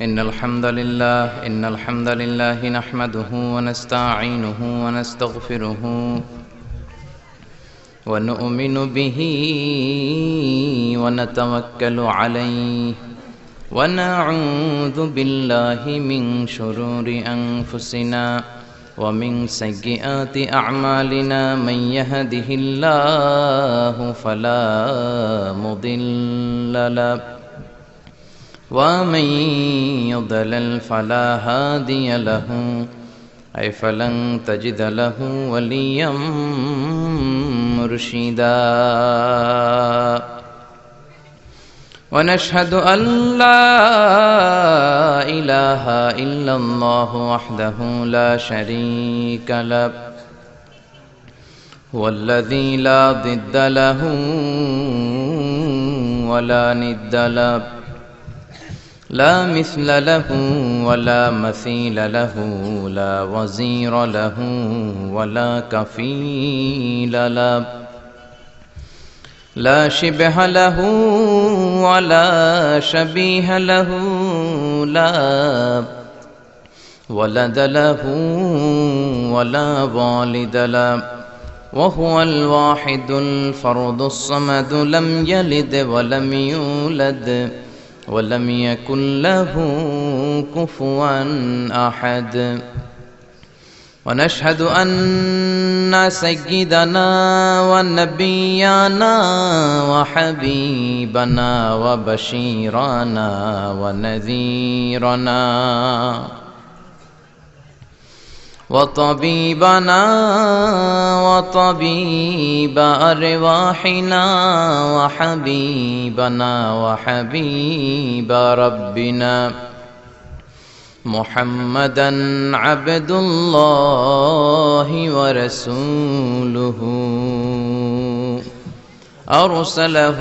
إن الحمد لله نحمده ونستعينه ونستغفره ونؤمن به ونتوكل عليه ونعوذ بالله من شرور أنفسنا ومن سيئات أعمالنا من يهده الله فلا مضل له ومن يضلل فلا هادي له أي فلن تجد له وليا مرشدا ونشهد أن لا إله إلا الله وحده لا شريك له هو الذي لا ضد له ولا ند له لا مثل له ولا مثيل له لا وزير له ولا كفيل له لا شبه له ولا شبيه له لا ولد له ولا والد له وهو الواحد الفرد الصمد لم يلد ولم يولد ولم يكن له كفوا أحد ونشهد أن سيدنا ونبينا وحبيبنا وبشيرنا ونذيرنا وطبيبنا وطبيب أرواحنا وحبيبنا وحبيب ربنا محمدا عبد الله ورسوله أرسله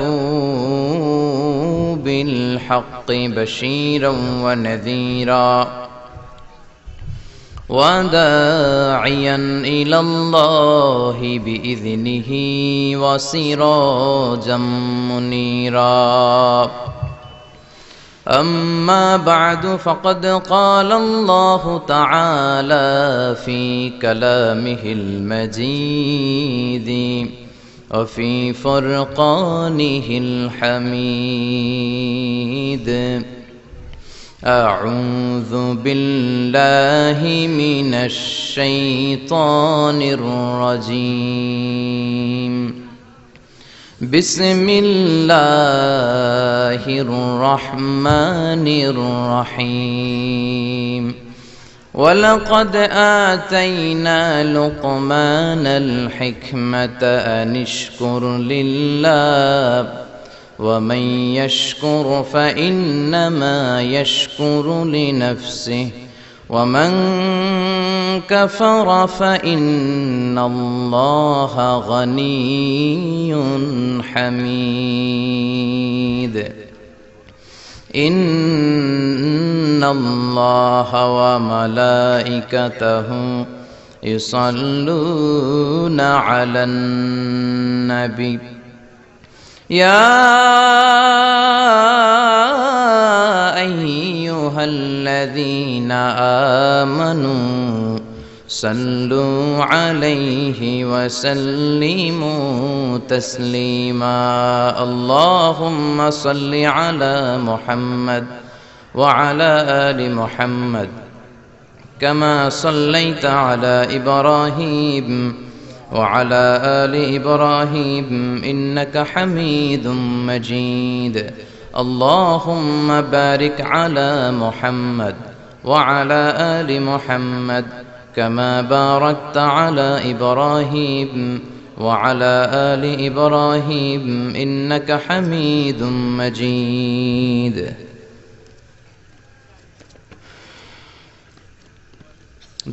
بالحق بشيرا ونذيرا وداعيا إلى الله بإذنه وسراجا منيرا أما بعد فقد قال الله تعالى في كلامه المجيد وفي فرقانه الحميد أعوذ بالله من الشيطان الرجيم بسم الله الرحمن الرحيم ولقد آتينا لقمان الحكمة أن اشكر لله ومن يشكر فإنما يشكر لنفسه ومن كفر فإن الله غني حميد إن الله وملائكته يصلون على النبي يا أيها الذين آمنوا صلوا عليه وسلموا تسليما اللهم صل على محمد وعلى آل محمد كما صليت على إبراهيم وعلى آل إبراهيم إنك حميد مجيد اللهم بارك على محمد وعلى آل محمد كما باركت على إبراهيم وعلى آل إبراهيم إنك حميد مجيد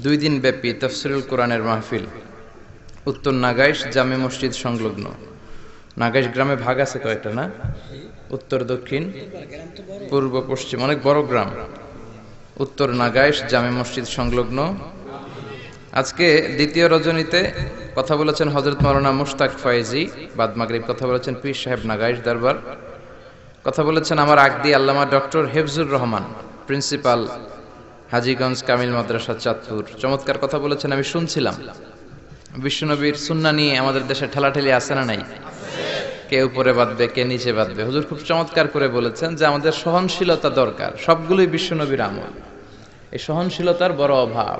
দুই দিন ব্যাপী তাফসীরুল কোরআনের মাহফিল উত্তর নাগাইশ জামে মসজিদ সংলগ্ন। নাগাইশ গ্রামে ভাগ আছে কয়েকটা না? উত্তর, দক্ষিণ, পূর্ব, পশ্চিম, অনেক বড় গ্রাম। উত্তর নাগাইশ জামে মসজিদ সংলগ্ন। আজকে দ্বিতীয় রজনীতে কথা বলেছেন হযরত মাওলানা মুশতাক ফয়েজী, বাদ মাগরিব কথা বলেছেন পীর সাহেব নাগাইশ দরবার, কথা বলেছেন আমার আগ দিয়ে আল্লামা ডক্টর হেফজুর রহমান প্রিন্সিপাল, হাজীগঞ্জ কামিল মাদ্রাসা, চাঁদপুর। চমৎকার কথা বলেছেন, আমি শুনছিলাম। বিশ্বনবীর সুন্নাহ নিয়ে আমাদের দেশে ঠেলাঠেলি আছে না নাই? কে উপরে বাঁধবে, কে নিচে বাঁধবে। হুজুর খুব চমৎকার করে বলেছেন যে আমাদের সহনশীলতা দরকার। সবগুলোই বিশ্বনবীর আমল। এই সহনশীলতার বড় অভাব।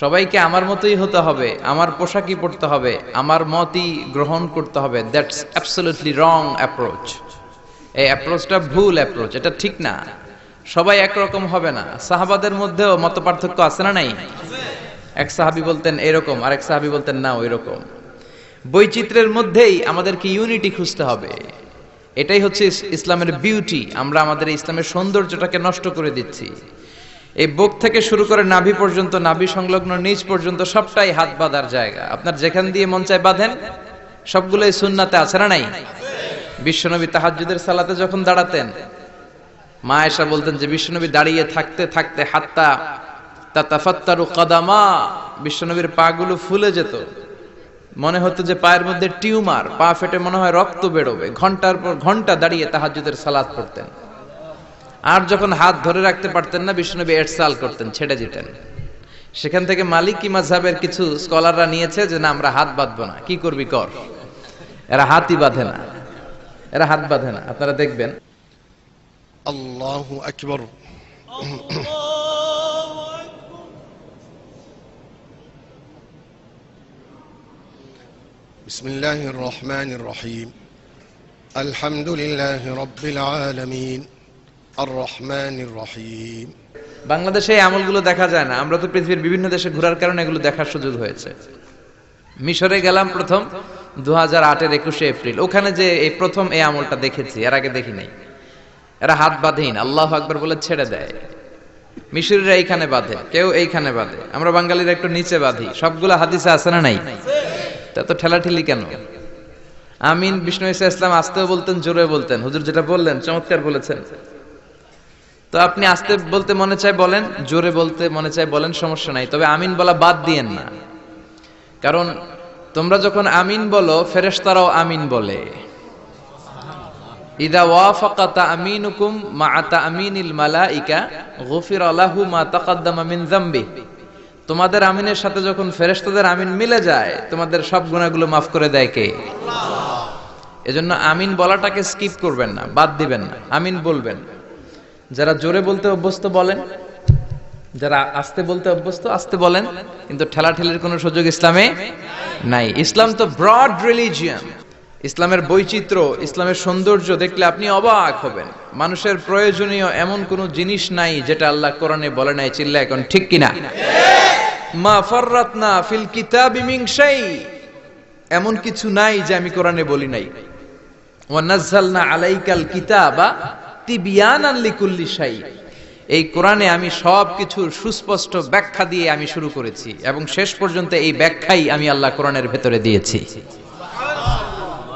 সবাইকে আমার মতোই হতে হবে, আমার পোশাকই পরতে হবে, আমার মতই গ্রহণ করতে হবে। That's absolutely wrong approach. এই অ্যাপ্রোচটা ভুল অ্যাপ্রোচ, এটা ঠিক না। সবাই একরকম হবে না। সাহাবাদের মধ্যেও মত পার্থক্য আছে না নাই? এক সাহাবী বলতেন এরকম, আরেক সাহাবী বলতেন না ওই রকম। বৈচিত্র্যের মধ্যেই আমাদেরকে ইউনিটি খুঁজতে হবে। এটাই হচ্ছে ইসলামের বিউটি। আমরা আমাদের ইসলামের সৌন্দর্যটাকে নষ্ট করে দিচ্ছি। এই বুক থেকে শুরু করে নাভি পর্যন্ত, নাভি সংলগ্ন নিচ পর্যন্ত সবটাই হাত বাঁধার জায়গা। আপনার যেখান দিয়ে মন চায় বাঁধেন, সবগুলোই সুন্নাতে আছে না নাই? বিশ্বনবী তাহাজ্জুদের সালাতে যখন দাঁড়াতেন, মা আয়েশা বলতেন যে বিশ্বনবী দাঁড়িয়ে থাকতে থাকতে হাত্তা তাতাফাত্তারু কাদামা, বিশ্বনবীর পাগুলো ফুলে যেত। মনে হতো যে পায়ের মধ্যে টিউমার, পা ফেটে মনে হয় রক্ত বেরোবে। ঘন্টার পর ঘন্টা দাঁড়িয়ে তাহাজ্জুদের সালাত পড়তেন। আর যখন হাত ধরে রাখতে পারতেন না, বিশ্বনবী ইরসাল করতেন, ছেড়ে দিতেন। সেখান থেকে মালিকি মাযহাবের কিছু স্কলাররা নিয়েছে যে না, আমরা হাত বাঁধবো না। কি করবি কর, এরা হাতই বাঁধে না, এরা হাত বাঁধে না। আপনারা দেখবেন। আল্লাহু আকবার। বিসমিল্লাহির রহমানির রহিম। আলহামদুলিল্লাহি রাব্বিল আলামিন, আর রহমানির রহিম। বাংলাদেশে এই আমলগুলো দেখা যায় না। আমরা তো পৃথিবীর বিভিন্ন দেশে ঘোরার কারণে এগুলো দেখার সুযোগ হয়েছে। মিশরে গেলাম প্রথম 2008-এর 21শে এপ্রিল। ওখানে যে এই প্রথম এই আমলটা দেখেছি, এর আগে দেখি নাই। এরা হাত বাঁধেন, আল্লাহু আকবার বলে ছেড়ে দেয়। মিশরীরা এইখানে বাঁধে, কেউ এইখানে বাঁধে, আমরা বাঙালিরা একটু নিচে বাঁধি। সবগুলো হাদিসে আছে না নাই? তা তো ঠেলাঠেলি কেন? আমিন বিষ্ণু ইসা ইসলাম আস্তেও বলতেন, জোরে বলতেন। হুজুর যেটা বললেন চমৎকার বলেছেন। তো আপনি আস্তে বলতে মনে চায় বলেন, জোরে বলতে মনে চায় বলেন, সমস্যা নাই। তবে আমিন বলা বাদ দিয়েন না। কারণ তোমরা যখন আমিন বলো, ফেরেশতারাও আমিন বলে। ইদা ওয়াফাকা তামিনুকুম মা তামিনিল মালাইকা গুফিরা লাহু মা তাকাদ্দামা মিন যামবি। তোমাদের আমিনের সাথে যখন ফেরেশতাদের আমিন মিলে যায়, তোমাদের সব গুনাহগুলো মাফ করে দেয় কে? আল্লাহ। এজন্য আমিন বলাটাকে স্কিপ করবেন না, বাদ দিবেন না, আমিন বলবেন। যারা জোরে বলতে অভ্যস্ত বলেন, যারা আস্তে বলতে অভ্যস্ত আস্তে বলেন, কিন্তু ঠেলাঠেলির কোনো সুযোগ ইসলামে নাই। ইসলাম তো ব্রড রিলিজিয়ন। ইসলামের বৈচিত্র্য, ইসলামের সৌন্দর্য দেখলে আপনি অবাক হবেন। মানুষের প্রয়োজনীয় এমন কোন জিনিস নাই যেটা আল্লাহ কোরআনে বলে নাই। চিল্লা এখন ঠিক কিনা? মা ফাররাতনা ফিল কিতাবি মিন শাই, এমন কিছু নাই যে আমি কোরআনে বলি নাই। ওয়া নাযালনা আলাইকাল কিতাবা তিবয়ানান লিকুল্লি শাই, এই কোরআনে আমি সব কিছুর সুস্পষ্ট ব্যাখ্যা দিয়ে আমি শুরু করেছি, এবং শেষ পর্যন্ত এই ব্যাখ্যাই আমি আল্লাহ কোরআনের ভেতরে দিয়েছি।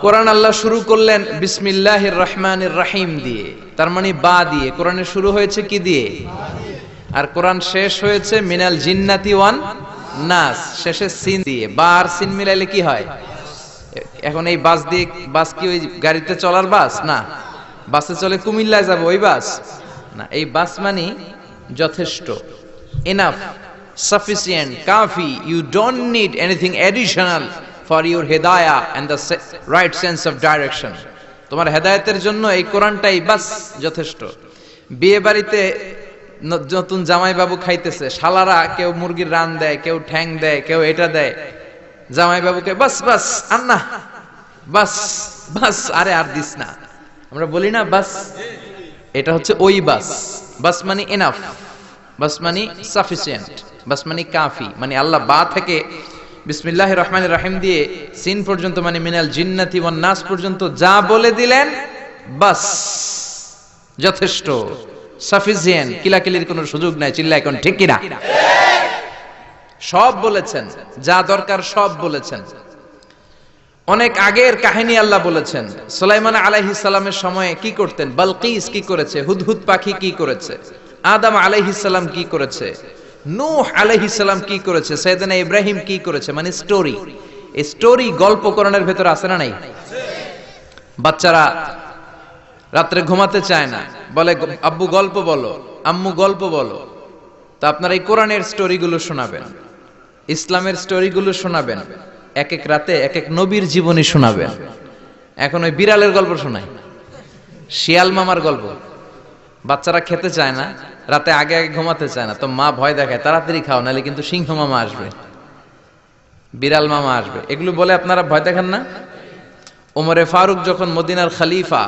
কোরআন আল্লাহ শুরু করলেন বিসমিল্লাহির রহমানির রহিম দিয়ে, তার মানে বা দিয়ে। কোরআনের শুরু হয়েছে কি দিয়ে? আর কোরআন শেষ হয়েছে মিনাল জিন্নাতি ওয়ান নাস, শেষে সিন দিয়ে। বা আর সিন মিলাইলে কি হয়? এখন এই বাস দিয়ে, বাস কি ওই গাড়িতে চলার বাস না? বাসে চলে কুমিল্লায় যাব ওই বাস না। এই বাস মানে যথেষ্ট, এনাফ, সাফিসিয়েন্ট, কাফি। You don't need anything additional for your hidayah and the right sense of direction. তোমার হেদায়েতের জন্য এই কোরআনটাই বাস যথেষ্ট। বিয়ে বাড়িতে নতুন জামাই বাবু খাইতেছে, শালারা কেউ মুরগির রান দেয়, কেউ ঠ্যাং দেয়, কেউ এটা দেয়। জামাই বাবুকে বাস বাস আন্না, বাস বাস, আরে আর দিস না। আমরা বলি না বাস? এটা হচ্ছে ওই বাস। বাস মানে এনাফ, বাস মানে সাফিসিয়েন্ট, বাস মানে কাফি। মানে আল্লাহ বা থেকে বিসমিল্লাহির রহমানির রহিম দিয়ে সিন পর্যন্ত, মানে মিনাল জিন্নাতি ওয়ান নাস পর্যন্ত যা বলে দিলেন বাস যথেষ্ট, সাফিসিয়েন্ট। কিলাকিলির কোনো সুযোগ নাই। চিল্লা এখন ঠিক কিনা? সব বলেছেন, যা দরকার সব বলেছেন। অনেক আগের কাহিনী আল্লাহ বলেছেন। সুলাইমান আলাইহিস সালামের সময়ে কি করতেন, বালকিস কি করেছে, হুদহুদ পাখি কি করেছে, আদম আলাইহিস সালাম কি করেছে, নূহ আলাইহিস সালাম কি করেছে, সাইয়েদনা ইব্রাহিম কি করেছে। মানে স্টোরি, এই স্টোরি গল্প কোরআনের ভেতর আছে না নাই? বাচ্চারা রাত্রে ঘুমাতে চায় না, বলে আব্বু গল্প বলো। আম্মু গল্প বলো। তো আপনারা এই কোরআনের স্টোরিগুলো শোনাবেন, ইসলামের স্টোরিগুলো শোনাবেন, এক এক রাতে এক এক নবীর জীবনী শোনাবেন। এখন ওই বিড়ালের গল্প শোনাই, শিয়াল মামার গল্প। বাচ্চারা খেতে চায় না, রাতে আগে আগে ঘুমাতে চায় না, তো মা ভয় দেখায় তাড়াতাড়ি খাও, নাহলে কিন্তু সিংহ মামা আসবে, বিড়াল মামা আসবে, এগুলো বলে আপনারা ভয় দেখান না। ওমরে ফারুক যখন মদিনার খলিফা,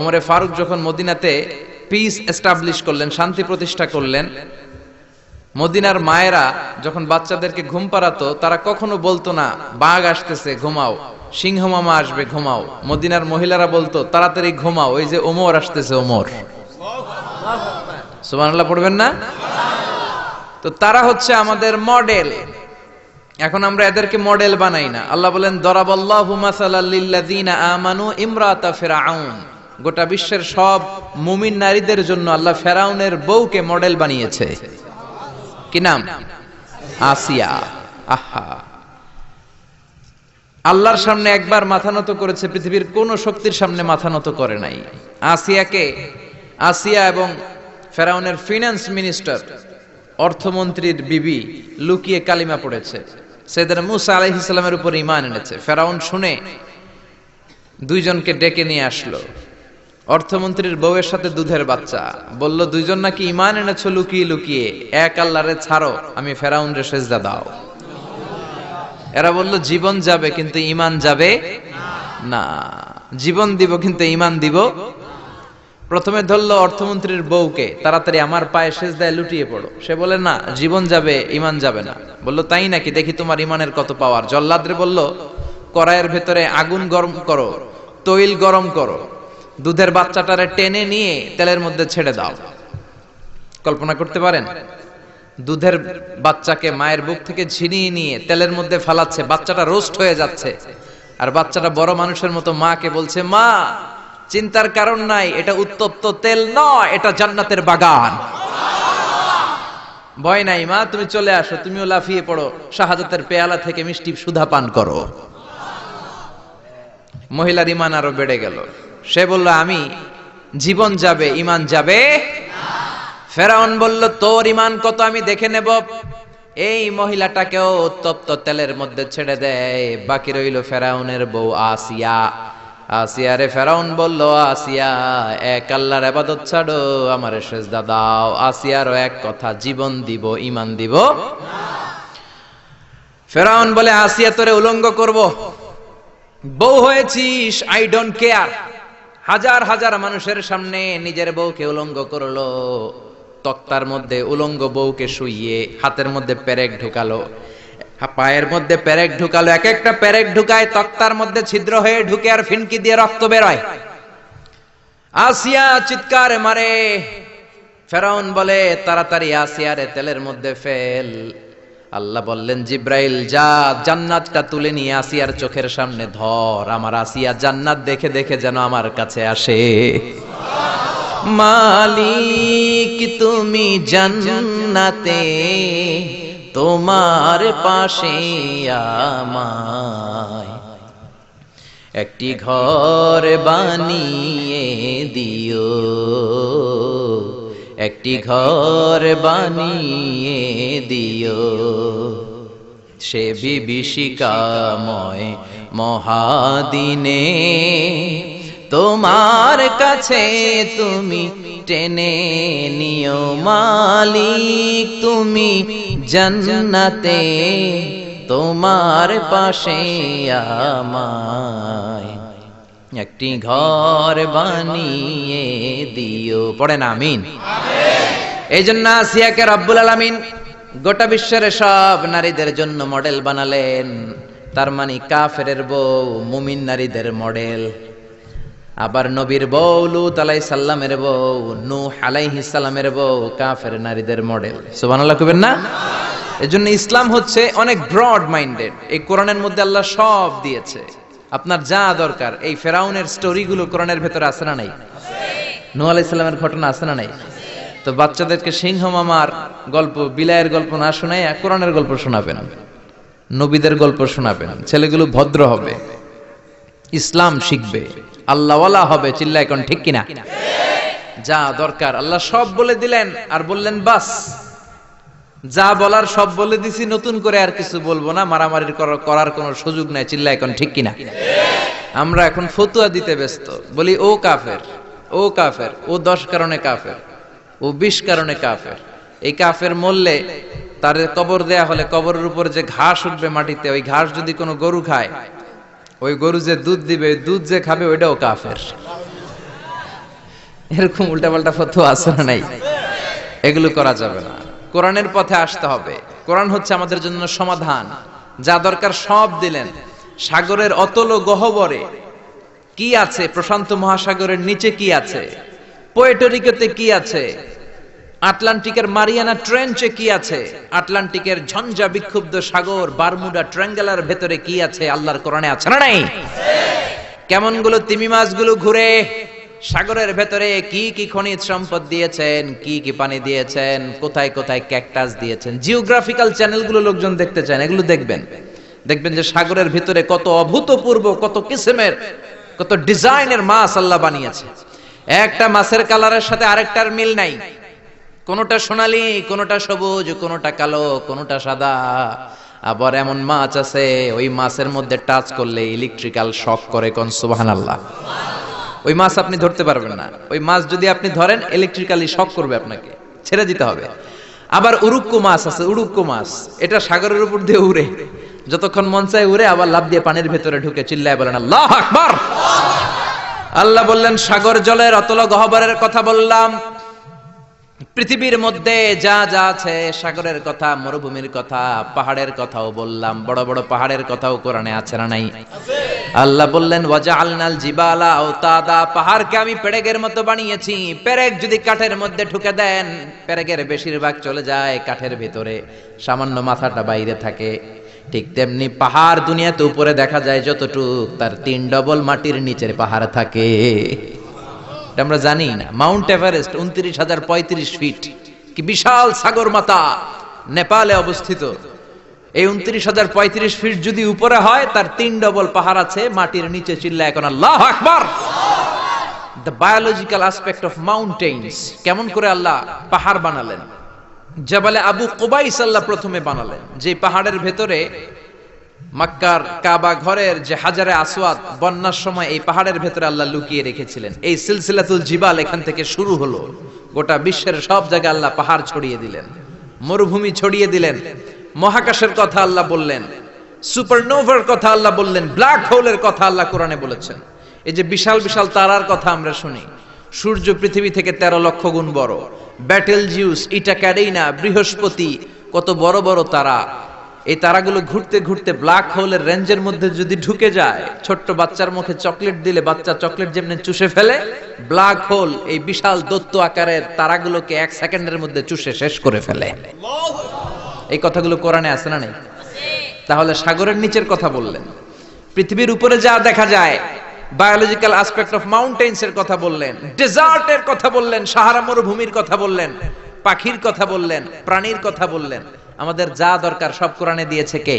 ওমরে ফারুক যখন মদিনাতে পিস এস্টাবলিশ করলেন, শান্তি প্রতিষ্ঠা করলেন, মদিনার মায়েরা যখন বাচ্চাদেরকে ঘুম পাড়াতো, তারা কখনো বলতো না বাঘ আসতেছে ঘুমাও, সিংহ মামা আসবে ঘুমাও। মদিনার মহিলারা বলতো তাড়াতাড়ি ঘুমাও, ওই যে ওমর আসতেছে ওমর। সুবহানাল্লাহ পড়বেন না? তো তারা হচ্ছে আমাদের মডেল। এখন আমরা এদেরকে মডেল বানাই না। আল্লাহ বলেন দরাবাল্লাহু মাসালাল লিল্লাযিনা আমানু ইমরাতা ফিরআউন। গোটা বিশ্বের সব মুমিন নারীদের জন্য আল্লাহ ফেরাউনের বউকে মডেল বানিয়েছে। কি নাম? আসিয়া। আহা, আল্লাহর সামনে একবার মাথা নত করেছে, পৃথিবীর কোন শক্তির সামনে মাথা নত করে নাই। আসিয়া এবং ফেরাউনের ফিনান্স মিনিস্টার, অর্থমন্ত্রীর বিবি লুকিয়ে কালিমা পড়েছে, সাইয়েদনা মূসা আলাইহিস সালামের উপর ঈমান এনেছে। ফেরাউন শুনে দুইজনকে ডেকে নিয়ে আসলো। অর্থমন্ত্রীর বউয়ের সাথে দুধের বাচ্চা, বলল দুইজন নাকি ঈমান এনেছো লুকিয়ে লুকিয়ে, এক আল্লাহরে ছাড়ো, আমি ফেরাউনরে সেজদা দাও। এরা বলল জীবন যাবে কিন্তু ঈমান যাবে না, জীবন দিব কিন্তু ঈমান দিব। প্রথমে ধরলো অর্থমন্ত্রীর বউকে, তাড়াতাড়ি আমার পায়ে সেজদায় লুটিয়ে পড়ো। সে বলে না, জীবন যাবে ঈমান যাবে না। বলল তাই নাকি, দেখি তোমার ঈমানের কত পাওয়ার। জল্লাদরে বলল কড়াইয়ের ভেতরে আগুন গরম করো, তৈল গরম করো, দুধের বাচ্চাটারে টেনে নিয়ে তেলের মধ্যে ছেড়ে দাও। কল্পনা করতে পারেন? দুধের বাচ্চাকে মায়ের বুক থেকে ছিনিয়ে নিয়ে তেলের মধ্যে ফালাচ্ছে, বাচ্চাটা রোস্ট হয়ে যাচ্ছে, আর বাচ্চাটা বড় মানুষের মতো মাকে বলছে মা চিন্তার কারণ নাই, এটা উত্তপ্ত তেল নয়, এটা জান্নাতের বাগান। ভয় নাই মা, তুমি চলে আসো, তুমিও লাফিয়ে পড়ো, শাহাদাতের পেয়ালা থেকে মিষ্টি সুধা পান করো। মহিলার ঈমান আরো বেড়ে গেল। সে বলল আমি জীবন যাবে ঈমান যাবে। ফেরাউন বলল তোর ঈমান কত আমি দেখে নেব। এই মহিলাটাকেও উত্তপ্ত তেলের মধ্যে ছেড়ে দেয়। বাকি রইল ফেরাউনের বউ আসিয়া। আসিয়ারে ফেরাউন বলল আসিয়া এক আল্লাহর ইবাদত ছাড়ো, আমারে সেজদা দাও। আসিয়ারও এক কথা, জীবন দিব ঈমান দিব না। ফেরাউন বলে আসিয়া তোরে উলঙ্গ করব, বউ হয়েছিস, আই ডোন্ট কেয়ার। হাজার হাজার মানুষের সামনে নিজের বউকে উলঙ্গ করলো, তক্তার মধ্যে উলঙ্গ বউকে শুইয়ে হাতের মধ্যে পেরেক ঢুকালো, পায়ের মধ্যে পেরেক ঢুকালো, এক একটা পেরেক ঢুকায় তক্তার মধ্যে ছিদ্র হয়ে ঢুকে আর ফিনকি দিয়ে রক্ত বেরোয়। আসিয়া চিৎকার মারে। ফেরাউন বলে তাড়াতাড়ি আসিয়ারে তেলের মধ্যে ফেল। আল্লাহ বললেন জিব্রাইল যা জান্নাতটা তুলে নিয়ে আসিয়ার চোখের সামনে ধর, আমার আসিয়া জান্নাত দেখে দেখে যেন আমার কাছে আসে। মালিক তুমি জান্নাতে, তোমার পাশে আমায় একটি ঘর বানিয়ে দিও, একটি ঘর বানিয়ে দিও। সে বিভীষিকাময় মহাদিনে তোমার কাছে তুমি টেনে নিও। মালিক তুমি জান্নাতে, তোমার পাশে আমায় একটি ঘর বানিয়ে দিও। পড়েন আমিন। এই জন্য আসিয়াকে রব্বুল আলামিন গোটা বিশ্বের সব নারীদের জন্য মডেল বানালেন। তার মানে কাফেরের বউ মুমিন নারীদের মডেল, আবার নবীর বউ লূত আলাইহিস সালামের বউ, নূহ আলাইহিস সালামের বউ কাফের নারীদের মডেল। সুবহানাল্লাহ কইবেন না? এজন্য ইসলাম হচ্ছে অনেক ব্রড মাইন্ডেড। এই কোরআনের মধ্যে আল্লাহ সব দিয়েছে, আপনার যা দরকার। এই ফেরাউনের স্টোরিগুলো কোরআনের ভেতরে আছে না নাই? নূহ আলাইহিস সালামের ঘটনা আছে না নাই? তো বাচ্চাদেরকে সিংহ মামার গল্প, বিলায়ের গল্প না শোনায় কোরআনের গল্প শোনাবেন, নবীদের গল্প শোনাবেন। ছেলেগুলো ভদ্র হবে, ইসলাম শিখবে, আল্লাহওয়ালা হবে। চিল্লায় কোন ঠিক কিনা? যা দরকার আল্লাহ সব বলে দিলেন আর বললেন বাস যা বলার সব বলে দিছি, নতুন করে আর কিছু বলবো না, মারামারি করার কোনো সুযোগ নাই। চিল্লা এখন ঠিক কিনা? আমরা এখন ফতুয়া দিতে ব্যস্ত, বলি ও কাফের, ও কাফের, ও 10 কারণে কাফের, ও 20 কারণে কাফের। এই কাফের মরলে তার কবর দেয়া হলে কবরের উপর যে ঘাস উঠবে মাটিতে, ওই ঘাস যদি কোনো গরু খায়, ওই গরু যে দুধ দিবে, দুধ যে খাবে ওইটাও কাফের। এরকম উল্টাপাল্টা ফতোয়া আছে না নাই? এগুলো করা যাবে না। কোরআনের পথে আসতে হবে। কোরআন হচ্ছে আমাদের জন্য সমাধান। যা দরকার সব দিলেন। সাগরের অতল গহ্বরে কি আছে, প্রশান্ত মহাসাগরের নিচে কি আছে, পোর্টোরিকোতে কি আছে, আটলান্টিকের মারিয়ানা ট্রেঞ্চে কি আছে, আটলান্টিকের ঝঞ্ঝা বিক্ষুব্ধ সাগর বারমুডা ট্রায়াঙ্গেলের ভেতরে কি আছে, আল্লাহর কোরআনে আছে না নাই? কেমন গুলো তিমি মাছগুলো ঘুরে সাগরের ভেতরে কি কি খনিজ সম্পদ দিয়েছেন, কি কি পানি দিয়েছেন, কোথায় কোথায় ক্যাকটাস দিয়েছেন। জিওগ্রাফিক্যাল চ্যানেলগুলো লোকজন দেখতে চান, এগুলো দেখবেন। দেখবেন যে সাগরের ভিতরে কত অভূতপূর্ব, কত কিসিমের, কত ডিজাইনের মাছ আল্লাহ বানিয়েছে। একটা মাছের কালারের সাথে আরেকটার মিল নাই। কোনটা সোনালী, কোনটা সবুজ, কোনটা কালো, কোনটা সাদা। আবার এমন মাছ আছে ওই মাছের মধ্যে টাচ করলে ইলেকট্রিক্যাল শক করে। কোন সুবহানাল্লাহ। ওই মাছ আপনি ধরতে পারবেন না। ওই মাছ যদি আপনি ধরেন ইলেকট্রিক্যালি শক করবে, আপনাকে ছেড়ে দিতে হবে। আবার উড়ুক্কু মাছ আছে, উড়ুক্কু মাছ, এটা সাগরের উপর দিয়ে উড়ে, যতক্ষণ মন চায় উড়ে, আবার লাফ দিয়ে পানির ভেতরে ঢুকে। চিল্লায় বলেন আল্লাহু আকবার। আল্লাহ বললেন সাগর জলের অতল গহ্বরের কথা বললাম। পৃথিবীর মধ্যে যা যা আছে, সাগরের কথা, মরুভূমির কথা, পাহাড়ের কথাও বললাম। বড় বড় পাহাড়ের কথাও কোরআনে আছে না নাই? আল্লাহ বললেন ওয়াজআলনাল জিবালা আওতাদা, পাহাড়কে আমি পেরেকের মতো বানিয়েছি। পেরেক যদি কাঠের মধ্যে ঢুকে দেন, পেরেকের বেশিরভাগ চলে যায় কাঠের ভিতরে, সামান্য মাথাটা বাইরে থাকে। ঠিক তেমনি পাহাড় দুনিয়াতে উপরে দেখা যায় যতটুক, তার 3 ডবল মাটির নিচের পাহাড় থাকে। আমরা জানি না। মাউন্ট এভারেস্ট 29,035 ফিট, কি বিশাল সাগরমাতা, নেপালে অবস্থিত। এই 29,035 ফিট যদি উপরে হয়, তার 3 ডবল পাহাড় আছে মাটির নিচে। চিল্লা এখন আল্লাহু আকবার। দ্য বায়োলজিক্যাল অ্যাসপেক্ট অফ মাউন্টেইনস, কেমন করে আল্লাহ পাহাড় বানালেন। জাবালে আবু কুবাইস আল্লাহ প্রথমে বানালেন, যে পাহাড়ের ভেতরে মক্কার কাবা ঘরের যে হাজারে আসওয়াদ, বন্যার সময় এই পাহাড়ের ভেতরে আল্লাহ লুকিয়ে রেখেছিলেন। এই সিলসিলাতুল জিবাল এখান থেকে শুরু হলো। গোটা বিশ্বের সব জায়গায় আল্লাহ পাহাড় ছড়িয়ে দিলেন, মরুভূমি ছড়িয়ে দিলেন। মহাকাশের কথা আল্লাহ বললেন, সুপারনোভার কথা আল্লাহ বললেন, ব্ল্যাক হোলের কথা আল্লাহ কোরআনে বলেছেন। এই যে বিশাল বিশাল তারার কথা আমরা শুনি, সূর্য পৃথিবী থেকে 13 লক্ষ গুণ বড়। ব্যাটেল জিউস, ইটা ক্যাডেইনা, বৃহস্পতি, কত বড় বড় তারা। এই তারাগুলো ঘুরতে ঘুরতে ব্ল্যাক হোলের রেঞ্জের মধ্যে যদি ঢুকে যায়, ছোট্ট বাচ্চার মুখে চকলেট দিলে বাচ্চা চকলেট যেমনি চুষে ফেলে, ব্ল্যাক হোল এই বিশাল দৈত্য আকারের তারাগুলোকে 1 সেকেন্ডের মধ্যে চুষে শেষ করে ফেলে। এই কথাগুলো কোরআনে আছে না নাই? তাহলে সাগরের নিচের কথা বললেন, পৃথিবীর উপরে যা দেখা যায়, বায়োলজিক্যাল অ্যাসপেক্ট অফ মাউন্টেইনস এর কথা বললেন, ডেজার্টের কথা বললেন, সাহারা মরুভূমির কথা বললেন, পাখির কথা বললেন, প্রাণীর কথা বললেন। আমাদের যা দরকার সব কোরআনে দিয়েছে কে?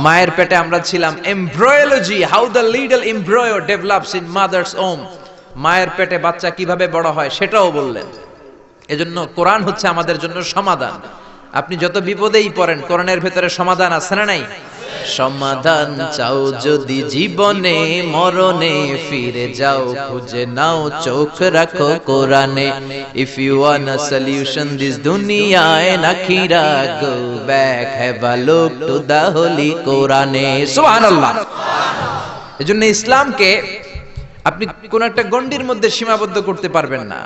মায়ের পেটে আমরা ছিলাম। Embryology, how the little embryo develops in mother's womb, মায়ের পেটে বাচ্চা কিভাবে বড় হয় সেটাও বললেন। এজন্য কোরআন হচ্ছে আমাদের জন্য সমাধান। আপনি যত বিপদেই পড়েন, কোরআনের ভেতরে সমাধান আছে না নাই? সমাধান চাও যদি জীবনে, মরণে ফিরে যাও, খুঁজে নাও, চোখ রাখো কোরআনে। If you want a solution this দুনিয়া এন্ড আখিরা, go back, have a look to the holy কোরআনে। সুবহানাল্লাহ। এজন্য ইসলামকে আপনি কোন একটা গণ্ডির মধ্যে সীমাবদ্ধ করতে পারবেন না।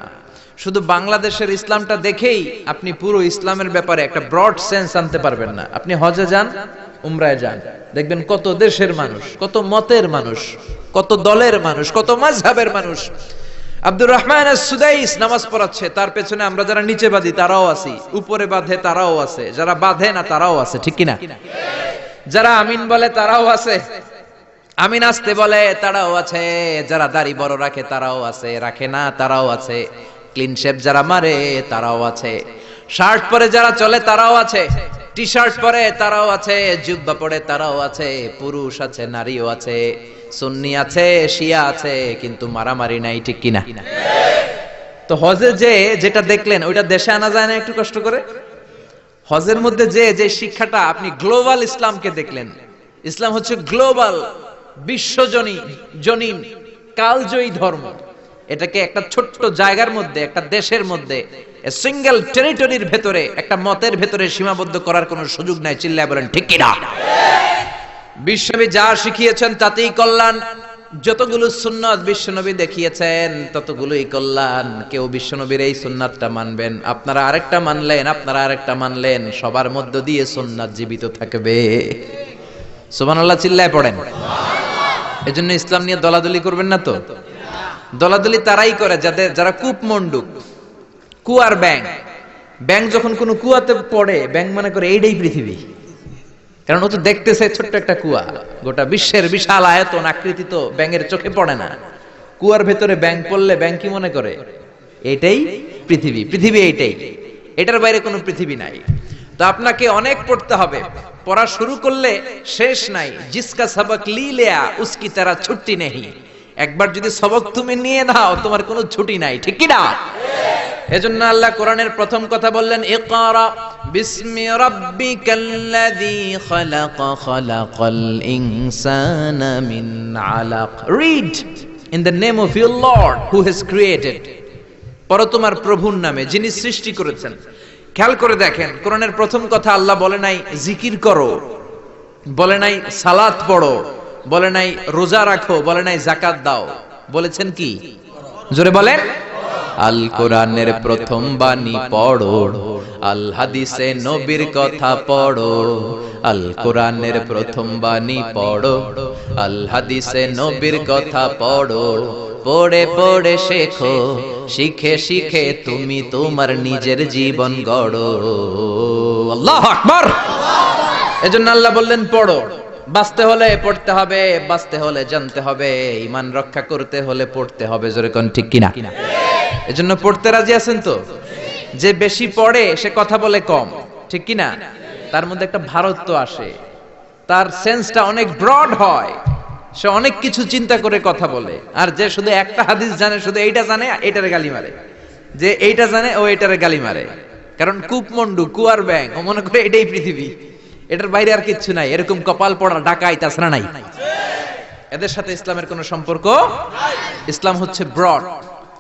শুধু বাংলাদেশের ইসলামটা দেখেই আপনি পুরো ইসলামের ব্যাপারে একটা ব্রড সেন্স আনতে পারবেন না। আপনি হজে যান, উমরায় যান, দেখবেন কত দেশের মানুষ, কত মতের মানুষ, কত দলের মানুষ, কত মাযহাবের মানুষ। আব্দুর রহমান আস-সুদাইস নামাজ পড়াচ্ছে, তার পেছনে আমরা যারা নিচে বাঁধি তারাও আছি, উপরে বাঁধে তারাও আছে, যারা বাঁধে না তারাও আছে, ঠিক কিনা? যারা আমিন বলে তারাও আছে, আমিন আসতে বলে তারাও আছে, যারা দাড়ি বড় রাখে তারাও আছে, রাখে না তারাও আছে, ক্লিন শেভ যারা মারে তারাও আছে, শার্ট পরে যারা চলে তারাও আছে, টি শার্ট পরে তারাও আছে, জুব্বা পরে তারাও আছে, পুরুষ আছে, নারীও আছে, সুন্নি আছে, শিয়া আছে, কিন্তু মারামারি নাই, ঠিক কিনা? তো হজে যে যেটা দেখলেন ওইটা দেশে আনা যায় না একটু কষ্ট করে? হজের মধ্যে যে শিক্ষাটা আপনি গ্লোবাল ইসলামকে দেখলেন, ইসলাম হচ্ছে গ্লোবাল, বিশ্বজনীন কালজয়ী ধর্ম। এটাকে একটা ছোট্ট জায়গার মধ্যে, একটা দেশের মধ্যে, সিঙ্গেল টেরিটরির ভেতরে, একটা মতের ভেতরে সীমাবদ্ধ করার কোনো সুযোগ নাই। চিল্লায় বলেন ঠিক কিনা? বিশ্বনবী যা শিখিয়েছেন তাতেই কল্যাণ। যতগুলো সুন্নাত বিশ্বনবী দেখিয়েছেন ততগুলোই কল্যাণ। কেউ বিশ্বনবীর এই সুন্নাতটা মানবেন, আপনারা আরেকটা মানলেন, সবার মধ্য দিয়ে সুন্নাত জীবিত থাকবে। সুবহানাল্লাহ চিল্লায় পড়েন। এজন্য ইসলাম নিয়ে দলাদলি করবেন না তো। দলাদলি তারাই করে যারা কূপমণ্ডুক, কুয়ার ব্যাং যখন কোনো কুয়াতে পড়ে, ব্যাং মনে করে এইটাই পৃথিবী। কারণ ও তো দেখতেছে ছোট্ট একটা কুয়া, গোটা বিশ্বের বিশাল আয়তন আকৃতি তো ব্যাঙের চোখে পড়ে না। কুয়ার ভেতরে ব্যাং পড়লে ব্যাং কি মনে করে? এটাই পৃথিবী, পৃথিবী এইটাই, এটার বাইরে কোনো পৃথিবী নাই। তো আপনাকে অনেক পড়তে হবে, পড়া শুরু করলে শেষ নাই। জিসকা সবক লি লিয়া উসকি তেরা ছুটি নেই। একবার যদি সবক তুমি নিয়ে নাও তোমার কোনো ছুটি নাই, ঠিক কি না? এজন্য আল্লাহ কোরআনের প্রথম কথা বললেন ইকরা বিসমি রাব্বিকাল্লাযী খালাক খালাকাল ইনসানা মিন আলাক। Read in the name of your lord who has created. পড়ো তোমার প্রভুর নামে যিনি সৃষ্টি করেছেন। খেয়াল করে দেখেন, কোরআনের প্রথম কথা আল্লাহ বলে নাই জিকির করো, বলে নাই সালাত পড়ো, বলে নাই রোজা রাখো, বলে নাই যাকাত দাও। বলেছেন কি? জোরে বলেন। আল কোরআনের প্রথম বাণী পড়ো, আল হাদিসে নবীর কথা পড়ো। আল কোরআনের প্রথম বাণী পড়ো, আল হাদিসে নবীর কথা পড়ো। পড়ে পড়ে শেখো, শিখে শিখে তুমি তোমার নিজের জীবন গড়ো। আল্লাহু আকবার। এজন্য আল্লাহ বললেন পড়ো। বাঁচতে হলে পড়তে হবে, বাঁচতে হলে জানতে হবে, ঈমান রক্ষা করতে হলে পড়তে হবে। জোরে কোন ঠিক কিনা? এজন্য পড়তে রাজি আছেন তো? যে বেশি পড়ে সে কথা বলে কম, ঠিক কিনা? তার মধ্যে একটা ভারত্ব আসে, তার সেন্সটা অনেক ব্রড হয়, সে অনেক কিছু চিন্তা করে কথা বলে। আর যে শুধু একটা হাদিস জানে, শুধু এইটা জানে, এইটারে গালি মারে, যে এইটা জানে ও এইটারে গালি মারে। কারণ কূপমন্ডু, কুয়ার ব্যাং, ও মনে করে এটাই পৃথিবী, এটার বাইরে আর কিচ্ছু নাই। এরকম কপাল পড়া ডাকাই তাছাড়া নাই। এদের সাথে ইসলামের কোনো সম্পর্ক। ইসলাম হচ্ছে ব্রড।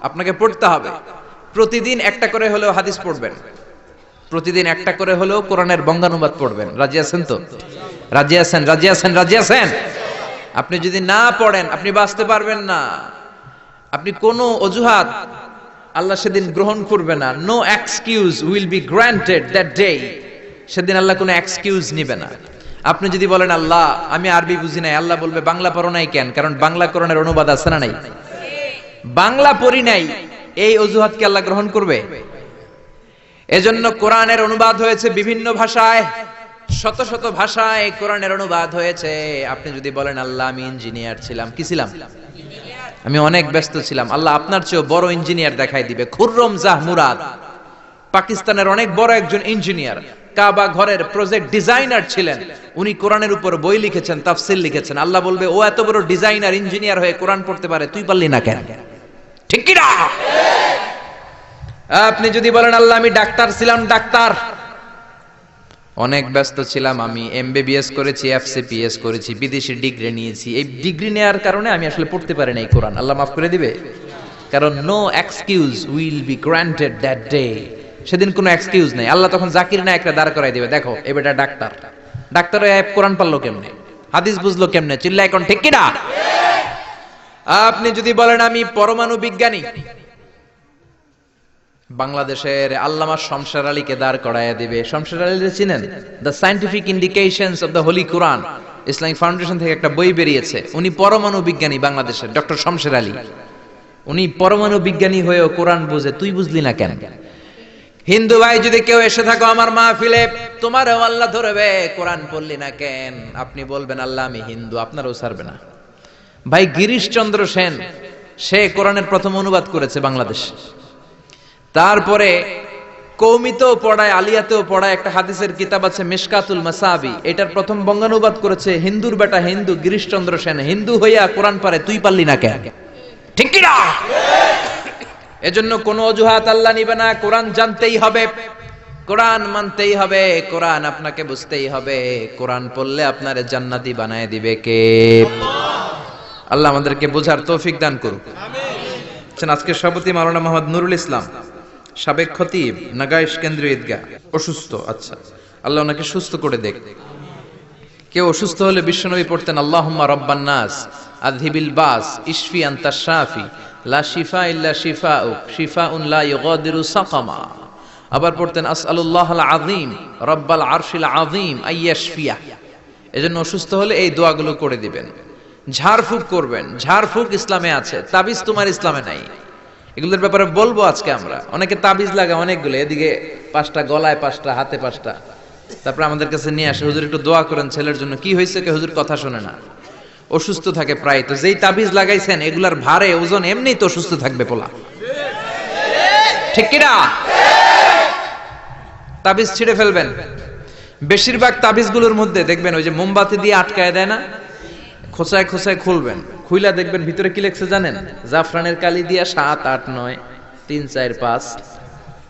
আপনাকে পড়তে হবে, প্রতিদিন একটা করে হলেও হাদিস পড়বেন, প্রতিদিন একটা করে হলেও কোরআনের বঙ্গানুবাদ পড়বেন। রাজি আছেন তো? রাজি আছেন? রাজি আছেন? রাজি আছেন? আপনি যদি না পড়েন আপনি বাঁচতে পারবেন না। আপনি কোনো অজুহাত আল্লাহ সেদিন গ্রহণ করবে না। No excuse will be granted that day. সেদিন আল্লাহ কোনো এক্সকিউজ নিবে না। আপনি যদি বলেন আল্লাহ আমি আরবি বুঝি নাই, আল্লাহ বলবে বাংলা পড়ো নাই কেন? কারণ বাংলা কোরআনের অনুবাদ আছে না নাই? বাংলা পড়ি নাই, এই অজুহাতকে আল্লাহ গ্রহণ করবে? এজন্য কোরআনের অনুবাদ হয়েছে বিভিন্ন ভাষায়, শত শত ভাষায় কোরআনের অনুবাদ হয়েছে। আপনি যদি বলেন আল্লাহ আমি ইঞ্জিনিয়ার ছিলাম, কি ছিলাম? আমি অনেক ব্যস্ত ছিলাম, আল্লাহ আপনার চেয়ে বড় ইঞ্জিনিয়ার দেখাই দিবে। খুররম জাহ মুরাদ পাকিস্তানের অনেক বড় একজন ইঞ্জিনিয়ার, কাবা ঘরের প্রজেক্ট ডিজাইনার ছিলেন। উনি কোরআনের উপর বই লিখেছেন, তাফসীর লিখেছেন। আল্লাহ বলবে ও এত বড় ডিজাইনার ইঞ্জিনিয়ার হয়ে কোরআন পড়তে পারে, তুই পারলি না কেন? ঠিক কি না? আপনি যদি বলেন আল্লাহ আমি ডাক্তার ছিলাম, ডাক্তার অনেক ব্যস্ত ছিলাম, আমি এমবিবিএস করেছি, এফসিপিএস করেছি, বিদেশি ডিগ্রি নিয়েছি, এই ডিগ্রি নেওয়ার কারণে আমি আসলে পড়তে পারি না এই কোরআন, আল্লাহ মাফ করে দিবে? কারণ no excuse will be granted that day. সেদিন কোনো এক্সকিউজ নাই। আল্লাহ তখন জাকির নায়েকরা দাঁড় করাই দিবে, দেখো এ বেটা ডাক্তার, ডাক্তার কোরআন পারলো কেমনে, হাদিস বুঝলো কেমনে? চিল্লা এখন ঠিক কি না? আপনি যদি বলেন আমি পরমাণু বিজ্ঞানী, বাংলাদেশের আল্লামা শমশের আলীকে দাঁড় করাইয়া দিবে। শমশের আলী চিনেন? The scientific indications of the Holi Quran, Islamic foundation থেকে একটা বই বেরিয়েছে। উনি পরমাণু বিজ্ঞানী, বাংলাদেশের ডক্টর শমশের আলী। উনি পরমাণু বিজ্ঞানী হয়েও কোরআন বুঝে, তুই বুঝলি না কেন? হিন্দু ভাই যদি কেউ এসে থাকো আমার মাহফিলে, তোমারও আল্লাহ ধরবে, কোরআন পড়লি না কেন? আপনি বলবেন আল্লাহ আমি হিন্দু, আপনারও ছাড়বে না। ভাই গিরিশচন্দ্র সেন, সে কোরআনের প্রথম অনুবাদ করেছে বাংলাদেশ। তারপরে কৌমিতেও পড়ায়, আলিয়াতেও পড়ায়। একটা হাদিসের কিতাব আছে মিশকাতুল মাসাবি, এটার প্রথম বঙ্গানুবাদ করেছে হিন্দুর বেটা হিন্দু গিরিশচন্দ্র সেন। হিন্দু হইয়া কোরআন পারে, তুই পারলি না কেন? ঠিক কি না? এজন্য কোনো অজুহাত আল্লাহ নিবে না। কোরআন জানতেই হবে, কোরআন মানতেই হবে, কোরআন আপনাকে বুঝতেই হবে। কোরআন পড়লে আপনারে জান্নাতি বানায় দিবে কে? আল্লাহ আমাদেরকে বোঝার তৌফিক দান করুক। আমিন। আজকে সভাপতি মাওলানা মোহাম্মদ নুরুল ইসলাম, সাবেক খতিব, নাগাইশ কেন্দ্রীয় ঈদগাহ, অসুস্থ। আচ্ছা, আল্লাহ ওনাকে সুস্থ করে দেখ। কেউ অসুস্থ হলে বিশ্বনবী পড়তেন আল্লাহুম্মা রাব্বান নাস আযহিবিল বাস ইশফি আনতা শাফি লা শিফা ইল্লা শিফাউক শিফাউন লা ইউগাদিরু সাকামা। আবার পড়তেন আসআলুল্লাহাল আযীম রাব্বাল আরশিল আযীম আইয়াশফিয়া। এজন্য অসুস্থ হলে এই দোয়াগুলো করে দিবেন। ঝাড়ফুঁক করবেন। ঝাড়ফুঁক ইসলামে আছে, তাবিজ তোমার ইসলামে নাই। এগুলোর ব্যাপারে বলবো আজকে আমরা। অনেকে তাবিজ লাগা অনেকগুলো, এদিকে 5টা, গলায় 5টা, হাতে 5টা, তারপর আমাদের কাছে নিয়ে আসে, হুজুর একটু দোয়া করেন ছেলের জন্য। কি হয়েছে? কে হুজুর কথা শোনে না, অসুস্থ থাকে প্রায়। তো যেই তাবিজ লাগাইছেন এগুলার ভারে ওজন এমনিই তো অসুস্থ থাকবে পোলা, ঠিক কিনা? তাবিজ ছিঁড়ে ফেলবেন। বেশিরভাগ তাবিজগুলোর মধ্যে দেখবেন ওই যে মোমবাতি দিয়ে আটকায় দেয় না, খোঁচায় খোঁচায় খুলবেন, খুইলা দেখবেন ভিতরে কি লেখছে জানেন? জাফরানের কালি দিয়া 7, 8, 9, 3, 4, 5।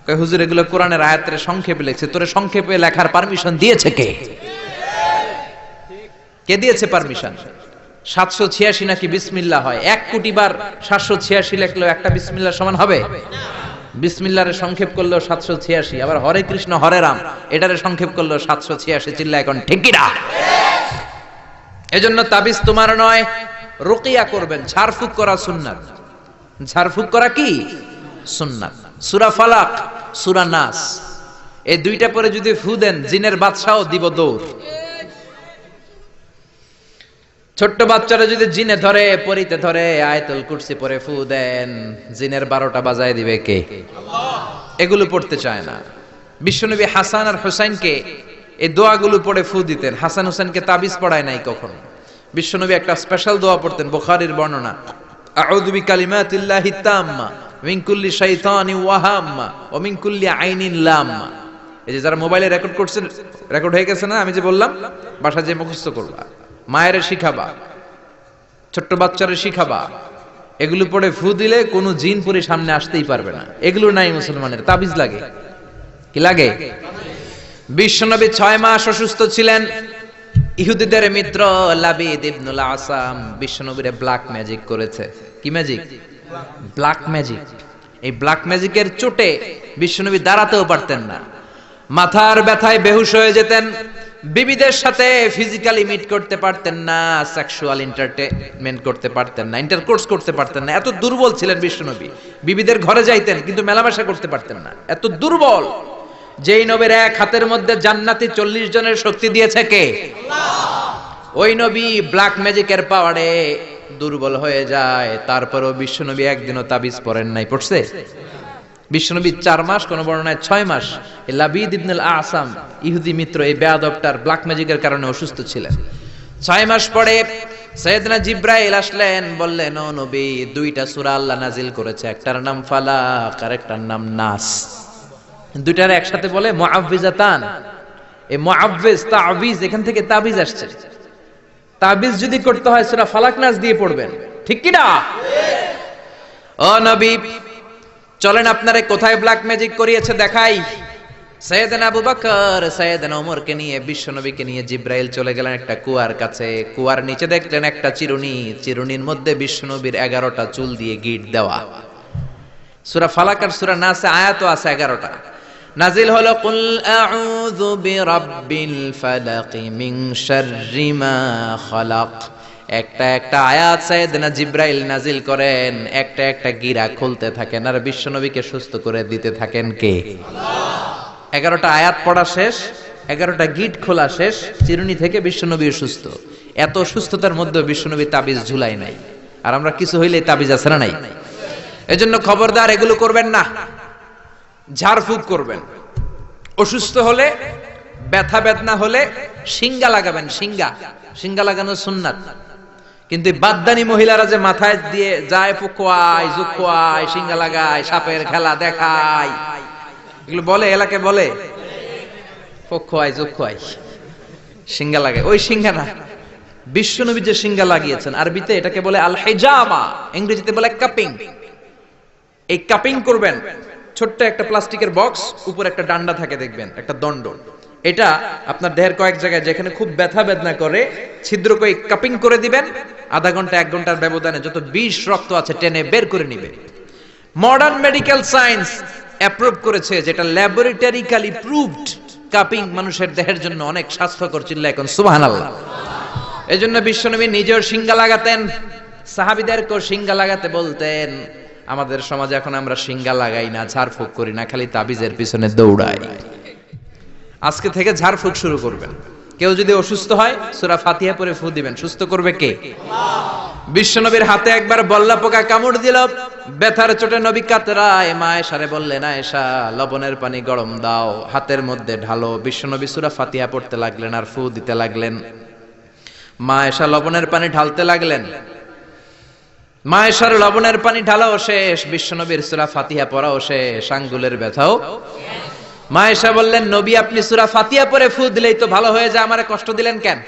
কয় হুজুর এগুলো কোরআনের আয়াতের সংক্ষেপে লিখছে। তোরে সংক্ষেপে লেখার পারমিশন দিয়েছে কে? কে দিয়েছে পারমিশন? 786 নাকি বিসমিল্লাহ হয়? 1 কোটি বার 786 লিখলেও একটা বিসমিল্লাহ সমান হবে? বিসমিল্লাহরে সংক্ষেপ করলেও 786। আবার হরে কৃষ্ণ হরে রাম এটারে সংক্ষেপ করলেও 786। চিল্লা এখন ঠিক কি না? এজন্য তাবিজ তোমার নয়, রুকিয়া করবেন। ঝাড়ফুঁক করা সুন্নাত। ঝাড়ফুঁক করা কি সুন্নাত। সূরা ফালাক, সূরা নাস, এই দুইটা পরে যদি ফু দেন জিনের বাদশাও দিব দৌড়। ছোট্ট বাচ্চারা যদি জিনে ধরে, পরিতে ধরে, আয়াতুল কুরসি পরে ফু দেন, জিনের 12টা বাজায় দিবে কে? আল্লাহ। এগুলো পড়তে চায় না। বিশ্বনবী হাসান আর হুসাইনকে এই দোয়াগুলো পড়ে ফু দিতেন। হাসান হুসাইনকে তাবিজ পড়ায় নাই কখনো। বিশ্বনবী একটা স্পেশাল দোয়া পড়তেন, বুখারীর বর্ণনা, আউযু বিকালিমাতিল্লাহি তাম্মা মিন কুল্লি শাইতানিন ওয়া হাম্মা ওয়া মিন কুল্লি আইনিন লাম্মা। এই যে যারা মোবাইলে রেকর্ড করছেন, রেকর্ড হয়ে গেছে না? আমি যে বললাম বাসা যে মুখস্থ করবা, মায়ের শিখাবা, ছোট্ট বাচ্চারে শিখাবা। এগুলো পড়ে ফু দিলে কোনো জিন পুরি সামনে আসতেই পারবে না। এগুলো নাই মুসলমানের, তাবিজ লাগে। কি লাগে? বিশ্বনবী 6 মাস অসুস্থ ছিলেন। ইহুদিদের মিত্র লাবিদ ইবনুল আসাম বিশ্বনবীরে ব্ল্যাক ম্যাজিক করেছে। কি ম্যাজিক? Black magic. এই ব্ল্যাক ম্যাজিকের চোটে বিশ্বনবী দাঁড়াতেও পারতেন না, মাথার ব্যথায় বেহুশ হয়ে যেতেন, বিবিদের সাথে ফিজিক্যালি মিট করতে পারতেন না, সেক্সুয়াল এন্টারটেইনমেন্ট করতে পারতেন না, ইন্টারকোর্স করতে পারতেন না। এত দুর্বল ছিলেন বিশ্বনবী। বিবিদের ঘরে যাইতেন কিন্তু মেলামেশা করতে পারতেন না, এত দুর্বল। যেই নবীর এক হাতের মধ্যে জান্নাতি 40 জনের শক্তি দিয়েছে কে? আল্লাহ। ওই নবী ব্ল্যাক ম্যাজিকের পাওয়ারে দুর্বল হয়ে যায়, তারপরেও বিশ্বনবী একদিনও তাবিজ পড়েন নাই। পড়ছে? বিশ্বনবী 4 মাস, কোন বর্ণনায় 6 মাস, লাবিদ ইবনুল আসাম ইহুদি মিত্র এই বেয়াদবটার ব্ল্যাক ম্যাজিকের কারণে অসুস্থ ছিলেন। 6 মাস পরে সাইয়েদনা জিব্রাইল আসলেন, বললেন ও নবী, 2টা সূরা আল্লাহ নাজিল করেছে, একটার নাম ফালাক আর একটার নাম নাস। দুইটার একসাথে বলে মুআউযিজাতান। এই মুআউযিজ, তাবিজ, এখান থেকে তাবিজ আসছে। তাবিজ যদি করতে হয় সূরা ফালাক নাস দিয়ে পড়বেন, ঠিক কি না? ও নবী, চলেন আপনারে কোথায় ব্ল্যাক ম্যাজিক করিয়েছে দেখাই। সাইয়েদনা আবু বকর, সাইয়েদনা ওমরকে নিয়ে, বিশ্বনবীকে নিয়ে জিব্রাইল চলে গেলেন একটা কুয়ার কাছে। কুয়ার নিচে দেখলেন একটা চিরুনি, চিরুনির মধ্যে বিশ্বনবীর 11টা চুল দিয়ে গিট দেওয়া। সূরা ফালাক আর সূরা নাসে আয়াতও আছে 11টা। নাজিল হলো কুল আউযু বিরাব্বিল ফালাক মিন শাররি মা খালাক। একটা একটা আয়াত সাইয়েদনা জিব্রাইল নাজিল করেন, একটা একটা গিরা খুলতে থাকেন আর বিশ্বনবীকে সুস্থ করে দিতে থাকেন কে? আল্লাহ। 11টা আয়াত পড়া শেষ, 11টা গিট খোলা শেষ, চিরুনি থেকে বিশ্বনবী সুস্থ। এত সুস্থতার মধ্যে বিশ্বনবী তাবিজ ঝুলাই নাই। আর আমরা কিছু হইলে তাবিজ আছে না নাই? এজন্য খবরদার এগুলো করবেন না। ঝাড়ফুঁক করবেন। অসুস্থ হলে, ব্যথা বেদনা হলে শিঙ্গা লাগাবেন। শিঙ্গা, শিঙ্গা লাগানো সুন্নাত। কিন্তু বাদদানি মহিলারা যে মাথায় দিয়ে যায়, ফুকোয়ায়, জুকোয়ায়, শিঙ্গা লাগায়, সাপের খেলা দেখায়, এগুলো বলে, এলাকায় বলে ফুকোয়ায়, জুকোয়ায়, শিঙ্গা লাগায়। ওই শিঙ্গা না, বিশ্বনবী যে শিঙ্গা লাগিয়েছেন, আরবিতে এটাকে বলে আল হিজামা, ইংরেজিতে বলে কাপিং। এই কাপিং করবেন, ছোট্ট একটা প্লাস্টিকের বক্স, উপর একটা ডান্ডা থাকে দেখবেন, একটা দণ্ড। এটা আপনার দেহের কয়েক জায়গায় যেখানে খুব ব্যথা বেদনা করে ছিদ্র করে কাপিং করে দিবেন। আধা ঘন্টা 1 ঘন্টার ব্যবধানে যত বিষ রক্ত আছে টেনে বের করে নিবে। মডার্ন মেডিকেল সায়েন্স অ্যাপ্রুভ করেছে, যেটা ল্যাবরেটরিক্যালি প্রুভড, কাপিং মানুষের দেহের জন্য অনেক স্বাস্থ্যকর। চিল্লা এখন সুবহানাল্লাহ। এজন্য বিশ্বনবী নিজেও সিঙ্গা লাগাতেন, সাহাবীদেরকেও সিঙ্গা লাগাতে বলতেন। আমাদের সমাজে এখন আমরা সিঙ্গা লাগাই না, ঝাড়ফুঁক করি না, খালি তাবিজের পিছনে দৌড়াই। আজকে থেকে ঝাড়ফুঁক শুরু করবেন। কেউ যদি অসুস্থ হয় সূরা ফাতিহা পড়ে ফু দিবেন। সুস্থ করবে কে? বিশ্বনবীর হাতে একবার বল্লা পোকা কামড় দিল, ব্যথার চোটে নবী কাতরায়। মা আয়েশারে বললেন, আয়েশা লবণের পানি গরম দাও, হাতের মধ্যে ঢালো। বিশ্বনবী সূরা ফাতিহা পড়তে লাগলেন আর ফু দিতে লাগলেন। মা আয়েশা লবণের পানি ঢালতে লাগলেন। মা আয়েশার লবণের পানি ঢালাও শেষ, বিশ্বনবীর সূরা ফাতিহা পড়াও শেষ, আঙ্গুলের ব্যথাও। মা আয়েশা বললেন, নবী আপনি সূরা ফাতিহা পড়ে ফু দিলেই তো ভালো হয়ে যায়, আমারে কষ্ট দিলেন কেন?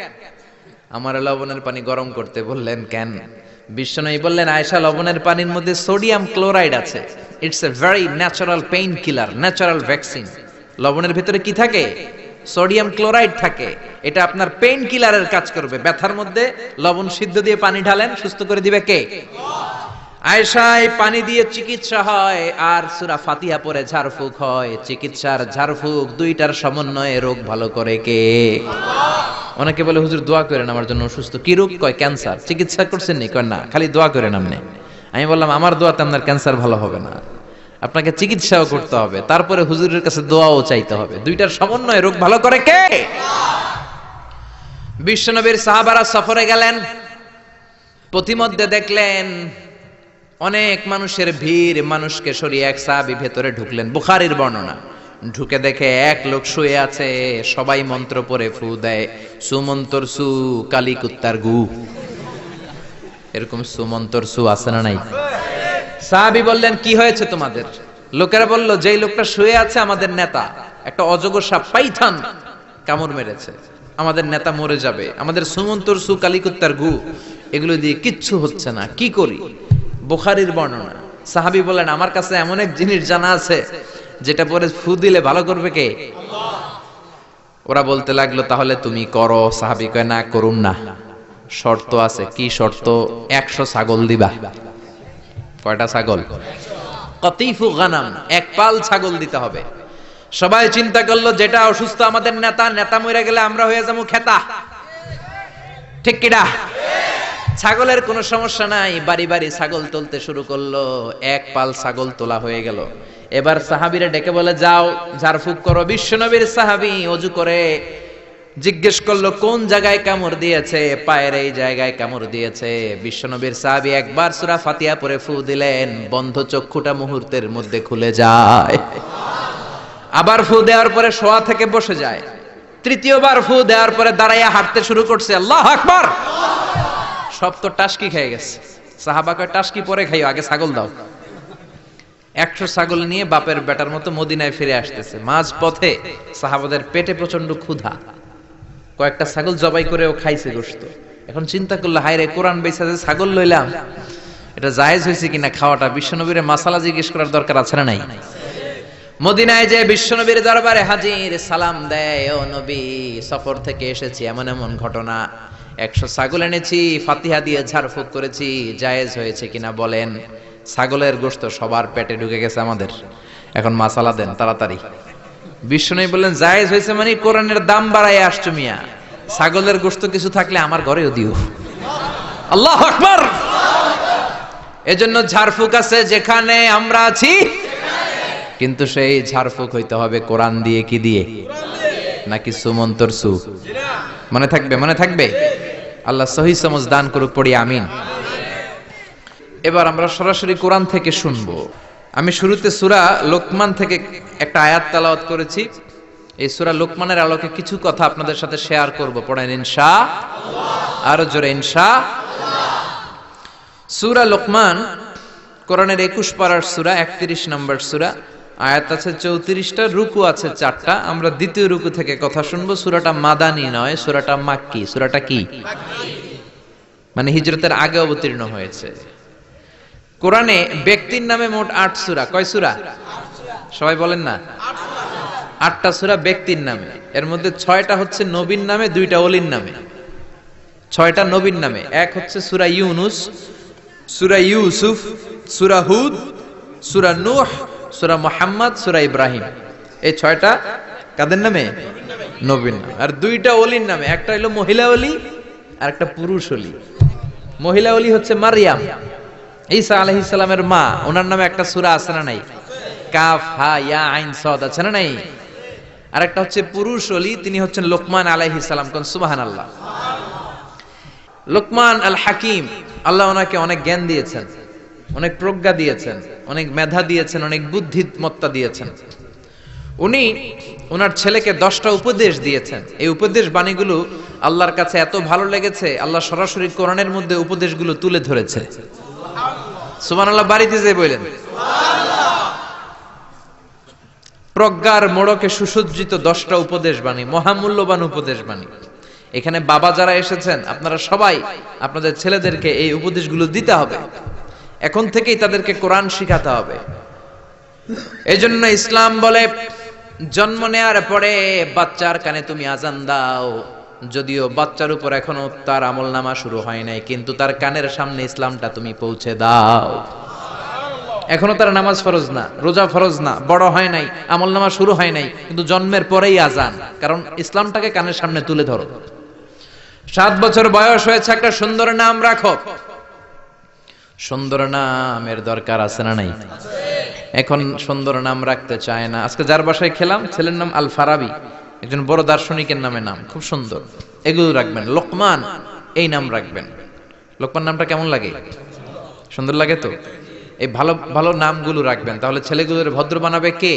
আমারে লবণের পানি গরম করতে বললেন কেন? বিশ্বনবী বললেন, আয়েশা লবণের পানির মধ্যে সোডিয়াম ক্লোরাইড আছে। It's a very natural pain killer, natural vaccine. লবণের ভিতরে কি থাকে? সোডিয়াম ক্লোরাইড থাকে। এটা আপনার পেইন কিলারের কাজ করবে। ব্যথার মধ্যে লবণ সিদ্ধ দিয়ে পানি ঢালেন, সুস্থ করে দিবে কে? আয়েশা, এই পানি দিয়ে চিকিৎসা হয় আর সূরা ফাতিহা পড়ে ঝাড়ফুঁক হয়। চিকিৎসার ঝাড়ফুঁক দুইটার সমন্বয়ে রোগ ভালো করে কে? অনেকে বলে, হুজুর দোয়া করেন আমার জন্য অসুস্থ। কি রোগ? কয় ক্যান্সার। চিকিৎসা করছেন নি? কয় না, খালি দোয়া করেন আপনি। আমি বললাম, আমার দোয়াতে আপনার ক্যান্সার ভালো হবে না, আপনাকে চিকিৎসাও করতে হবে, তারপরে হুজুরের কাছে দোয়াও চাইতে হবে। দুইটার সমন্বয়ে রোগ ভালো করে কে? বিশ্বনবীর সাহাবারা সফরে গেলেন, পথিমধ্যে দেখলেন অনেক মানুষের ভিড়, মানুষকে সরিয়ে এক সাহাবী ভেতরে ঢুকলেন। বুখারীর বর্ণনা। ঢুকে দেখে এক লোক শুয়ে আছে, সবাই মন্ত্র পড়ে ফু দেয়। সুমন্তর সু কালী কুত্তার গু। এরকম সুমন্তর সু আছে না নাই? সাহাবী বললেন, কি হয়েছে তোমাদের? লোকেরা বলল, যেই লোকটা শুয়ে আছে আমাদের নেতা, একটা অজগর সাপ পাইথন কামড় মেরেছে, আমাদের নেতা মরে যাবে, আমাদের সুমন্তর সু কালী কুত্তার গু, এগুলো দিয়ে কিচ্ছু হচ্ছে না, কি করি? বুখারীর বর্ণনা। সাহাবী বলেন, আমার কাছে এমন এক জিনিস জানা আছে যেটা পরে ফু দিলে ভালো করবে কে? ওরা বলতে লাগলো, তাহলে তুমি করো। সাহাবী কয়, না করুন না, শর্ত আছে। কি শর্ত? 100 ছাগল দিবা। কয়টা ছাগল? কতিফু গানাম, এক পাল ছাগল দিতে হবে। সবাই চিন্তা করলো, যেটা অসুস্থ আমাদের নেতা, নেতা মরে গেলে আমরা হয়ে যাবো খেতা। ঠিক কিনা? ছাগলের কোনো সমস্যা নাই, বাড়ি বাড়ি ছাগল তুলতে শুরু করলো। এক পাল ছাগল তোলা হয়ে গেল। এবার সাহাবীরা ডেকে বলে, যাও ঝাড়ফুঁক করো। বিশ্বনবীর সাহাবী ওযু করে জিজ্ঞেস করলো, কোন জায়গায় কামড় দিয়েছে? পায়ের এই জায়গায় কামড় দিয়েছে। বিশ্বনবীর সাহাবী একবার সূরা ফাতিহা পড়ে ফু দিলেন, বন্ধ চক্ষুটা মুহূর্তের মধ্যে খুলে যায়। আবার ফু দেওয়ার পরে শোয়া থেকে বসে যায়। তৃতীয়বার ফু দেওয়ার পরে দাঁড়াইয়া হাঁটতে শুরু করছে। আল্লাহু আকবার। সব তো টাসকি খেয়ে গেছে। সাহাবা কয়, টাসকি পরে খাইও, আগে ছাগল দাও। 100 ছাগল নিয়ে বাপের বেটার মতো মদিনায় ফিরে আসতেছে। মাঝ পথে সাহাবাদের পেটে প্রচন্ড ক্ষুধা, কয়েকটা ছাগল জবাই করেও খাইছে গোশত। এখন চিন্তা করলো, হায় রে, কোরআন বেচা যে ছাগল লইলাম, এটা জায়েজ হয়েছে কিনা খাওয়াটা? বিশ্বনবীর মাসালা জিজ্ঞেস করার দরকার আছে না নাই? মদিনায় যে বিশ্বনবীর দরবারে হাজির, সালাম দেয়, ও নবী, সফর থেকে এসেছি, এমন এমন ঘটনা, 100 ছাগল এনেছি, ফাতিহা দিয়ে ঝাড়ফুঁক করেছি, জায়েজ হয়েছে কিনা বলেন। ছাগলের গোশত সবার পেটে ঢুকে গেছে আমাদের, এখন মাসালা দেন তাড়াতাড়ি। বিশ্বনবী বললেন, জায়েজ হয়েছে মানে কোরআনের দাম বাড়ায় আসছো মিয়া, ছাগলের গোশত কিছু থাকলে আমার ঘরেও দিও। আল্লাহু আকবার। এজন্য ঝাড়ফুঁক আছে যেখানে আমরা আছি, কিন্তু সেই ঝাড়ফুঁক হইতে হবে কোরআন দিয়ে। কি দিয়ে? নাকি সুমন্তর সু? মনে থাকবে, মনে থাকবে। আল্লাহ সহি সমঝ দান করুক, পড়ি আমিন। এবার আমরা সরাসরি কোরআন থেকে শুনবো। আমি শুরুতে সূরা লোকমান থেকে একটা আয়াত তেলাওয়াত করেছি। এই সূরা লোকমানের আলোকে কিছু কথা আপনাদের সাথে শেয়ার করব। পড়েন ইনশাআল্লাহ। আরো জোরে ইনশাআল্লাহ। সূরা লোকমান কোরআনের 21 পারার সূরা, 31 নম্বর সূরা। আয়াত আছে 34টা, রুকু আছে 4টা। আমরা দ্বিতীয় রুকু থেকে কথা শুনবো। সূরাটা মাদানী নয়, সূরাটা মাক্কি। সূরাটা কি? মানে হিজরতের আগে অবতীর্ণ হয়েছে। কোরআনে ব্যক্তির নামে মোট 8 সূরা। কয় সূরা? সবাই বলেন না। 8টা সূরা ব্যক্তির নামে, এর মধ্যে 6টা হচ্ছে নবীর নামে, 2টা ওলির নামে। 6টা নবীর নামে, এক হচ্ছে সূরা ইউনুস, সূরা ইউসুফ, সূরা হুদ, সূরা নূহ, সূরা মুহাম্মদ, সূরা ইব্রাহিম। এই 6টা কাদের নামে? নবীর নামে। আর 2টা ওলির নামে, একটা হলো মহিলা ওলি আর একটা পুরুষ ওলি। মহিলা ওলি হচ্ছে মারইয়াম, ঈসা আলাইহিস সালামের মা, ওনার নামে একটা সূরা আছে না নাই? কাফ হা ইয়া আইন সাদ আছে না নাই? আর একটা হচ্ছে পুরুষ ওলি, তিনি হচ্ছেন লোকমান আলাইহিস সালাম। কোন সুবহানাল্লাহ। লোকমান আল হাকিম, আল্লাহ ওনাকে অনেক জ্ঞান দিয়েছেন, অনেক প্রজ্ঞা দিয়েছেন, অনেক মেধা দিয়েছেন, অনেক বুদ্ধিমত্তা দিয়েছেন। উনি ওনার ছেলেকে 10টা উপদেশ দিয়েছেন। এই উপদেশ বাণীগুলো আল্লাহর কাছে এত ভালো লেগেছে, আল্লাহ সরাসরি কোরআনের মধ্যে উপদেশগুলো তুলে ধরেছে। সুবহানাল্লাহ। বাড়িতে যে বলেন প্রজ্ঞার মোড়কে সুসজ্জিত 10টা উপদেশ বাণী, মহামূল্যবান উপদেশ বাণী। এখানে বাবা যারা এসেছেন, আপনারা সবাই আপনাদের ছেলেদেরকে এই উপদেশগুলো দিতে হবে। এখন থেকেই তাদেরকে কোরআন শিখাতে হবে। এজন্য ইসলাম বলে জন্ম নেয়ার পরে বাচ্চার কানে তুমি আজান দাও। যদিও বাচ্চার উপর এখনো তার আমলনামা শুরু হয় নাই, কিন্তু তার কানের সামনে ইসলামটা তুমি পৌঁছে দাও। এখনো তার নামাজ ফরজ না, রোজা ফরজ না, বড় হয় নাই, আমলনামা শুরু হয় নাই, কিন্তু জন্মের পরেই আজান, কারণ ইসলামটাকে কানের সামনে তুলে ধরো। 7 বছর বয়স হয়েছে, একটা সুন্দর নাম রাখো। সুন্দর নামের দরকার আছে না নাই? এখন সুন্দর নাম রাখতে চায় না। আজকে যার বাসায় খেলাম, ছেলের নাম আল ফারাবি, একজন বড় দার্শনিকের নামে নাম, খুব সুন্দর। এগুলো রাখবেন। লোকমান, এই নাম রাখবেন। লোকমান নামটা কেমন লাগে? সুন্দর লাগে তো? এই ভালো ভালো নামগুলো রাখবেন, তাহলে ছেলেগুলোর ভদ্র বানাবে কে?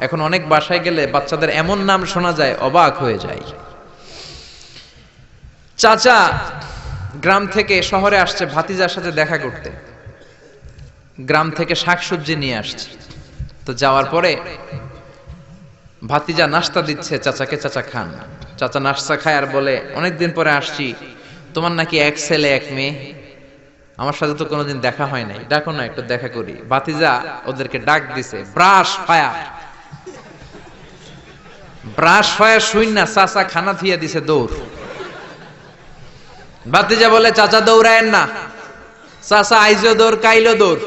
এখন অনেক বাসায় গেলে বাচ্চাদের এমন নাম শোনা যায়, অবাক হয়ে যায়। চাচা গ্রাম থেকে শহরে আসছে ভাতিজার সাথে দেখা করতে, গ্রাম থেকে শাকসবজি নিয়ে আসছে। তো যাওয়ার পরে ভাতিজা নাস্তা দিচ্ছে চাচাকে, চাচা খান। চাচা নাস্তা খায় আর বলে, অনেকদিন পরে আসছি, তোমার নাকি 1 ছেলে 1 মেয়ে, আমার সাথে তো কোনোদিন দেখা হয় নাই, ডাকো না একটু দেখা করি। ভাতিজা ওদেরকে ডাক দিছে, ব্রাশ ফায়ার। ব্রাশ ফায়ার শুন না, চাচা খানা থিয়া দিছে দৌড়। ভাতিজা বলে, চাচা দৌড়ায়েন না। চাচা আইজো দৌড়, কাইলো দৌড়,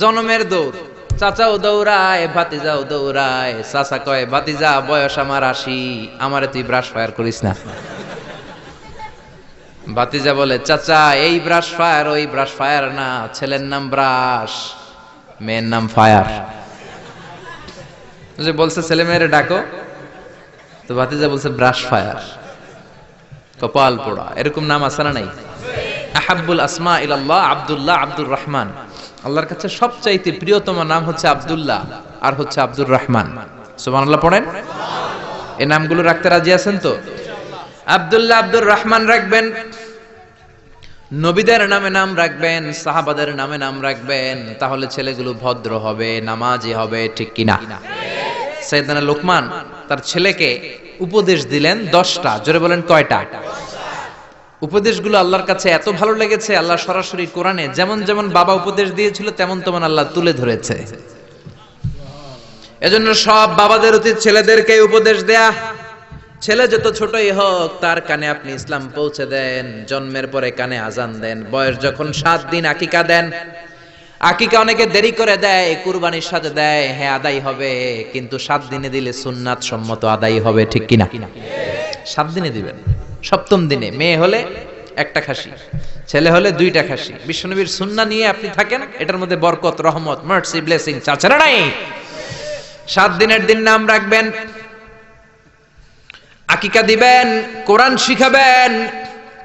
জনমের দৌড়। চাচাও দৌড়ায়, ভাতিজাও দৌড়ায়। চাচা কয়, ভাতিজা বয়স আমার 80, আমারে তুই ব্রাশ ফায়ার করিস না। ভাতিজা বলে, চাচা এই ব্রাশ ফায়ার ওই ব্রাশ ফায়ার না, ছেলের নাম ব্রাশ, মেয়ের নাম ফায়ার। যে বলছে ছেলে মেয়েরে ডাকো, তো ভাতিজা বলছে ব্রাশ ফায়ার। কপাল পোড়া। এরকম নাম আছে না নাই? আহাব্বুল আসমা ইলাল্লাহ আব্দুল্লাহ, আব্দুর রহমান। আল্লাহর কাছে সবচাইতে প্রিয়তম নাম হচ্ছে আব্দুল্লাহ আর হচ্ছে আব্দুর রহমান। সুবহানাল্লাহ পড়েন। এই নামগুলো রাখতে রাজি আছেন তো? আব্দুল্লাহ, আব্দুর রহমান রাখবেন। নবীদের নামে নাম রাখবেন, সাহাবাদের নামে নাম রাখবেন, তাহলে ছেলেগুলো ভদ্র হবে, নামাজি হবে, ঠিক কিনা? সাইয়েদনা লোকমান তার ছেলেকে উপদেশ দিলেন 10টা। জোরে বলেন কয়টা? উপদেশগুলো আল্লাহর কাছে এত ভালো লেগেছে, আল্লাহ সরাসরি কোরআনে যেমন যেমন বাবা উপদেশ দিয়েছিল তেমন তেমন আল্লাহ তুলে ধরেছে। এজন্য সব বাবাদের উচিত ছেলেদেরকে উপদেশ দেয়া। ছেলে যত ছোটই হোক, তার কানে আপনি ইসলাম পৌঁছে দেন। জন্মের পরে কানে আজান দেন। বয়স যখন 7 দিন আকিকা দেন। আকিকা অনেকে দেরি করে দেয়, কুরবানির সাথে দেয়, হ্যাঁ আদায় হবে, কিন্তু 7 দিনে দিলে সুন্নাত সম্মত আদায় হবে, ঠিক কিনা? 7 দিনে দিবেন। 7ম দিনে মেয়ে হলে 1টা খাসি, ছেলে হলে 2টা খাসি। বিশ্বনবীর সুন্নাহ নিয়ে আপনি থাকেন, এটার মধ্যে বরকত, রহমত, মার্সি, ব্লেসিং চাচা নাই। 7 দিনের দিন নাম রাখবেন, আকিকা দিবেন, কোরআন শিখাবেন।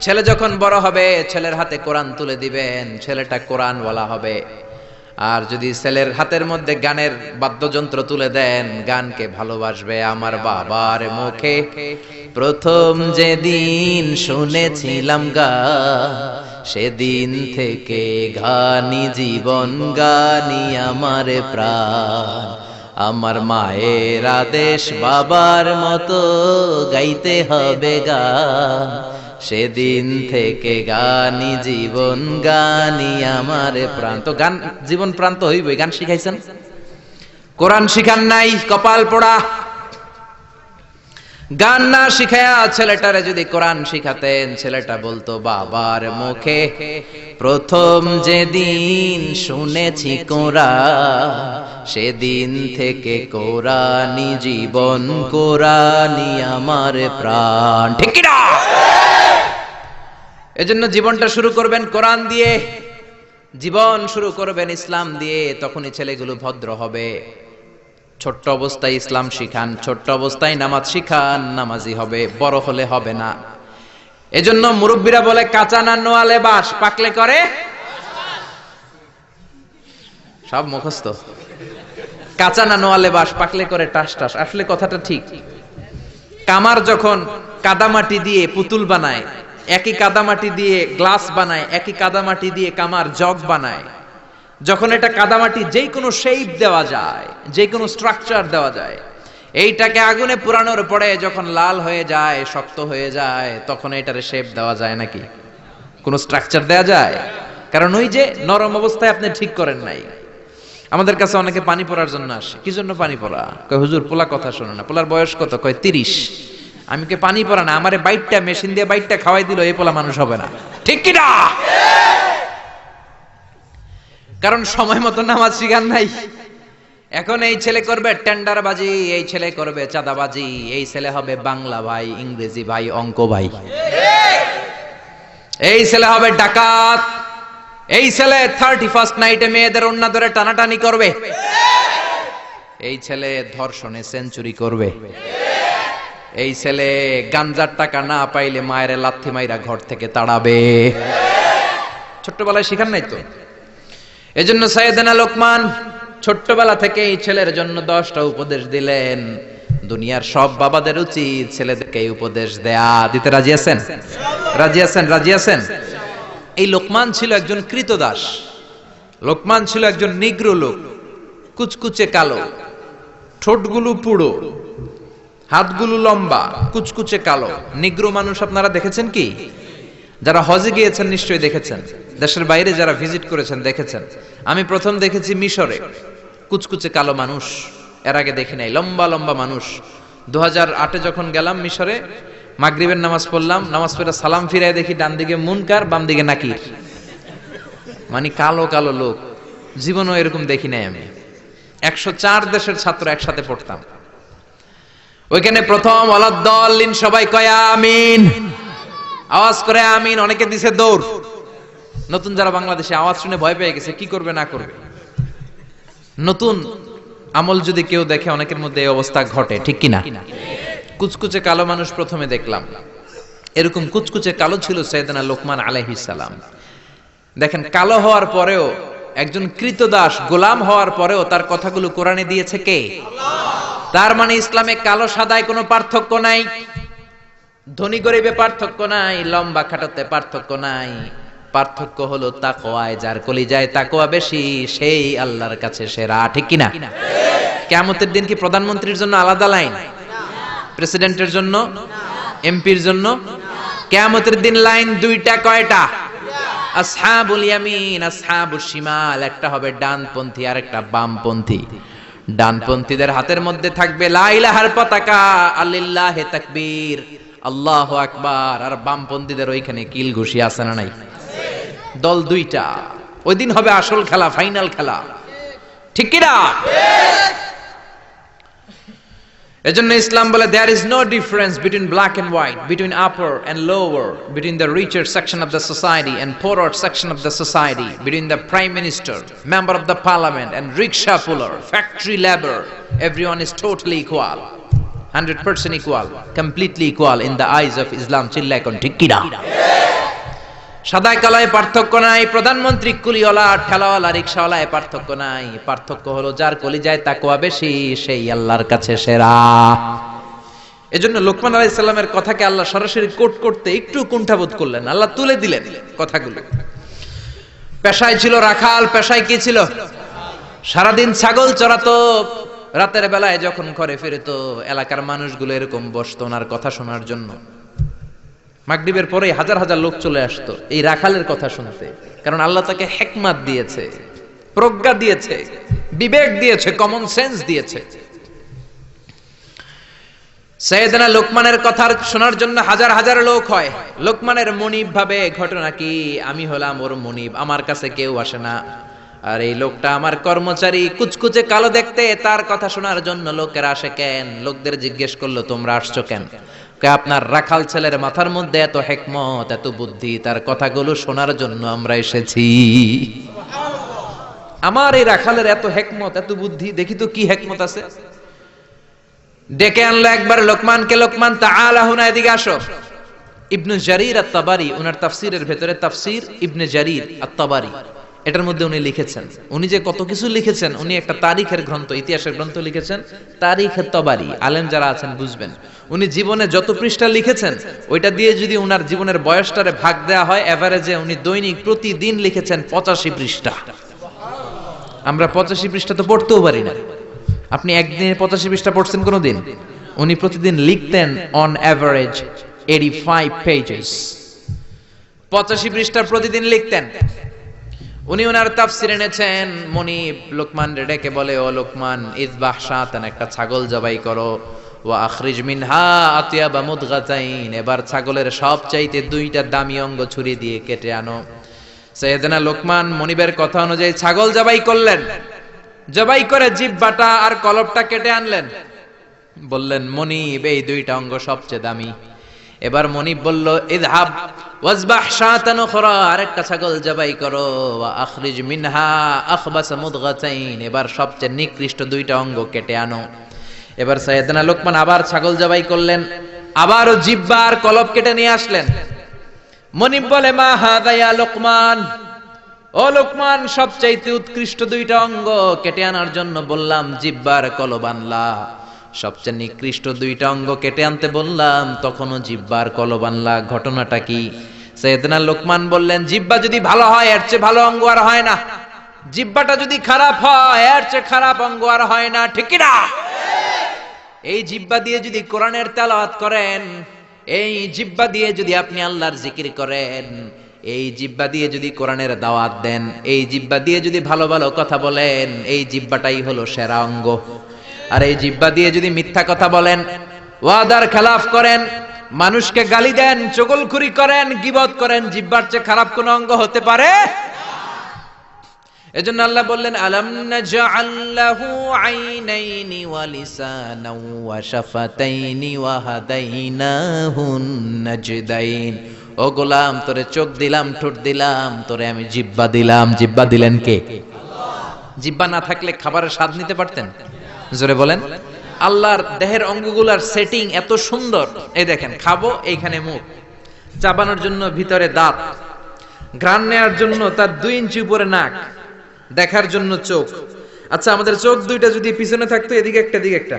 ছেলে যখন বড় হবে, ছেলের হাতে কোরআন তুলে দিবেন, ছেলেটা কোরআন ওয়ালা হবে। আর যদি ছেলের হাতের মধ্যে গানের বাদ্যযন্ত্র তুলে দেন, গানকে ভালোবাসবে। আমার বাবার মুখে প্রথম যেদিন শুনেছিলাম গান, সেদিন থেকে গানি জীবন, গানি আমার প্রাণ। আমার মায়ের আদেশ বাবার মতো গাইতে হবে গান, সেদিন থেকে গানি জীবন গানি আমার প্রাণ। তো গান জীবন প্রাণ তো হইবই। গান শিখাইছেন, কোরআন শিখান নাই, কপাল পোড়া। গান না শিখায়া ছেলেটারে যদি কোরআন শিখাতেন, ছেলেটা বলতো বাবার মুখে প্রথম যেদিন শুনেছি কোরআন, সেদিন থেকে কোরআনি জীবন, কোরআনি আমার প্রাণ। ঠিক কি না? এজন্য জীবনটা শুরু করবেন কোরআন দিয়ে, জীবন শুরু করবেন ইসলাম দিয়ে, তখনই ছেলেগুলো ভদ্র হবে। ছোট্ট অবস্থায় ইসলাম শিখান, ছোট্ট অবস্থায় নামাজ শিখান, নামাজি হবে, বড় হলে হবে না। এজন্য মুরব্বীরা বলে কাঁচা না নোয়ালে বাস, পাকলে করে সব মুখস্থ। কাঁচা না নোয়ালে বাস, পাকলে করে টাস টাস। আসলে কথাটা ঠিক। কামার যখন কাদামাটি দিয়ে পুতুল বানায়, একই কাদামাটি দিয়ে গ্লাস বানায়, একই কাদামাটি দিয়ে কামার জগ বানায়, যখন এটা কাদামাটি যেই কোনো শেপ দেওয়া যায়, যে কোনো স্ট্রাকচার দেওয়া যায়, এইটাকে আগুনে পুরানোর পরে যখন লাল হয়ে যায়, শক্ত হয়ে যায়, তখন এটারে শেপ দেওয়া যায় নাকি? কোনো স্ট্রাকচার দেওয়া যায়? কারণ ওই যে নরম অবস্থায় আপনি ঠিক করেন নাই। আমাদের কাছে অনেকে পানি পড়ার জন্য আসে। কি জন্য পানি পড়া? কয় হুজুর পোলা কথা শোনে না। পোলার বয়স কত? কয় 30। আমি কে পানি পড়া না, আমারে বাইটটা মেশিন দিয়ে বাইটটা খাওয়াই দিল, এই পোলা মানুষ হবে না। ঠিক কি না? কারণ সময় মতো নামাজ শিখান নাই। এখন এই ছেলে করবে টেন্ডারবাজি, এই ছেলে করবে চাঁদাবাজি, এই ছেলে হবে বাংলা ভাই, ইংরেজি ভাই, অঙ্ক ভাই, এই ছেলে হবে ডাকাত, এই ছেলে 31st নাইটে মেয়েদের ওন্না ধরে টানাটানি করবে, এই ছেলে ধর্ষণে সেঞ্চুরি করবে, এই ছেলে গাঞ্জার টাকা না পাইলে মায়ের লাথি মাইরা ঘর থেকে তাড়াবে। ছোট্টবেলায় শিখান নাই তো। এজন্য সাইয়েদনা লোকমান ছোট্টবেলা থেকে এই ছেলের জন্য 10টা উপদেশ দিলেন। দুনিয়ার সব বাবাদের উচিত ছেলেদেরকে এই উপদেশ দেয়া। দিতে রাজি আছেন? রাজি আছেন? রাজি আছেন? এই লোকমান ছিল একজন কৃতদাস। লোকমান ছিল একজন নিগ্রো লোক, কুচকুচে কালো, ঠোঁটগুলো পুড়ো, হাতগুলো লম্বা, কুচকুচে কালো। নিগ্রো মানুষ আপনারা দেখেছেন কি? যারা হজে গিয়েছেন নিশ্চয়ই দেখেছেন, দেশের বাইরে যারা ভিজিট করেছেন দেখেছেন। আমি প্রথম দেখেছি মিশরে কুচকুচে কালো মানুষ, এর আগে দেখি নাই। লম্বা লম্বা মানুষ। 2008-এ যখন গেলাম মিশরে, মাগরিবের নামাজ পড়লাম, নামাজ পড়ে সালাম ফিরায় দেখি ডান দিকে মুনকার, বাম দিকে নাকির, মানে কালো কালো লোক। জীবনও এরকম দেখি নাই আমি। 104 দেশের ছাত্র একসাথে পড়তাম ওইখানে। প্রথম ওয়ালাদ-দাল্লিন সবাই কয় আমিন, আওয়াজ করে আমিন। অনেকে দিছে দৌড়। নতুন যারা বাংলাদেশে আওয়াজ শুনে ভয় পেয়ে গেছে, কি করবে না করবে। নতুন আমল যদি কেউ দেখে, অনেকের মধ্যে এই অবস্থা ঘটে। ঠিক কিনা? কুচকুচে কালো মানুষ প্রথমে দেখলাম। এরকম কুচকুচে কালো ছিল সাইয়েদনা লোকমান আলাইহিস সালাম। দেখেন, কালো হওয়ার পরেও, একজন কৃতদাস গোলাম হওয়ার পরেও তার কথাগুলো কোরআনে দিয়েছে কে? আল্লাহ। তার মানে ইসলামে কালো সাদায় কোনো পার্থক্য নাই, ধনী গরিবে পার্থক্য নাই, লম্বা খাটোতে পার্থক্য নাই। পার্থক্য হলো তাকওয়ায়। যার কলিজায় তাকওয়া বেশি, সেই আল্লাহর কাছে সেরা। ঠিক কিনা? কিয়ামতের দিন কি প্রধানমন্ত্রীর জন্য আলাদা লাইন, প্রেসিডেন্টের জন্য, এমপির জন্য? কিয়ামতের দিন লাইন দুইটা। কয়টা? আসহাবুল ইয়ামিন, আসহাবুশ শিমাল। একটা হবে ডানপন্থী আর একটা বামপন্থী। ডানপন্থীদের হাতের মধ্যে থাকবে লা ইলাহার পতাকা, আলিল্লাহি তাকবীর, আল্লাহু আকবার। আর বামপন্থীদের ওইখানে কিল ঘুষি আছে না নাই? দল দুইটা। ওই দিন হবে আসল খেলা, ফাইনাল খেলা। ঠিক কি না? এজন্য ইসলাম বলে there is no difference between black and white, between upper and lower, between the richer section of the society and poorer section of the society, between the prime minister, member of the parliament and rickshaw puller, factory labor. Everyone is totally equal, 100% equal, completely equal in the eyes of Islam. চিল্লায় কোন ঠিক কি না? সাদায় কালায় পার্থক্য নাই। প্রধানমন্ত্রী কুলিওয়ালা, ঠেলাওয়ালা, রিকশাওয়ালায় পার্থক্য নাই। পার্থক্য হলো যার কলিজায় তাকওয়া বেশি, সেই আল্লাহর কাছে সেরা। এজন্য লোকমান আলাইহিস সালামের কথাকে আল্লাহ সরাসরি কোট করতে একটু কুণ্ঠাবোধ করলেন। আল্লাহ তুলে দিলেন কথাগুলো। পেশায় ছিল রাখাল। পেশায় কি ছিল? সারাদিন ছাগল চড়াতো। রাতের বেলায় যখন ঘরে ফিরতো, এলাকার মানুষগুলো এরকম বসতো ওনার কথা শোনার জন্য। মাগরিবের পরেই হাজার হাজার লোক চলে আসতো এই রাখালের কথা শুনতে, কারণ আল্লাহ তাকে হিকমত দিয়েছে, প্রজ্ঞা দিয়েছে, বিবেক দিয়েছে, কমন সেন্স দিয়েছে। সাইয়েদনা লোকমানের কথা শোনার জন্য হাজার হাজার লোক হয়। লোকমানের মনিব ভাবে, ঘটনা কি, আমি হলাম ওর মনিব, আমার কাছে কেউ আসে না, আর এই লোকটা আমার কর্মচারী, কুচকুচে কালো দেখতে, তার কথা শোনার জন্য লোকেরা আসে কেন? লোকদের জিজ্ঞেস করলো তোমরা আসছো কেন? আপনার রাখাল ছেলের মাথার মধ্যে এত হিকমত, এত বুদ্ধি, তার কথাগুলো শোনার জন্য আমরা এসেছি। আমার এই রাখালের এত হিকমত, এত বুদ্ধি, দেখি তো কি হিকমত আছে। ডেকে আনলো একবার লোকমানকে, লোকমান তাআলা হুনা, এদিকে আসো। ইবনে জারির আত-তাবারি ওনার তাফসীরের ভেতরে, তাফসীর ইবনে জারির আত-তাবারি, এটার মধ্যে উনি লিখেছেন, উনি যে কত কিছু লিখেছেন, উনি একটা তারিখের গ্রন্থ, ইতিহাসের গ্রন্থ লিখেছেন, তারিখে তাবারি। আলেম যারা আছেন বুঝবেন, উনি জীবনে যত পৃষ্ঠা লিখেছেন ওইটা দিয়ে যদি উনার জীবনের বয়সটারে ভাগ দেওয়া হয়, এভারেজে উনি দৈনিক প্রতিদিন লিখেছেন 85 পৃষ্ঠা। আমরা 85 পৃষ্ঠা তো পড়তেও পারি না। আপনি একদিনে 85 পৃষ্ঠা পড়ছেন কোনোদিন? উনি প্রতিদিন লিখতেন অন এভারেজ 85 পেজেস, 85 পৃষ্ঠা প্রতিদিন লিখতেন। উনি ওনার তাফসীর এনেছেন। মনিব লোকমান ডেকে বলে, ও লোকমান, ইযবাহ শাতান, একটা ছাগল জবাই করো, ওয়া আখরিজ মিনহা আতিয়াবা মুদগাতাইন, এবার ছাগলের সবচাইতে দুইটা দামি অঙ্গ ছুরি দিয়ে কেটে আনো। সাইয়েদনা লোকমান মনিবের কথা অনুযায়ী ছাগল জবাই করলেন, জবাই করে জিহ্বাটা আর কলবটা কেটে আনলেন। বললেন, মনিব, এই দুইটা অঙ্গ সবচেয়ে দামি। এবার মনিব বলল, ইযহাব ওয়াজবাহ শাতান উখরা, আরেকটা ছাগল জবাই করো, ওয়া আখরিজ মিনহা আখবাস মুদগাতাইন, এবার সবচেয়ে নিকৃষ্ট দুইটা অঙ্গ কেটে আনো। এবার সাইয়েদনা লোকমান আবার ছাগল জবাই করলেন, আবারও জিহ্বা আর কলব কেটে নিয়ে আসলেন। মনিব বলে, মা হাযা ইয়া লোকমান, ও লোকমান, সবচাইতে উৎকৃষ্ট দুইটা অঙ্গ কেটে আনার জন্য বললাম, জিহ্বার কলব আনলা, সবচেয়ে নিকৃষ্ট দুইটা অঙ্গ কেটে আনতে বললাম, তখনও জিহ্বার কলব আনলা, ঘটনাটা কি? সাইয়েদনা লোকমান বললেন, জিহ্বা যদি ভালো হয় এর চেয়ে ভালো অঙ্গ আর হয় না, জিহ্বাটা যদি খারাপ হয় এর চেয়ে খারাপ অঙ্গ আর হয় না, ঠিক কি না? এই জিহ্বা দিয়ে যদি কোরআনের তেলাওয়াত করেন, এই জিহ্বা দিয়ে যদি আপনি আল্লাহর জিকির করেন, এই জিহ্বা দিয়ে যদি কোরআনের দাওয়াত দেন, এই জিহ্বা দিয়ে যদি ভালো ভালো কথা বলেন, এই জিহ্বাটাই হলো সেরা অঙ্গ। আর এই জিহ্বা দিয়ে যদি মিথ্যা কথা বলেন, ওয়াদার খেলাফ করেন, মানুষকে গালি দেন, চগলখুরি করেন, গীবত করেন, জিহ্বার চেয়ে খারাপ কোন অঙ্গ হতে পারে? এজন্য আল্লাহ বললেন, আলাম নাজআল লাহু আইনাইনি ওয়া লিসানাও ওয়া শাফাতাইনি ওয়া হাদাইনাহুন নাজদাইন। ও গোলাম, তোরে চোখ দিলাম, ঠোঁট দিলাম, তোরে আমি জিহ্বা দিলাম। জিহ্বা দিলেন কে? আল্লাহ। জিহ্বা না থাকলে খাবারের স্বাদ নিতে পারতেন? জোরে বলেন। আল্লাহর দেহের অঙ্গগুলার সেটিং এত সুন্দর। এই দেখেন, খাবো, এইখানে মুখ, চাবানোর জন্য ভিতরে দাঁত, ঘ্রাণ নেওয়ার জন্য তার 2 ইঞ্চি উপরে নাক, দেখার জন্য চোখ। আচ্ছা, আমাদের চোখ দুইটা যদি পিছনে থাকতো, এদিকে একটা এদিকে একটা,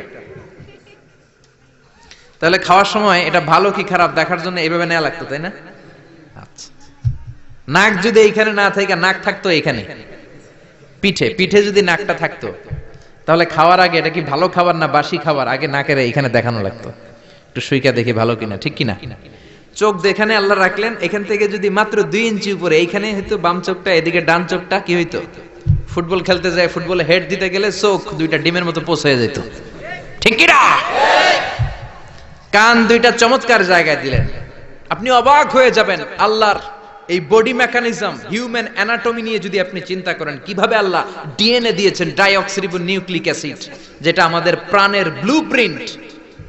তাহলে খাওয়ার সময় এটা ভালো কি খারাপ দেখার জন্য এইভাবে নেওয়া লাগতো, তাই না? আচ্ছা, নাক যদি এইখানে না থাকে, নাক থাকতো এইখানে পিঠে, পিঠে যদি নাকটা থাকতো, তাহলে খাওয়ার আগে এটা কি ভালো খাবার না বাসি খাবার, আগে নাকের এইখানে দেখানো লাগতো, একটু সুইকা দেখি ভালো কিনা, ঠিক কিনা? চোখ যেখানে আল্লাহ রাখলেন, এখান থেকে যদি মাত্র 2 ইঞ্চি উপরে, এইখানে হয়তো বাম চোখটা, এদিকে ডান চোখটা কি হইতো? ফুটবল খেলতে যায়, ফুটবলে হেড দিতে গেলে চোখ দুইটা ডিমের মতো পোষ হয়ে যেত, ঠিক কিনা? কান দুইটা চমৎকার জায়গায় দিলেন, আপনি অবাক হয়ে যাবেন। আল্লাহর এই বডি মেকানিজম, হিউম্যান অ্যানাটমি নিয়ে যদি আপনি চিন্তা করেন, কিভাবে আল্লাহ ডিএনএ দিয়েছেন, ডাইঅক্সিরিবো নিউক্লিক অ্যাসিড, যেটা আমাদের প্রাণের ব্লুপ্রিন্ট,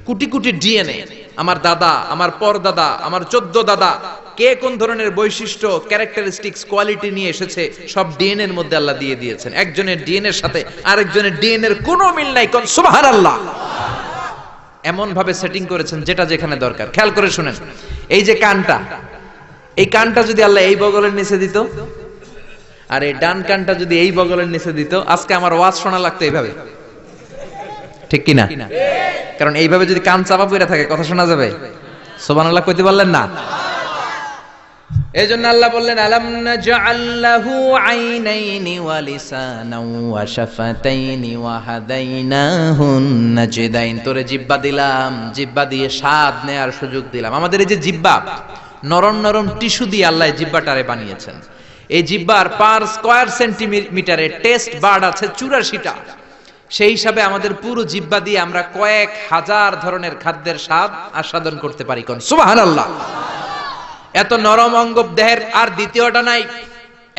কোটি কোটি ডিএনএ। আমার দাদা, আমার পরদাদা, আমার 14 দাদা, কে কোন ধরনের বৈশিষ্ট্য, ক্যারেক্টারিস্টিক্স, কোয়ালিটি নিয়ে এসেছে, সব ডিএনএ এর মধ্যে আল্লাহ দিয়ে দিয়েছেন। একজনের ডিএনএ এর সাথে আরেকজনের ডিএনএ এর কোনো মিল নাই, কোন সুবহানাল্লাহ। এমন ভাবে সেটিং করেছেন যেটা যেখানে দরকার। খেয়াল করে শুনেন, এই যে কানটা, এই কানটা যদি আল্লাহ এই বগলের নিচে দিত, আর এই ডান কানটা যদি এই বগলের নিচে দিত, আজকে আমার ওয়াজ শোনা লাগতো এইভাবে, ঠিক কিনা? কারণ এইভাবে যদি কান চাপা পড়ে থাকে, কথা শোনা যাবে? সুবহানাল্লাহ কইতে পারলেন না? এজন্য আল্লাহ বললেন, আলাম নাজআল লাহু আইনাইনি ওয়া লিসানাও ওয়া শাফাতাইনি ওয়া হাদাইনাহুন নাজদাইন। তোরে জিহ্বা দিলাম, জিহ্বা দিয়ে স্বাদ নেয়ার সুযোগ দিলাম। আমাদের এই যে জিহ্বা, নরম নরম টিস্যু দিয়ে আল্লাহ জিহ্বাটারে বানিয়েছেন। এই জিহ্বার পার স্কয়ার সেন্টিমিটারে টেস্ট বার্ড আছে 84টা। সেই হিসাবে আমাদের পুরো জিহ্বা দিয়ে আমরা কয়েক হাজার ধরনের খাদ্যের স্বাদ আস্বাদন করতে পারি। কোন সুবহানাল্লাহ। এত নরম অঙ্গ দেহের আর দ্বিতীয়টা নাই।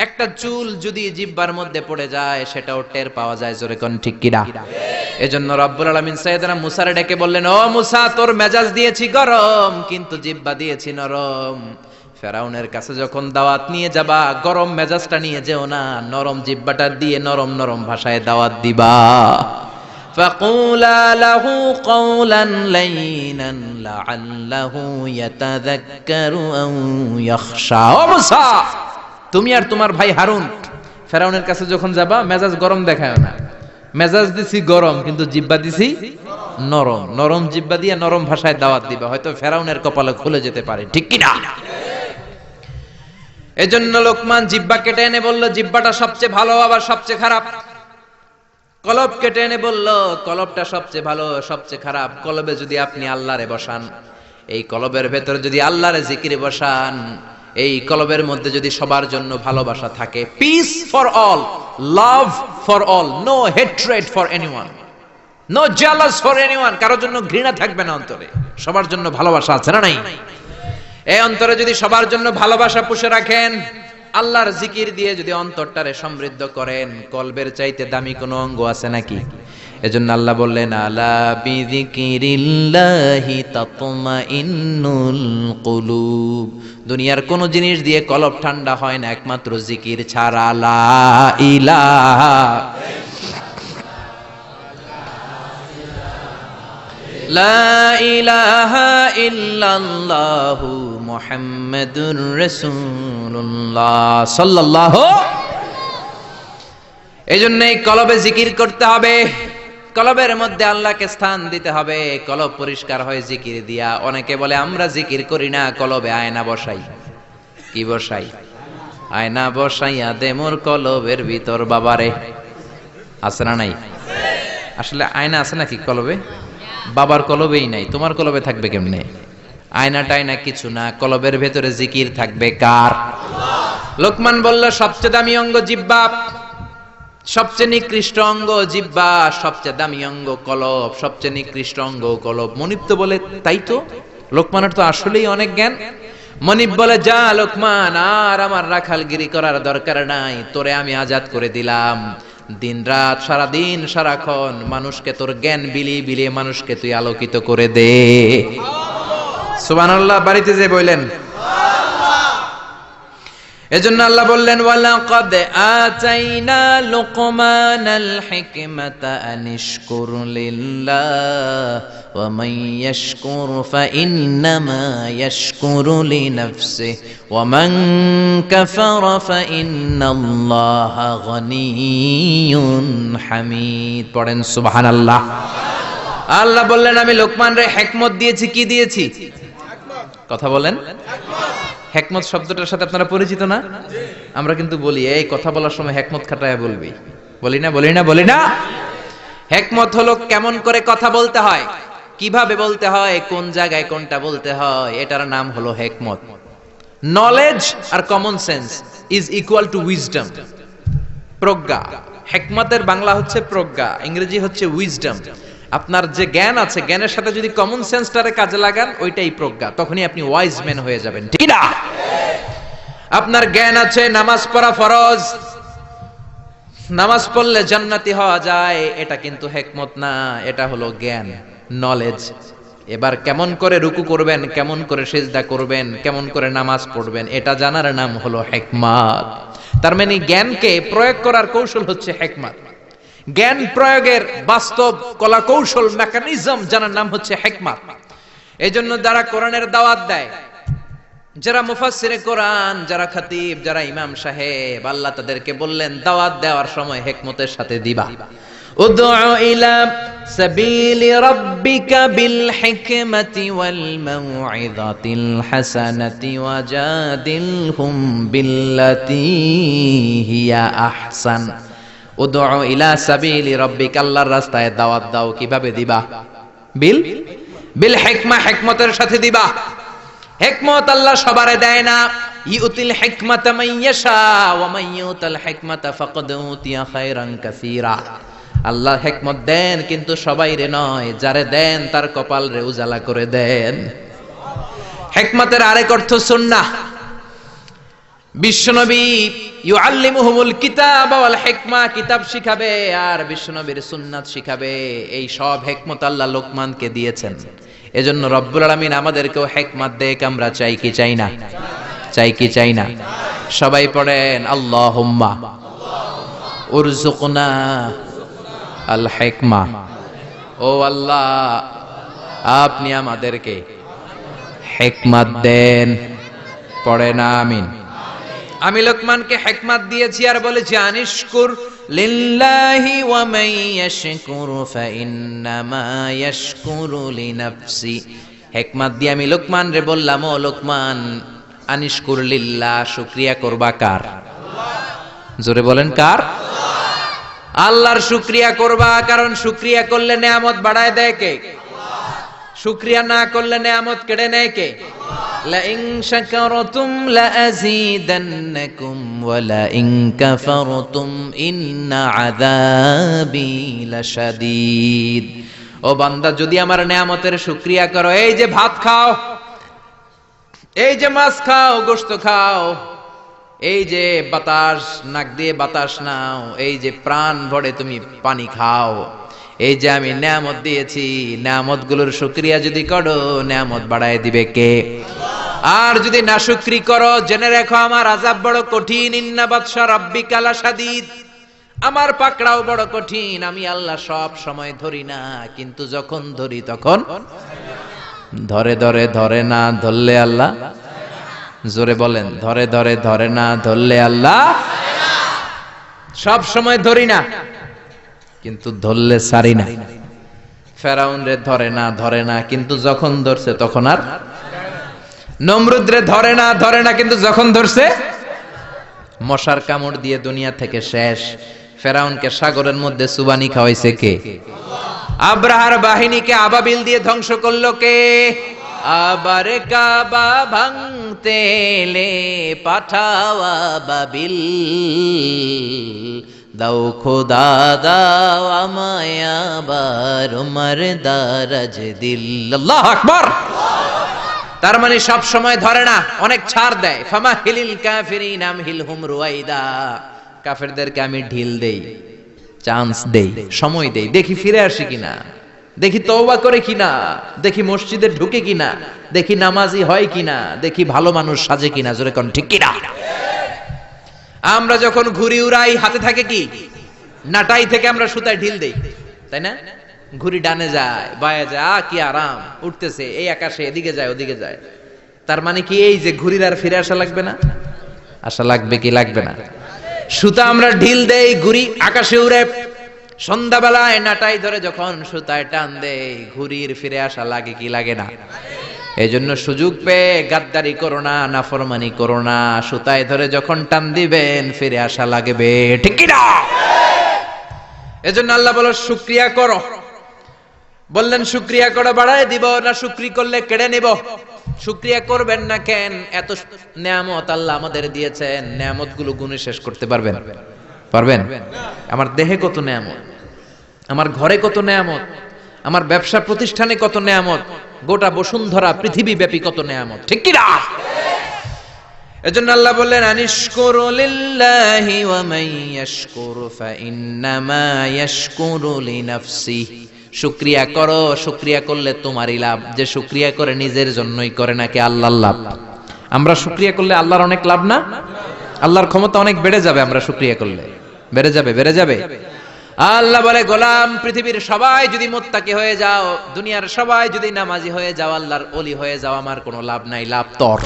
একটা চুল যদি জিহ্বার মধ্যে পড়ে যায় সেটাও টের পাওয়া যায়, জোরে কোন ঠিক কিনা? এজন্য রব্বুল আলামিন সাইয়েদনা মুসারে ডেকে বললেন, ও মুসা, তোর মেজাজ দিয়েছি গরম, কিন্তু জিহ্বা দিয়েছি নরম। ফেরাউনের কাছে যখন দাওয়াত নিয়ে যাবা, গরম মেজাজটা নিয়ে যেও না, নরম জিহ্বাটা দিয়ে নরম নরম ভাষায় দাওয়াত দিবা। ফাকুলা লাহু কাওলান লাইনান লাআল্লাহু ইয়াতাযাক্কারু আও ইয়াখশা। ও মুসা, তুমি আর তোমার ভাই হারুন ফেরাউনের কাছে যখন যাবা, মেজাজ গরম দেখায় না। মেজাজ দিছি গরম, কিন্তু জিহ্বা দিছি নরম। নরম জিহ্বা দিয়ে নরম ভাষায় দাওয়াত দিবা, হয়তো ফেরাউনের কপালে খুলে যেতে পারে, ঠিক কি না? এজন্য লোকমান জিহ্বা কেটে এনে বলল, জিহ্বাটা সবচেয়ে ভালো আবার সবচেয়ে খারাপ। কলব কেটে এনে বলল, কলবটা সবচেয়ে ভালো সবচেয়ে খারাপ। কলবে যদি আপনি আল্লাহরে বসান, এই কলবের ভেতরে যদি আল্লাহরে জিকিরে বসান, এই কলবের মধ্যে যদি সবার জন্য ভালোবাসা থাকে, peace for all, love for all, no hatred for anyone, no jealous for anyone, কারোর জন্য ঘৃণা থাকবে না অন্তরে, সবার জন্য ভালোবাসা আছে না নাই? এই অন্তরে যদি সবার জন্য ভালোবাসা পুষে রাখেন, আল্লাহর জিকির দিয়ে যদি অন্তরটারে সমৃদ্ধ করেন, কলবের চাইতে দামি কোনো অঙ্গ আছে নাকি? এজন্য আল্লাহ বললেন, আলা বিযিকিরিল্লাহি তাতমাইন্নুল কুলুব। দুনিয়ার কোন জিনিস দিয়ে কলব ঠান্ডা হয় না একমাত্র জিকির ছাড়া। লা ইলাহা লা ইলাহা ইল্লাল্লাহু মুহাম্মাদুর রাসূলুল্লাহ সাল্লাল্লাহু। এজন্য এই কলবে জিকির করতে হবে, কলবের মধ্যে আল্লাহকে স্থান দিতে হবে। কলব পরিষ্কার হয় জিকির দিয়া। অনেকে বলে আমরা জিকির করি না, কলবে আয়না বসাই। কি বসাই? আয়না বসাইয়া দে মোর কলবের ভিতর। বাবারে, আছে না নাই? আসলে আয়না আছে নাকি কলবে? বাবার কলবেই নাই, তোমার কলবে থাকবে কেমনে? আয়না টায়না কিছু না, কলবের ভেতরে জিকির থাকবে কার? লোকমান বলল, সবচেয়ে দামি অঙ্গ জিহ্বা, সবচেয়ে নিকৃষ্ট অঙ্গ জিহ্বা, সবচেয়ে দামি অঙ্গ কলব, সবচেয়ে নিকৃষ্ট অঙ্গ কলব। মনিব তো বলে, তাই তো, লোকমানের তো আসলেই অনেক জ্ঞান। মনিব বলে, যা লোকমান, আর আমার রাখালগিরি করার দরকার নাই, তোরে আমি আজাদ করে দিলাম। দিন রাত সারাদিন সারাক্ষণ মানুষকে তোর জ্ঞান বিলিয়ে বিলিয়ে মানুষকে তুই আলোকিত করে দে। সুবহানাল্লাহ। বাড়িতে যে বললেন। এজন্য আল্লাহ বললেন, ওয়ালাকাদ আতাইনা লুকমানাল হিকমাতা আনিশকুর লিল্লাহ ওয়া মান ইয়াশকুর ফাইন্নামা ইয়াশকুরু লিনাফসিহি ওয়া মান কাফারা ফাইন্নাল্লাহা গনিয়্যুন হামিদ। পড়েন সুবহানাল্লাহ। আল্লাহ বললেন, আমি লোকমান রে হিকমত দিয়েছি। কি দিয়েছি? কথা বলেন। হেকমত শব্দটার সাথে আপনারা পরিচিত না? আমরা কিন্তু বলি, এই কথা বলার সময় হেকমত খাটায় বলবি। বলি না, বলি না, বলি না? হেকমত হলো কেমন করে কথা বলতে হয়, কিভাবে বলতে হয়, কোন জায়গায় কোনটা বলতে হয়, এটার নাম হলো হেকমত। নলেজ আর common sense is equal to wisdom, প্রজ্ঞা। হেকমতের বাংলা হচ্ছে প্রজ্ঞা, ইংরেজি হচ্ছে উইজডম। আপনার যে জ্ঞান আছে, জ্ঞানের সাথে যদি কমন সেন্সটারে কাজে লাগান, ওইটাই প্রজ্ঞা, তখনই আপনি ওয়াইজ ম্যান হয়ে যাবেন, ঠিক না? আপনার জ্ঞান আছে নামাজ পড়া ফরজ, নামাজ পড়লে জান্নাতি হওয়া যায়, এটা কিন্তু হেকমত না, এটা হলো জ্ঞান, নলেজ। এবার কেমন করে রুকু করবেন, কেমন করে সিজদা করবেন, কেমন করে নামাজ পড়বেন, এটা জানার নাম হলো হিকমত। তার মানে জ্ঞানকে প্রয়োগ করার কৌশল হচ্ছে হিকমত। জ্ঞান প্রয়োগের বাস্তব কলা কৌশল মেকানিজম জানার নাম হচ্ছে হিকমত। এই জন্য যারা কোরআনের দাওয়াত দেয়, যারা মুফাসসিরে কোরআন, যারা খতিব, যারা ইমাম সাহেব, আল্লাহ তাদেরকে বললেন দাওয়াত দেওয়ার সময় হিকমতের সাথে দিবা। উদউ ইলা সাবিলি রাব্বিকা বিল হিকমাতি ওয়াল মাউইযাতিল হাসানাতি ওয়াজাদিলহুম বিল্লাতী হিয়া আহসান। উদউ ইলা সাবিলি রাব্বিকা, আল্লাহর রাস্তায় দাওয়াত দাও। কিভাবে দিবা? বিল হিকমা, হিকমতের সাথে দিবা। হিকমত আল্লাহ সবারে দেয় না। ইউতিল হিকমাতা মাইয়াশা ওয়া মাইয়ুতাল হিকমাতা ফাকাদ উতিয়া খায়রান কাসীরা। আল্লাহ হিকমত দেন কিন্তু সবাইরে নয়, যারে দেন তার কপাল রে উজালা করে দেন। হিকমতের আরেক অর্থ সুন্নাহ। বিশ্বনবী ইউআল্লিমুহুমুল কিতাব ওয়াল হিকমা, কিতাব শিখাবে আর বিশ্বনবীর সুন্নাত শিখাবে। এই সব হিকমত আল্লাহ লোকমানকে দিয়েছেন। এজন্য রব্বুল আলামিন আমাদেরকেও হিকমত দেখ, আমরা চাই কি চাই না? চাই কি চাই না? সবাই পড়েন আল্লাহুম্মা উরযুকনা আল হিকমা। ও আল্লাহ, আপনি আমাদেরকে হিকমত দেন। পড়েন আমিন। আমি লোকমানকে হিকমত দিয়েছি আর বলেছি আনিশকুর লিল্লাহি ওয়া মান ইয়াশকুরু ফাইন্নামা ইয়াশকুরু লিনাফসি। হিকমত দিয়ে আমি লোকমান রে বললাম, ও লোকমান, আনিশকুর লিল্লাহ, শুকরিয়া করবা কার? জোরে বলেন কার? আল্লাহর শুকরিয়া করবা, কারণ শুকরিয়া করলে নেয়ামত বাড়ায় দেয় কে? শুকরিয়া না করলে নেয়ামত কেড়ে নেয় কে? লাইন শাকারতুম লাযীদান্নাকুম ওয়া লাইন কাফারতুম ইন্না আযাবি লাশাদীদ। ও বান্দা, যদি আমার নেয়ামতের শুকরিয়া করো, এই যে ভাত খাও, এই যে মাছ খাও, গোশত খাও, এই যে বাতাস নাক দিয়ে বাতাস নাও, এই যে প্রাণ ভরে তুমি পানি খাও, এই যে আমি নেয়ামত দিয়েছি, নেয়ামত গুলোর শুকরিয়া যদি করো, নেয়ামত বাড়ায় দিবে কে? আর যদি না শুকরি করো, জেনে রেখো আমার আযাব বড় কঠিন। ইন্না বাতশা রাব্বিকা লাশাদীদ। আমার পাকড়াও বড় কঠিন। আমি আল্লাহ সব সময় ধরি না, কিন্তু যখন ধরি তখন ধরে ধরে ধরে না ধরলে আল্লাহ। জোরে বলেন, ধরে ধরে ধরে না ধরলে আল্লাহ। সব সময় ধরি না, কিন্তু ধরলে সারি না। ফেরাউন রে ধরে না কিন্তু যখন ধরছে তখন আর। নমরুদ রে ধরে না কিন্তু যখন ধরছে মশার কামড় দিয়ে দুনিয়া থেকে শেষ। ফেরাউনকে সাগরের মধ্যে সুবানি খাওয়াইছে কে? আব্রাহার বাহিনীকে আবাবিল দিয়ে ধ্বংস করলো কে? আবার কাবা ভাঙতে এলে পাঠাও আবাবিল, দাও খোদা দাও আমায় আবার উমর দারাজ দিল। আল্লাহু আকবার। তার মানে সব সময় ধরে না, অনেক ছাড় দেয়। ফামাহিলিল কাফিরিন আমহিলহুম রুয়াইদা। কাফেরদেরকে আমি ঢিল দেই, চান্স দেই, সময় দেই, দেখি ফিরে আসে কিনা, দেখি তওবা করে কিনা, দেখি মসজিদে ঢুকে কিনা, দেখি নামাজি হয় কিনা, দেখি ভালো মানুষ সাজে কিনা। জোরে কোন ঠিক কিনা? আমরা যখন ঘুড়ি উড়াই, হাতে থাকে কি? নাটাই থেকে আমরা সুতায় ঢিল দেই, তাই না? ঘুড়ি ডানে যায়, বায়ে যায়, কি আরাম, উঠতেছে এই আকাশে, এদিকে যায় ওদিকে যায়। তার মানে কি এই যে ঘুড়ির আর ফিরে আসা লাগবে না? আসা লাগবে কি লাগবে না? সুতা আমরা ঢিল দেই, ঘুড়ি আকাশে উড়ে। সন্ধ্যাবেলায় নাটাই ধরে যখন সুতায় টান দেই, ঘুড়ির ফিরে আসা লাগে কি লাগে না? এই জন্য সুযোগ পেয়ে গাদ্দারি করো না, নাফরমানি করো না। সুতায় ধরে যখন টান দিবেন ফিরে আসা লাগবে, ঠিক কি না? এজন্য আল্লাহ বলো শুকরিয়া করো। বললেন শুকরিয়া করে বাড়ায় দিব, না শুকরি করলে কেড়ে নিব। শুকরিয়া করবেন না কেন? এত নেয়ামত আল্লাহ আমাদের দিয়েছেন, নেয়ামত গুলো গুণে শেষ করতে পারবেন? পারবেন? আমার দেহে কত নেয়ামত, আমার ঘরে কত নেয়ামত, আমার ব্যবসা প্রতিষ্ঠানে কত নেয়ামত, গোটা বসুন্ধরা পৃথিবী ব্যাপী কত নেয়ামত, ঠিক কি না? এজন্য আল্লাহ বললেন আনিশকুরু লিল্লাহি ওয়া মান ইয়াশকুরু ফাইন্নামা ইয়াশকুরু লিনাফসি। শুকরিয়া করো, শুকরিয়া করলে তোমারই লাভ। যে শুকরিয়া করে নিজের জন্যই করে নাকি আল্লাহর লাভ? আমরা শুকরিয়া করলে আল্লাহর অনেক লাভ না? আল্লাহর ক্ষমতা অনেক বেড়ে যাবে আমরা শুকরিয়া করলে। বেড়ে যাবে, বেড়ে যাবে। আল্লাহ বলে গোলাম, পৃথিবীর সবাই যদি মুত্তাকি হয়ে যাও, দুনিয়ার সবাই যদি নামাজি হয়ে যাও, আল্লাহর ওলি হয়ে যাও, আমার কোনো লাভ নাই, লাভ তোর।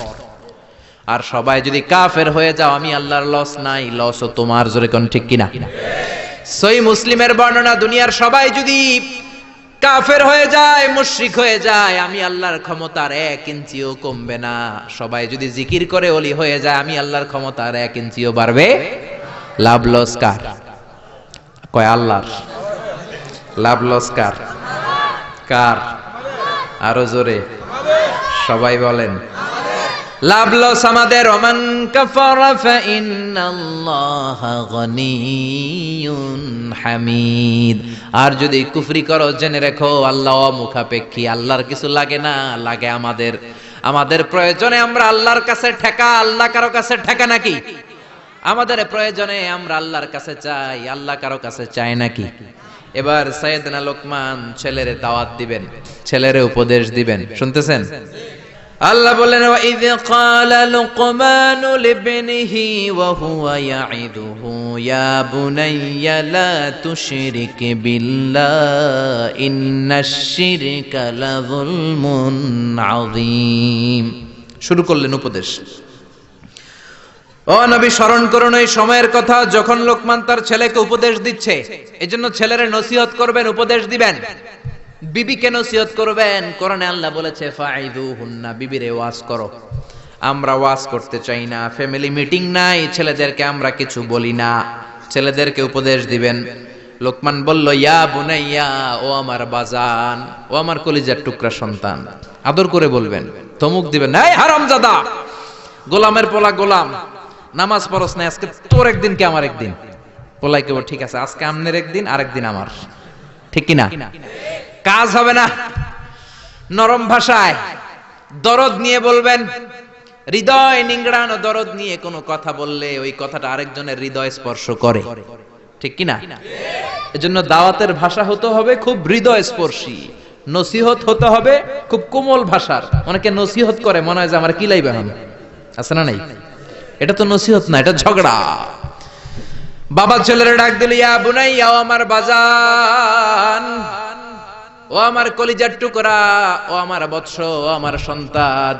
আর সবাই যদি কাফের হয়ে যাও, আমি আল্লাহর লস নাই, লসও তোমার। জোরে কোন ঠিক কিনা? সহিহ মুসলিমের বর্ণনা, দুনিয়ার সবাই যদি কাফের হয়ে যায়, মুশরিক হয়ে যায়, আমি আল্লাহর ক্ষমতার 1 ইঞ্চিও কমবে না। সবাই যদি জিকির করে ওলি হয়ে যায়, আমি আল্লাহর ক্ষমতার 1 ইঞ্চিও বাড়বে। লাভ লস কার? কয় আল্লাহর। লাভ লস কার? কার? আরো জোরে সবাই বলেন। লাভ লস আমাদের। ওমান কাফারা ফাইন্নাল্লাহা গনিয়্যুন হামিদ। আর যদি কুফরি করো জেনে রেখো আল্লাহ মুখাপেক্ষী, আল্লাহর কিছু লাগে না, লাগে আমাদের। আমাদের প্রয়োজনে আমরা আল্লাহর কাছে ঠেকা, আল্লাহ কারো কাছে ঠেকা নাকি? আমাদের প্রয়োজনে আমরা আল্লাহর কাছে চাই, আল্লাহ কারো কাছে চায় নাকি? এবার সাইয়েদনা লোকমান ছেলেরে দাওয়াত দিবেন, ছেলেরে উপদেশ দিবেন, শুনতেছেন? আল্লাহ বলেন ওয়াইয ক্বালা লুকমানু লিবনিহি ওয়া হুয়া ইয়াইদুহু ইয়া বুনাইয়া লা তুশরিক বিল্লাহ ইন্নাশ শিরকা লাযুলমুন আযীম। শুরু করলেন উপদেশ। ও নবী, স্মরণ করুন ওই সময়ের কথা যখন লোকমান তার ছেলেকে উপদেশ দিচ্ছে। এজন্য ছেলেরে নসিহত করবেন, উপদেশ দিবেন, বিবিকে নসিহত করবেন। কোরআনে আল্লাহ বলেছে ফাইদুহুন্না, বিবিরে ওয়াজ করো। আমরা ওয়াজ করতে চাই না, ফ্যামিলি মিটিং নাই, ছেলেদেরকে আমরা কিছু বলি না, ছেলেদেরকে উপদেশ দিবেন। লোকমান বলল ইয়া বুনাইয়া, ও আমার বাজান, ও আমার কলিজার টুকরা সন্তান। আদর করে বলবেন, ধমক দিবেন না, এই হারামজাদা, গোলামের পোলা গোলাম, নামাজ পড়স না, আজকে তোর একদিন কি আমার একদিন। পোলাই কেবল ঠিক আছে, আজকে আমনের একদিন আরেকদিন আমার, ঠিক কিনা? কাজ হবে না। নরম ভাষায় দরদ নিয়ে বলবেন, হৃদয় নিংড়ানো দরদ নিয়ে কোনো কথা বললে ওই কথাটা আরেকজনের হৃদয় স্পর্শ করে, ঠিক কিনা? এজন্য দাওয়াতের ভাষা হতে হবে খুব হৃদয় স্পর্শী, নসিহত হতে হবে খুব কোমল ভাষার। অনেকে নসিহত করে মনে হয় যে আমার কি লাইবে এখন, আছে না নাই? এটা তো নসিহত না, এটা ঝগড়া। বাবা ছেলের ডাক দিল ইয়া বুনাইয়া, ও আমার বাজান, ও আমার কলিজার টুকরা, ও আমার বৎস, ও আমার সন্তান,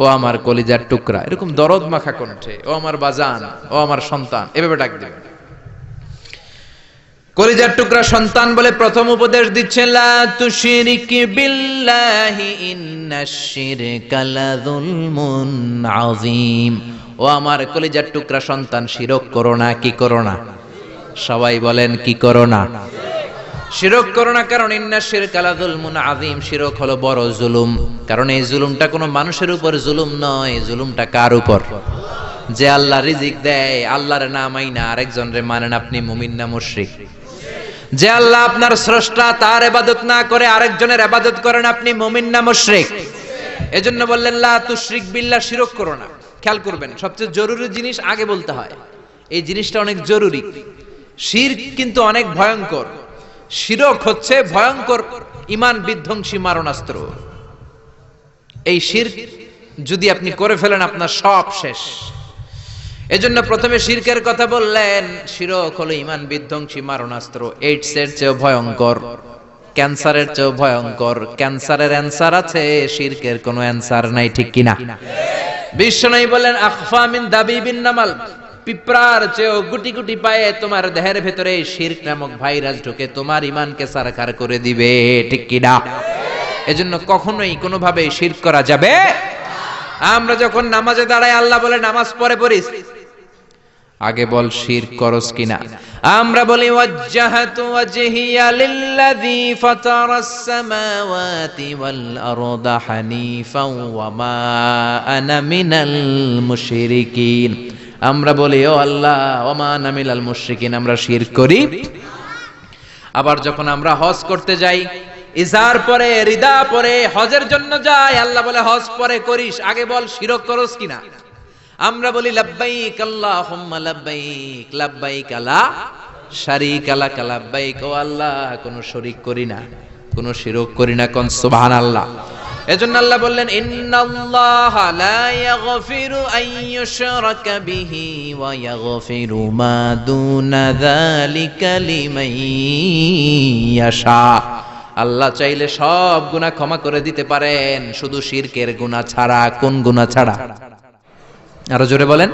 ও আমার কলিজার টুকরা, এরকম দরদ মাখা কণ্ঠে, ও আমার বাজান, ও আমার সন্তান, এভাবে ডাক দিবেন। কলিজার টুকরা সন্তান বলে প্রথম উপদেশ দিচ্ছেন লা তুশরিক বিল্লাহি ইন্নাশ শিরকা লাযুলমুন আযীম। ও আমার কলিজার টুকরা সন্তান, শিরক করো না। কি করো না? সবাই বলেন কি করো না? শিরক করো না, কারণ ইন্নাশ শিরকা লাযুলমুন আযীম, শিরক হলো বড় জুলুম। কারণ এই জুলুমটা কোনো মানুষের উপর জুলুম নয়, জুলুমটা কার উপর? যে আল্লাহ রিজিক দেয়, আল্লাহর না মাইনা আরেকজনরে মানেন, আপনি মুমিন না মুশরিক? যে আল্লাহ আপনার স্রষ্টা, তার ইবাদত না করে আরেকজনের ইবাদত করেন, আপনি মুমিন না মুশরিক? এজন্য বললেন লা তুশরিক বিল্লাহ, শিরক করো না। খেয়াল করবেন, সবচেয়ে জরুরি জিনিস আগে বলতে হয়, এই জিনিসটা অনেক জরুরি। শিরক কিন্তু অনেক ভয়ঙ্কর। শিরক হচ্ছে ভয়ঙ্কর ঈমান বিধ্বংসী মারণাস্ত্র। এই শিরক যদি আপনি করে ফেলেন, আপনার সব শেষ। এজন্য প্রথমে শিরকের কথা বললেন। শিরক হলো ঈমান বিধ্বংসী মারণাস্ত্র, এইডসের চেয়েও ভয়ঙ্কর, ক্যান্সারের চেয়েও ভয়ঙ্কর। ক্যান্সারের অ্যানসার আছে, শিরকের কোনো অ্যানসার নাই, ঠিক কিনা? বিশ্বনবী বলেন আখফা মিন দাবিবিন নামাল, পিঁপড়ার চেয়েও গুটি গুটি পায়ে তোমার দেহের ভেতরে শিরক নামক ভাইরাস ঢুকে তোমার ঈমানকে সারকার করে দিবে, ঠিক কিনা? এজন্য কখনোই কোনোভাবে শিরক করা যাবে। আমরা যখন নামাজে দাঁড়াই, আল্লাহ বলে নামাজ পড়ে পড়িস, আগে বল শিরক করস কিনা। আমরা বলি ওয়াজ্জাহাতু ওয়াজহিয়া লিল্লাযী ফাতারাস সামাওয়াতি ওয়াল আরদা হানিফাও ওয়া মা আনা মিনাল মুশরিকিন। আমরা বলি ও আল্লাহ, ওয়া মা আনা মিনাল মুশরিকিন, আমরা শিরক করি। আবার যখন আমরা হজ করতে যাই, ইজার পরে রিদা পরে হজের জন্য যাই, আল্লাহ বলে হজ পরে করিস, আগে বল শিরক করস কিনা। আমরা বলি লাব্বাইক আল্লাহুম্মা লাব্বাইক, লাব্বাইক লা শারীকা লাক লাব্বাইক, ও আল্লাহ কোনো শরীক করি না, কোনো শিরক করি না, কোন সুবহানাল্লাহ। এজন্য আল্লাহ বললেন ইন্নাল্লাহা লা ইয়াগফিরু আন ইউশরাকা বিহি ওয়া ইয়াগফিরু মা দুনা যালিকা লিমান ইয়াশা। আল্লাহ চাইলে সব গুনাহ ক্ষমা করে দিতে পারেন, শুধু শিরকের গুনাহ ছাড়া। কোন গুনাহ ছাড়া? আরো জোরে বলেন।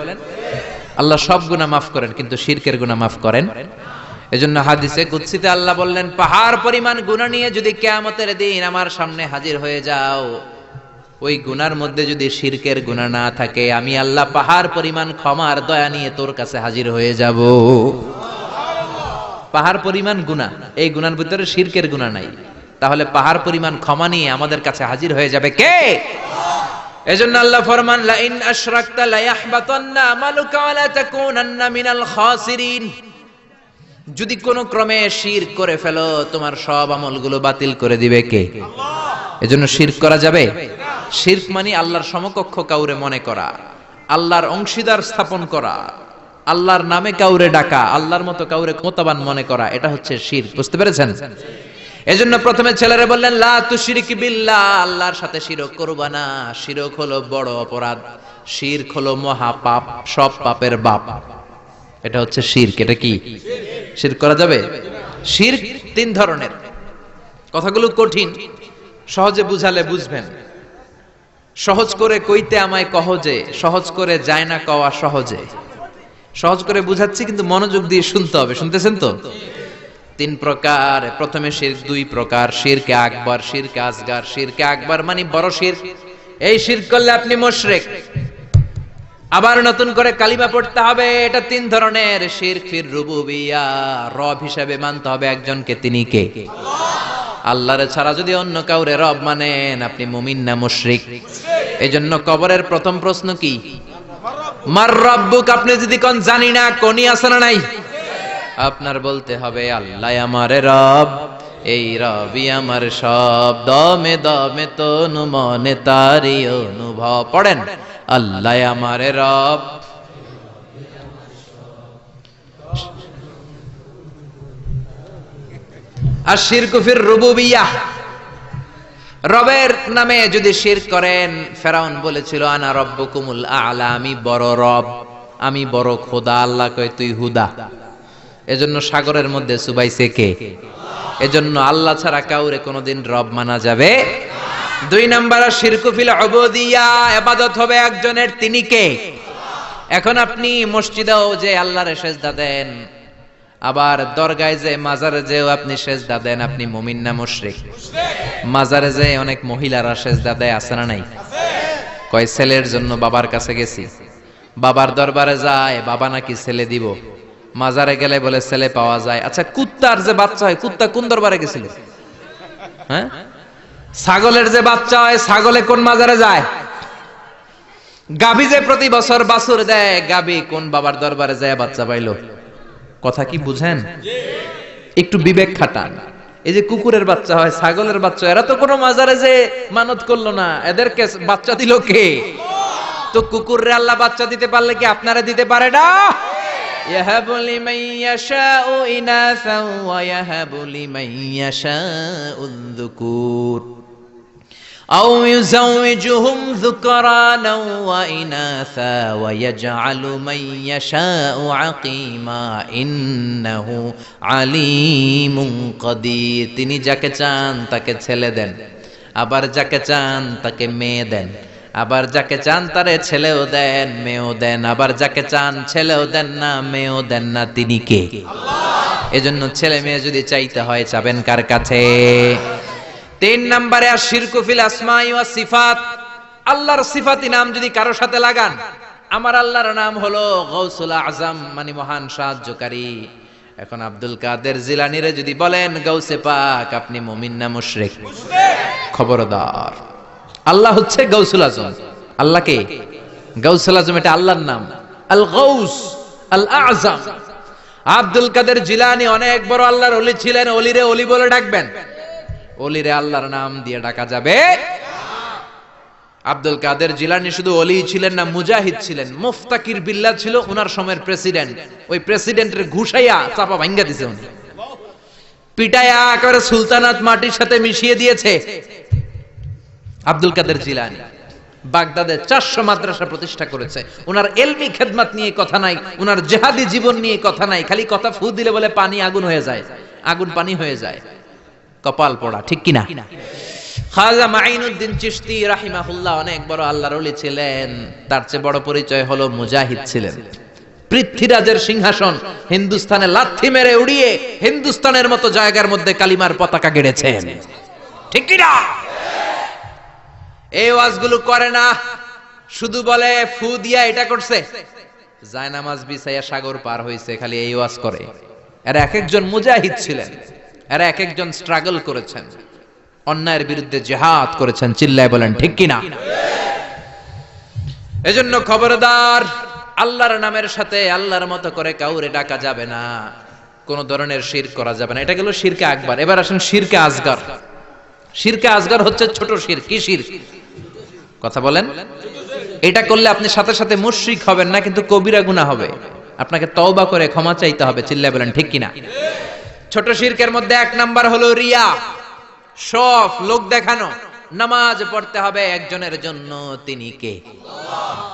আল্লাহ সব গুনাহ মাফ করেন, কিন্তু শিরকের গুনাহ মাফ করেন। এজন্য হাদিসে কুদসিতে আল্লাহ বললেন, পাহাড় পরিমাণ গুনাহ নিয়ে যদি কিয়ামতের দিন আমার সামনে হাজির হয়ে যাও, ওই গুনার মধ্যে যদি শিরকের গুনাহ না থাকে, আমি আল্লাহ পাহাড় পরিমাণ ক্ষমার দয়া নিয়ে তোর কাছে হাজির হয়ে যাব। পাহাড় পরিমাণ গুনাহ, এই গুনার ভিতরে শিরকের গুনাহ নাই, তাহলে পাহাড় পরিমাণ ক্ষমা নিয়ে আমাদের কাছে হাজির হয়ে যাবে কে? এজন্য আল্লাহ ফরমান লা ইন আশরাকতা লা ইয়াহবাতান্না আমালুকা ওয়া লা তাকুনান্না মিনাল খাসিরিন। যদি কোনো ক্রমে শিরক করে ফেলো তোমার সব আমলগুলো বাতিল করে দিবে কে? আল্লাহ। এজন্য শিরক করা যাবে? শিরক মানে আল্লাহর সমকক্ষ কাউরে মনে করা, আল্লাহর অংশীদার স্থাপন করা, আল্লাহর নামে কাউরে ডাকা, আল্লাহর মতো কাউরে ক্ষমতাবান মনে করা, এটা হচ্ছে শিরক। বুঝতে পেরেছেন? এজন্য প্রথমে ছেলেরা বললেন লা তুশরিক বিল্লাহ, আল্লাহর সাথে শিরক করবা না। শিরক হলো বড় অপরাধ, শিরক হলো মহা পাপ, সব পাপের বাপ। এটা হচ্ছে শিরক। এটা কি শিরক করা যাবে? শিরক তিন ধরনের। কথাগুলো কঠিন, সহজে বুঝালে বুঝবেন। সহজ করে কইতে আমায় কহজে, সহজ করে যায় না কওয়া সহজে। সহজ করে বুঝাচ্ছি কিন্তু মনোযোগ দিয়ে শুনতে হবে। শুনতেছেন তো? তিন প্রকার। প্রথমে শিরক দুই প্রকার, শিরকে আকবার, শিরকে আসগার। শিরকে আকবার মানে বড় শিরক, এই শিরক করলে আপনি মুশরিক। আবার নতুন করে কালিমা পড়তে হবে। এটা তিন ধরনের। শিরক ফির রুবুবিয়া, রব হিসেবে মানতে হবে একজনকে। তিনি কে? আল্লাহ। আল্লাহর ছাড়া যদি অন্য কাউরে রব মানেন আপনি মুমিন না মুশরিক? এজন্য কবরের প্রথম প্রশ্ন কি? মার রব্বুক। আপনি যদি কোন জানি না, কোনই আছে না নাই? আপনার বলতে হবে আল্লাহ আমার রব, এই রবই আমার সব। দমে দমে তনু মনে তারি অনুভব। পড়েন আল্লাহ আমার রব। আর শিরকু ফির রুবুবিয়াহ, রবের নামে যদি শিরক করেন, ফেরাউন বলেছিল আনা রব্বুকুমুল আ'লা, আমি বড় রব, আমি বড় খোদা। আল্লাহ কয় তুই হুদা। এজন্য সাগরের মধ্যে চুবাইছে কে? এজন্য আল্লাহ ছাড়া কাউরে কোনোদিন রব মানা যাবে। দুই নাম্বার শিরকু ফিল উবুদিয়া, ইবাদত হবে একজনের। তিনি কে? এখন আপনি মসজিদেও যে আল্লাহরে সেজদা দেন, আবার দরগায় যে মাজারে যেও আপনি সেজদা দেন, আপনি মুমিন না মুশরিক? মাজারে যে অনেক মহিলারা সেজদা দেয়, আছে না নাই? কয় ছেলের জন্য বাবার কাছে গেছি, বাবার দরবারে যায়, বাবা নাকি ছেলে দিব। মাজারে গেলে বলে ছেলে পাওয়া যায়। আচ্ছা কুত্তার যে বাচ্চা হয়, কুত্তা কোন দরবারে গেছিল? হ্যাঁ, ছাগলের যে বাচ্চা হয়, ছাগলে কোন মাজারে যায়? গাভী যে প্রতি বছর বাছুর দেয়, গাভী কোন বাবার দরবারে যায় বাচ্চা পাইলো? কথা কি বুঝেন? একটু বিবেক খাটান। এই যে কুকুরের বাচ্চা হয়, ছাগলের বাচ্চা, এরা তো কোনো মাজারে যে মানত করলো না, এদেরকে বাচ্চা দিল কে? তো কুকুররে আল্লাহ বাচ্চা দিতে পারলে কি আপনারা দিতে পারে না? ইয়াহাবু লিমান ইয়াশাউ ইনাসা ওয়া ইয়াহাবু লিমান ইয়াশাউ যুকুর আও ইউযাওয়িজুহুম যুকরানা ওয়া ইনাসা ওয়া ইয়াজআলু মান ইয়াশাউ আকিমা ইন্নাহু আলিমুন কাদির। তিনি যাকে চান তাকে ছেলে দেন, আবার যাকে চান তাকে মেয়ে দেন, আবার যাকে চান তারে ছেলেও দেন মেয়েও দেন, আবার যাকে চান ছেলেও দেন না মেয়েও দেন না। তিনি কে? আল্লাহ। এজন্য ছেলে মেয়ে যদি চাইতে হয় চাবেন কার কাছে? তিন নম্বরে আর শিরকু ফিল আসমাই ওয়াস সিফাত, আল্লাহর সিফাতি নাম যদি কারো সাথে লাগান। আমার আল্লাহর নাম হলো গাউসুল আজম, মানে মহান সাহায্যকারী। এখন আব্দুল কাদের জিলানীরে যদি বলেন গাউসে পাক, আপনি মুমিন না মুশরিক? খবরদার। আল্লাহ হচ্ছে গাউসুল আজম। আল্লাহ কে? গাউসুল আজম, এটা আল্লাহর নাম। আল গাউস আল আজম। আব্দুল কাদের জিলানী অনেক বড় আল্লাহর ওলি ছিলেন। ওলিরে ওলি বলে ডাকবেন? ওলিরে আল্লাহর নাম দিয়ে ডাকা যাবে? আব্দুল কাদের জিলানী শুধু ওলি ছিলেন না, মুজাহিদ ছিলেন। মুফতাকির বিল্লাহ ছিল ওনার সময়ের প্রেসিডেন্ট। ওই প্রেসিডেন্টের ঘুষাইয়া চাপা ভাঙ্গা দিছে উনি, পিটাইয়া একেবারে সুলতানাত মাটির সাথে মিশিয়ে দিয়েছে আব্দুল কাদের জিলানী। বাগদাদে 400 মাদ্রাসা প্রতিষ্ঠা করেছে। ওনার এলমি খেদমত নিয়ে কথা নাই, ওনার জিহাদি জীবন নিয়ে কথা নাই। খালি কথা ফু দিলে বলে পানি আগুন হয়ে যায়, আগুন পানি হয়ে যায়। কপাল পড়া, ঠিক কিনা? খাজা মাইনুদ্দিন চিশতি রাহিমাহুল্লাহ অনেক বড় আল্লাহর ওলি ছিলেন। তার চেয়ে বড় পরিচয় হলো মুজাহিদ ছিলেন। পৃথ্বীরাজের সিংহাসন হিন্দুস্তানে লাথি মেরে উড়িয়ে হিন্দুস্তানের মতো জায়গার মধ্যে কালিমার পতাকা গেড়েছেন, ঠিক কিনা? এই ওয়াজগুলো করে না, শুধু বলে ফু দিয়া এটা করছে, জায়নামাজ বিছাইয়া সাগর পার হইছে, খালি এই ওয়াজ করে। এরা এক একজন মুজাহিদ ছিলেন, এরা এক একজন স্ট্রাগল করেছেন, অন্যায়ের বিরুদ্ধে জিহাদ করেছেন। চিল্লায় বলেন ঠিক কিনা? এজন্য খবরদার, আল্লাহর নামের সাথে আল্লাহর মতো করে কাউরে ডাকা যাবে না, কোন ধরনের শিরক করা যাবে না। এটা গেল শিরকে আকবার। এবার আসেন শিরকে আসগর। শিরকে আসগর হচ্ছে ছোট শিরক। কি শিরক? কথা বলেন। এটা করলে আপনি সাথে সাথে মুশরিক হবেন না, কিন্তু কবিরা গুনাহ হবে। আপনাকে তওবা করে ক্ষমা চাইতে হবে। চিল্লায়ে বলেন ঠিক কিনা? ছোট শিরকের মধ্যে এক নাম্বার হলো রিয়া, শফ, লোক দেখানো। নামাজ পড়তে হবে একজনের জন্য, তিনি কে?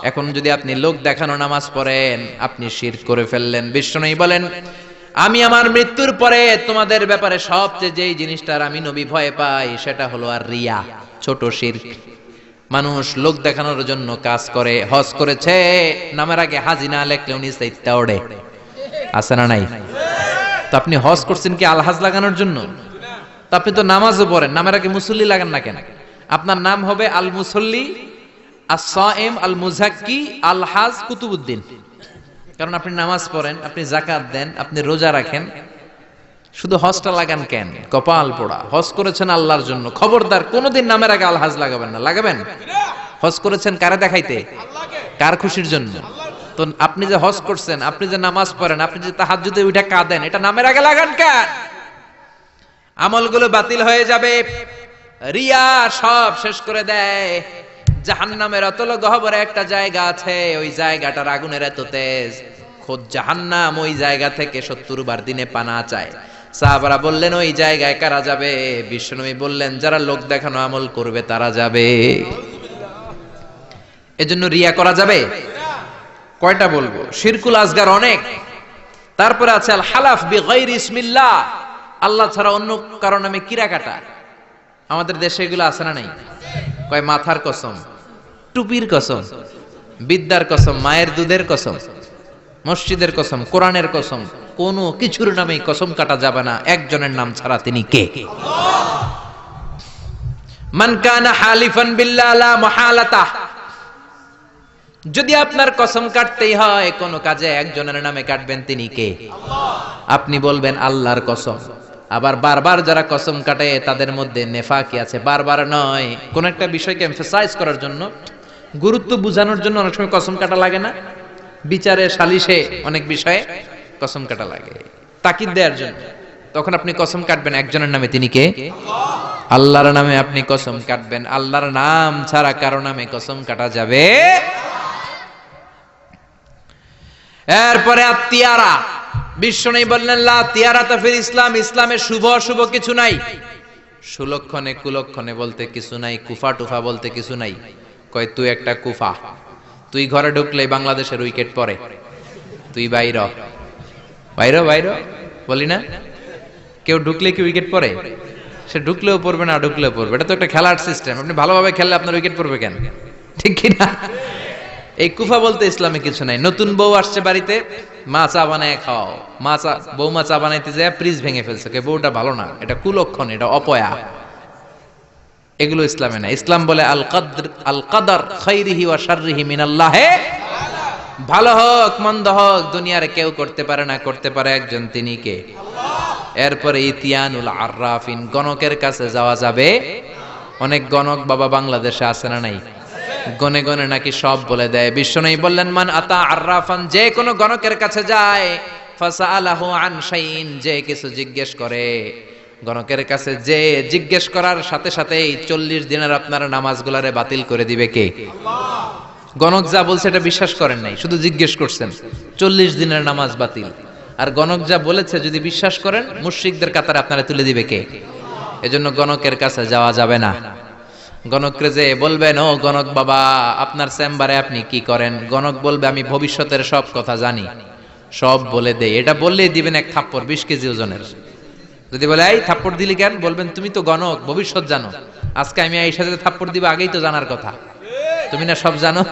এখন যদি আপনি লোক দেখানো নামাজ পড়েন, আপনি শিরক করে ফেললেন। বিষ্ণু বলেন, আমি আমার মৃত্যুর পরে তোমাদের ব্যাপারে সবচেয়ে যেই জিনিসটার আমি নবী ভয় পাই সেটা হলো আর রিয়া, ছোট শিরক। মানুষ লোক দেখানোর জন্য কাজ করে। হজ করেছে, নামের আগে হাজি না লেখলে উনি সাইতে ওড়ে, আছে না নাই? তো আপনি হজ করছেন কি আলহাজ লাগানোর জন্য? তো আপনি তো নামাজও পড়েন, নামের আগে মুসল্লি লাগান না কেন? আপনার নাম হবে আল মুসল্লি, আস-সাইম, আল মুজাক্কি, আলহাজ কুতুবউদ্দিন। কারণ আপনি নামাজ পড়েন, আপনি যাকাত দেন, আপনি রোজা রাখেন। শুধু হজটা লাগান কেন? কপাল পোড়া। হজ করেছেন আল্লাহর জন্য, খবরদার কোনোদিন নামের আগে আলহাজ লাগাবেন না। লাগাবেন? হজ করেছেন কারে দেখাইতে? কার খুশির জন্য? তো আপনি যে হজ করছেন, আপনি যে নামাজ পড়েন, আপনি যে তাহাজ্জুদে উঠে কাঁদেন, এটা নামের আগে লাগান কেন? আমলগুলো বাতিল হয়ে যাবে। রিয়া সব শেষ করে দেয়। জাহান্নামের অতল গহ্বরে একটা জায়গা আছে, ওই জায়গাটার আগুনের এত তেজ, খোদ জাহান্নাম ওই জায়গা থেকে 70 বার দিনে পানা চায়। সাহাবারা বললেন, ওই জায়গায় কারা যাবে? বিশ্বনবী বললেন, যারা লোক দেখানো আমল করবে তারা যাবে। এজন্য রিয়া করা যাবে? কয়টা বলবো? শিরকুল আসগার অনেক। তারপরে আছে আল হালাফ বিগাইরি ইসমিল্লাহ, আল্লাহ ছাড়া অন্য কারো নামে কিরা কাটা। আমাদের দেশে এগুলো আছে না নাই? কয় মাথার কসম, টুপির কসম, বিদ্যার কসম, মায়ের দুধের কসম, মসজিদের কসম, কোরআনের কসম, কোন কিছুর নামে কসম কাটা যাবে না একজনের নাম ছাড়া। তিনি কে? মান কানা হালিফান বিল্লাহ লা মুহালাতা, যদি আপনার কসম কাটতেই হয় কোন কাজে একজনের নামে কাটবেন, তিনি কে? আপনি বলবেন আল্লাহর কসম। আবার বারবার যারা কসম কাটে তাদের মধ্যে নেফাকি আছে। বারবার নয়, কোন একটা বিষয়কে এমফাসাইজ করার জন্য, গুরুত্ব বোঝানোর জন্য অনেক সময় কসম কাটা লাগে না? বিচারে, সালিশে, অনেক বিষয়ে কসম কাটা লাগে তাকিদ দেওয়ার জন্য। তখন আপনি কসম কাটবেন একজনের নামে, তিনি কে? আল্লাহর নামে আপনি কসম কাটবেন। আল্লাহর নাম ছাড়া কারো নামে কসম কাটা যাবে? এরপরে আত্মীয়ারা, বিশ্বনবী বললেন, লা তিয়ারাতা ফিল ইসলাম, ইসলামে শুভ অশুভ কিছু নাই। সুলক্ষণে কুলক্ষণে বলতে কিছু নাই, কুফা টুফা বলতে কিছু নাই। কয় তুই একটা কুফা, তুই ঘরে ঢুকলেই বাংলাদেশের উইকেট পড়ে, তুই বাইর বাইর বাইর বলি না? কেউ ঢুকলে কি উইকেট পড়ে? সে ঢুকলেও পড়বে, না ঢুকলেও পড়বে। এটা তো একটা খেলার সিস্টেম। আপনি ভালোভাবে খেললে আপনার উইকেট পড়বে কেন? ঠিক কিনা? এই কুফা বলতে ইসলামে কিছু নাই। নতুন বউ আসছে বাড়িতে, মা চা বানায় খাওয়াও। বৌমা চা বানাইতে যায় ফ্রিজ ভেঙে ফেলছে, বউটা ভালো না, এটা কুলক্ষণ, এটা অপয়া। এগুলো ইসলামে না। ইসলাম বলে আল কদর খাইরিহি ওয়া শাররিহি মিনাল্লাহ, ভালো হোক মন্দ হোক দুনিয়ার কেউ করতে পারে না, করতে পারে একজন, তিনি কে? এরপরে ইতিয়ানুল আররাফিন, গণকের কাছে যাওয়া যাবে? অনেক গণক বাবা বাংলাদেশে আছে না নাই? গনে গনে নাকি সব বলে দেয়। বিশ্বনবী বললেন, মান আতা আররাফান, যে কোনো গণকের কাছে যায়, ফাসাআলাহু আন শাইইন, যে কিছু জিজ্ঞেস করে, গণকের কাছে যে জিজ্ঞেস করার সাথে সাথেই 40 দিনের আপনার নামাজগুলারে বাতিল করে দিবে কে? গণক যা বলছে এটা বিশ্বাস করেন নাই, শুধু জিজ্ঞেস করছেন, 40 দিনের নামাজ বাতিল। আর গণক যা বলেছে যদি বিশ্বাস করেন, মুশরিকদের কাতারে আপনারা তুলে দিবে কে? এজন্য গণকের কাছে যাওয়া যাবে না। গণকরে যে বলবেন, ও গণক বাবা, আপনার চেম্বারে আপনি কি করেন? গণক বলবে, আমি ভবিষ্যতের সব কথা জানি, সব বলে দেই। এটা বললেই দিবেন এক থাপ্পড় 20 কেজি ওজনের। যদি বলে, এই থাপ্পড় দিলি কেন? বলবেন, তুমি তো গণক, ভবিষ্যৎ জানো। আজকে আমি এই সাথে থাপ্পড় দিব, আগেই তো জানার কথা। তুমি না সব জানো,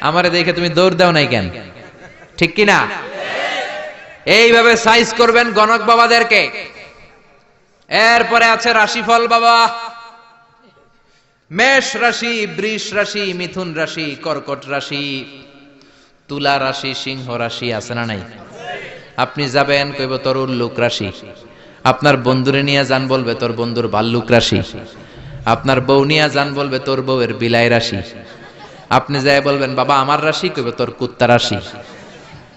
আমারে দেখে তুমি দৌড় দাও নাই কেন? ঠিক কিনা? এইভাবে সাইজ করবেন গণক বাবাদেরকে। এরপরে আছে রাশিফল বাবা। মেষ রাশি, বৃষ রাশি, মিথুন রাশি, কর্কট রাশি, তুলা রাশি, সিংহ রাশি, আছে না নাই? আপনি যাবেন, কইব তোর উল্লুক রাশি। আপনার বন্ধুরে নিয়ে যান, বলবে তোর বন্ধুর ভাল্লুক রাশি। আপনার বউ নিয়ে যান, বলবে তোর বউয়ের বিলাই রাশি। আপনি যাই বলবেন বাবা আমার রাশি, কইবে তোর কুত্তা রাশি।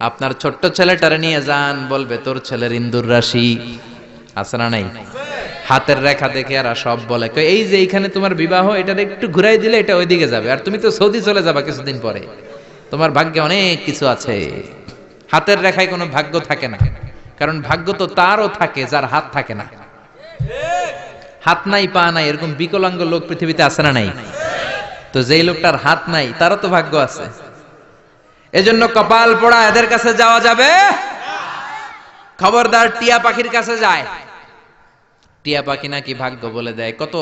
আপনার ছোট্ট ছেলেটারে নিয়ে যান, বলবে তোর ছেলের ইন্দুর রাশি। আছে না নাই? হাতের রেখা দেখে আর সব বলে এই যে এইখানে তোমার বিবাহ, এটা একটু ঘুরাই দিলে এটা ওইদিকে যাবে, আর তুমি তো সৌদি চলে যাবা কিছুদিন পরে, তোমার ভাগ্যে অনেক কিছু আছে। হাতের রেখায় কোনো ভাগ্য থাকে না, কারণ ভাগ্য তো তারও থাকে যার হাত থাকে না। হাত নাই পা নাই এরকম বিকলাঙ্গ লোক পৃথিবীতে আছে না নাই? তো যেই লোকটার হাত নাই তারও তো ভাগ্য আছে। এজন্য কপাল পোড়া এদের কাছে যাওয়া যাবে, খবরদার টিয়া পাখির কাছে যায়। টিয়া পাখি নাকি ভাগ্য বলে দেয়। কত